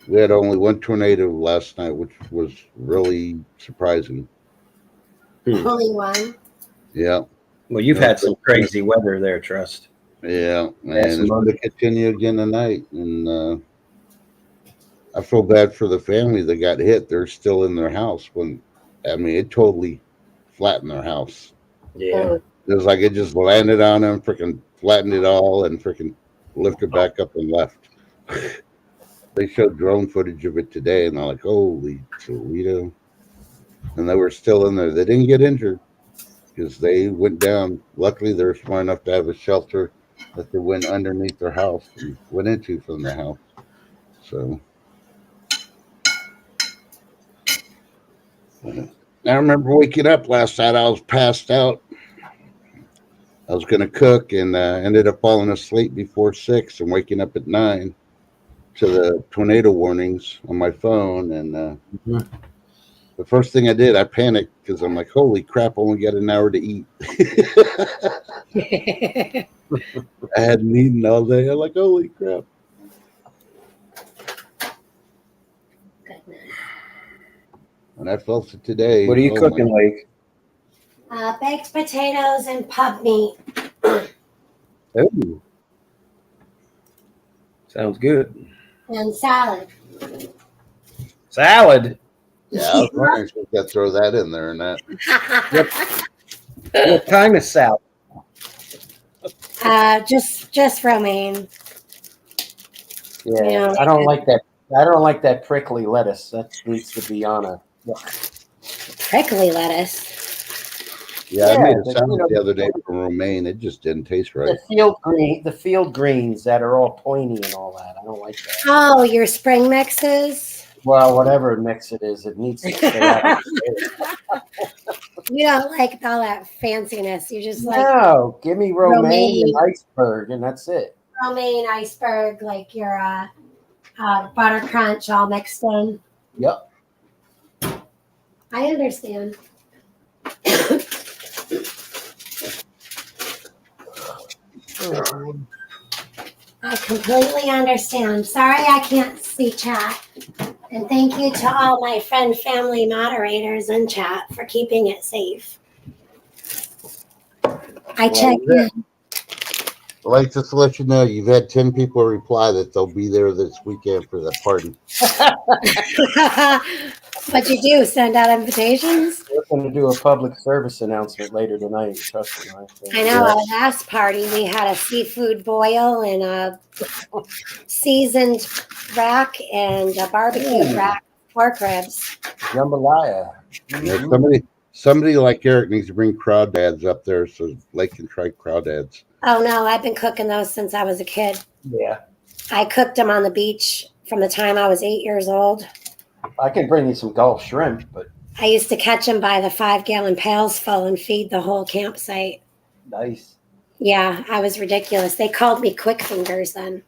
we had only one tornado last night, which was really surprising. Only one. Yeah, well, you've had some crazy weather there, Trust. yeah, That's and it's going to continue again tonight. And I feel bad for the family that got hit. They're still in their house it totally flattened their house. Yeah. It was like it just landed on them, freaking flattened it all, and freaking lifted back up and left. They showed drone footage of it today, and I'm like, holy Toledo. And they were still in there. They didn't get injured because they went down. Luckily, they were smart enough to have a shelter that they went underneath their house and went into from the house. So I remember waking up last night. I was passed out. I was going to cook and ended up falling asleep before 6 and waking up at 9 to the tornado warnings on my phone. And the first thing I did, I panicked because I'm like, holy crap, I only got an hour to eat. I hadn't eaten all day. I'm like, holy crap. And I felt it today. What are you cooking, Lake? Baked potatoes and pub meat. Ooh. Sounds good. And salad. Salad? Yeah, I was wondering if you could throw that in there and that. What kind of salad? Just romaine. Yeah, I don't like that. I don't like that prickly lettuce. That needs to be on a. Prickly lettuce. Yeah, I made a salad the other day from romaine. It just didn't taste right. The field greens that are all pointy and all that. I don't like that. Oh, your spring mixes? Well, whatever mix it is, it needs to stay out. You don't like all that fanciness. You just like No, give me romaine and iceberg, and that's it. romaine, iceberg, like your butter crunch all mixed in. Yep. I understand. I completely understand. Sorry I can't see chat. And thank you to all my friend family moderators in chat for keeping it safe. I checked in. I'd like just to let you know, you've had 10 people reply that they'll be there this weekend for that party. What you do? Send out invitations? We're going to do a public service announcement later tonight. Trust me. I know. At our last party, we had a seafood boil and a seasoned rack and a barbecue rack pork ribs. Jambalaya. Yeah, somebody like Eric needs to bring crawdads up there so Lake can try crawdads. Oh no, I've been cooking those since I was a kid. Yeah. I cooked them on the beach from the time I was 8 years old. I can bring you some Gulf shrimp, but I used to catch them by the 5-gallon pails full and feed the whole campsite. nice. Yeah, I was ridiculous. They called me quick fingers then.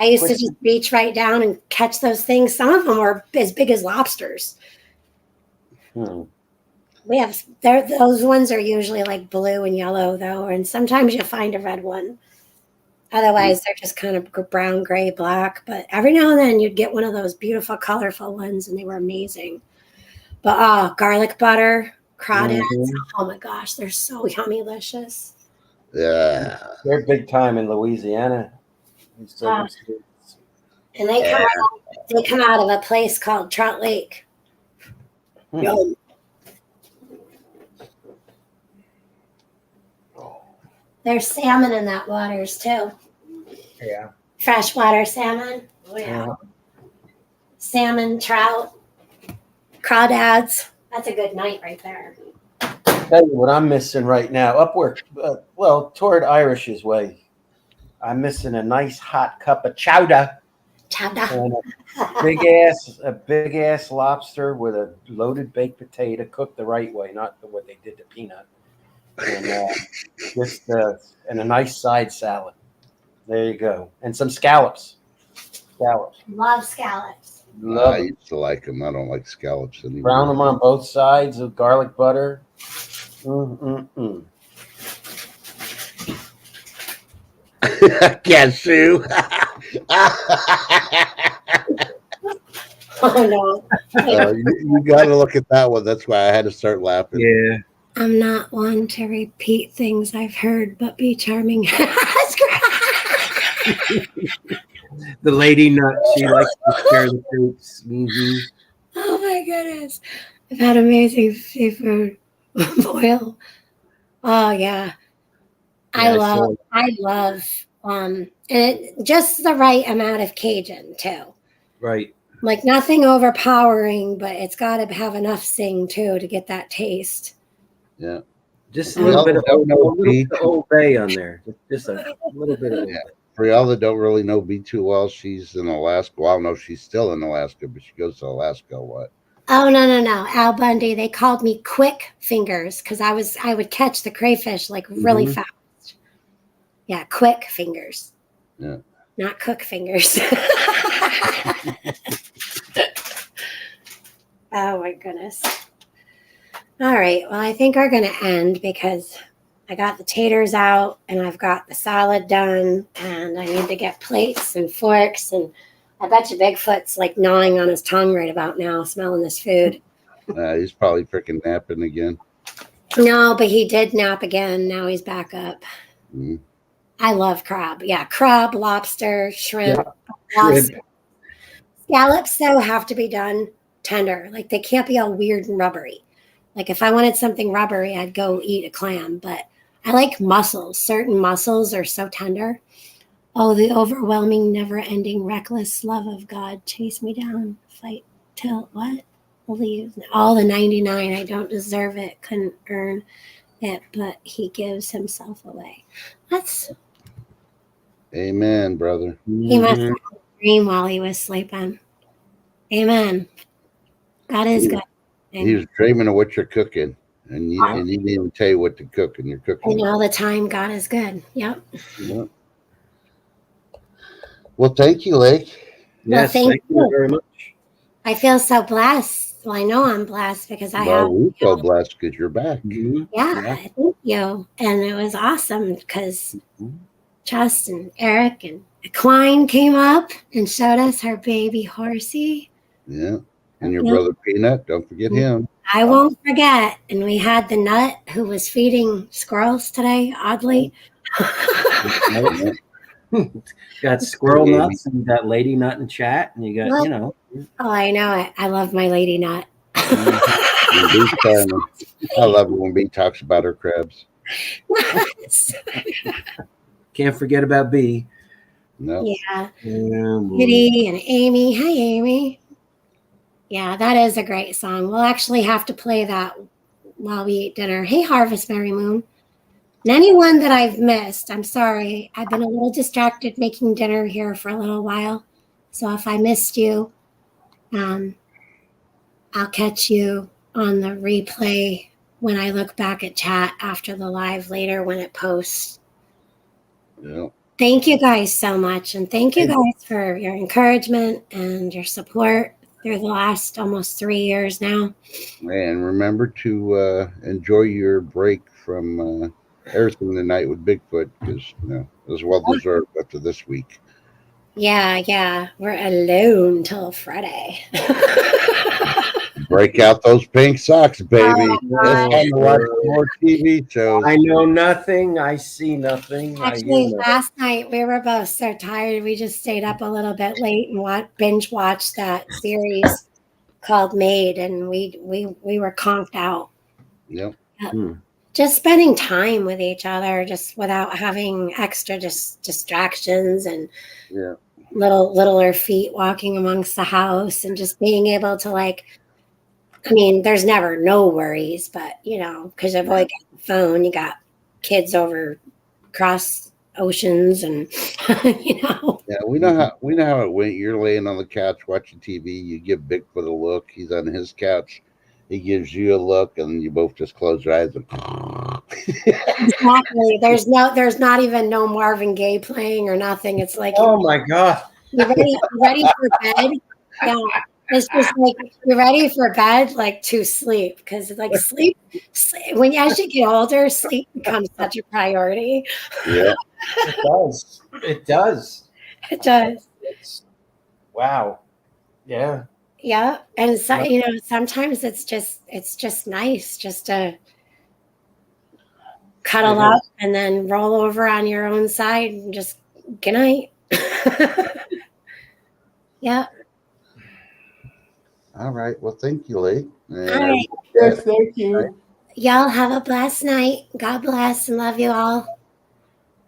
I used to just reach right down and catch those things. Some of them were as big as lobsters. We have those ones are usually like blue and yellow though, and sometimes you find a red one. Otherwise, they're just kind of brown, gray, black. But every now and then, you'd get one of those beautiful, colorful ones, and they were amazing. But garlic butter, crawdads. Oh my gosh, they're so yummy-licious. Yeah. They're big time in Louisiana. And they come out of a place called Trout Lake. Yum. There's salmon in that waters too. Yeah. Freshwater salmon. Oh yeah. Salmon, trout, crawdads. That's a good night right there. Tell you what I'm missing right now, upward, toward Irish's way. I'm missing a nice hot cup of chowder. And a big ass lobster with a loaded baked potato, cooked the right way, not what they did to peanut. And and a nice side salad. There you go, and some scallops. scallops. Love scallops. Love I them. used to like them. I don't like scallops anymore. Brown them on both sides with garlic butter. Mm-mm-mm. Cashew. Oh no. You got to look at that one. That's why I had to start laughing. Yeah. I'm not one to repeat things I've heard, but be charming. The lady nut. She likes to scare the troops. Mm-hmm. Oh my goodness. I've had amazing seafood boil. Oh yeah. I love just the right amount of Cajun too. Right. Like nothing overpowering, but it's gotta have enough sing too to get that taste. Yeah. Just a little bit of Y'all know Old Bay on there. Just a little bit of Old Bay. For y'all that don't really know B too well, she's in Alaska. Well, no, she's still in Alaska, but she goes to Alaska a lot. Oh no. Al Bundy, they called me quick fingers because I would catch the crayfish like really fast. Yeah, quick fingers. Yeah. Not cook fingers. Oh my goodness. All right. Well, I think we're going to end because I got the taters out and I've got the salad done and I need to get plates and forks. And I bet you Bigfoot's like gnawing on his tongue right about now, smelling this food. He's probably freaking napping again. No, but he did nap again. Now he's back up. Mm. I love crab. Yeah, crab, lobster, shrimp. Yeah, lobster. Scallops, though, have to be done tender. Like they can't be all weird and rubbery. Like if I wanted something rubbery, I'd go eat a clam. But I like mussels. Certain mussels are so tender. Oh, the overwhelming, never-ending, reckless love of God chase me down, fight till what? Leave all the 99. I don't deserve it. Couldn't earn it, but He gives Himself away. That's. Amen, brother. He must have had a dream while he was sleeping. Amen. God is good. He was dreaming of what you're cooking, and he didn't even tell you what to cook, and you're cooking. And all the time, God is good. Yep. Yep. Well, thank you, Lake. Yes, Well, thank you very much. I feel so blessed. Well, I know I'm blessed because I have. We feel blessed because you're back. Mm-hmm. Yeah, thank you. And it was awesome because Chust and Eric and Equine came up and showed us her baby horsey. Yeah. And your brother Peanut, don't forget him. I won't forget. And we had the nut who was feeding squirrels today, oddly. Got squirrel nuts and you got lady nut in chat and you got, Well, you know. Oh, I know it. I love my lady nut. I love it when B talks about her crabs. Can't forget about B. No. Yeah. Yeah, Kitty and Amy. Hi, Amy. Yeah, that is a great song. We'll actually have to play that while we eat dinner. Hey, Harvest Merry Moon. And anyone that I've missed, I'm sorry. I've been a little distracted making dinner here for a little while. So if I missed you, I'll catch you on the replay when I look back at chat after the live later when it posts. Yeah. Thank you guys so much. And thank you guys for your encouragement and your support through the last almost 3 years now. And remember to enjoy your break from everything tonight with Bigfoot because it was well deserved after this week. Yeah. We're alone till Friday. Break out those pink socks, baby. Oh, It's time to watch more TV shows. I know nothing. I see nothing. Actually, last night we were both so tired. We just stayed up a little bit late and binge watched that series called Made, and we were conked out. Yep. Just spending time with each other, just without having extra distractions and littler feet walking amongst the house, and just being able to there's never no worries, but because I've always got the phone, you got kids over across oceans, and Yeah, we know how it went. You're laying on the couch watching TV. You give Bigfoot a look. He's on his couch. He gives you a look, and you both just close your eyes. Exactly. There's not even no Marvin Gaye playing or nothing. It's like, oh my God. You ready for bed? Yeah. It's just like you're ready for bed, like to sleep, because like sleep when as you get older, sleep becomes such a priority. Yeah. It does. It does. It does. It's wow. Yeah. Yeah. And so Yep. sometimes it's just nice just to It cuddle up is. and then roll over on your own side and just good night. Yeah. All right. Well, thank you, Lee. And All right. Yes, thank you. Y'all have a blessed night. God bless and love you all.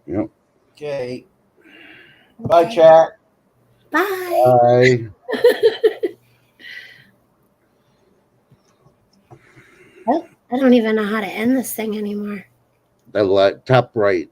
Yep. Okay. Bye, Okay. chat. Bye. Bye. I don't even know how to end this thing anymore. The top right.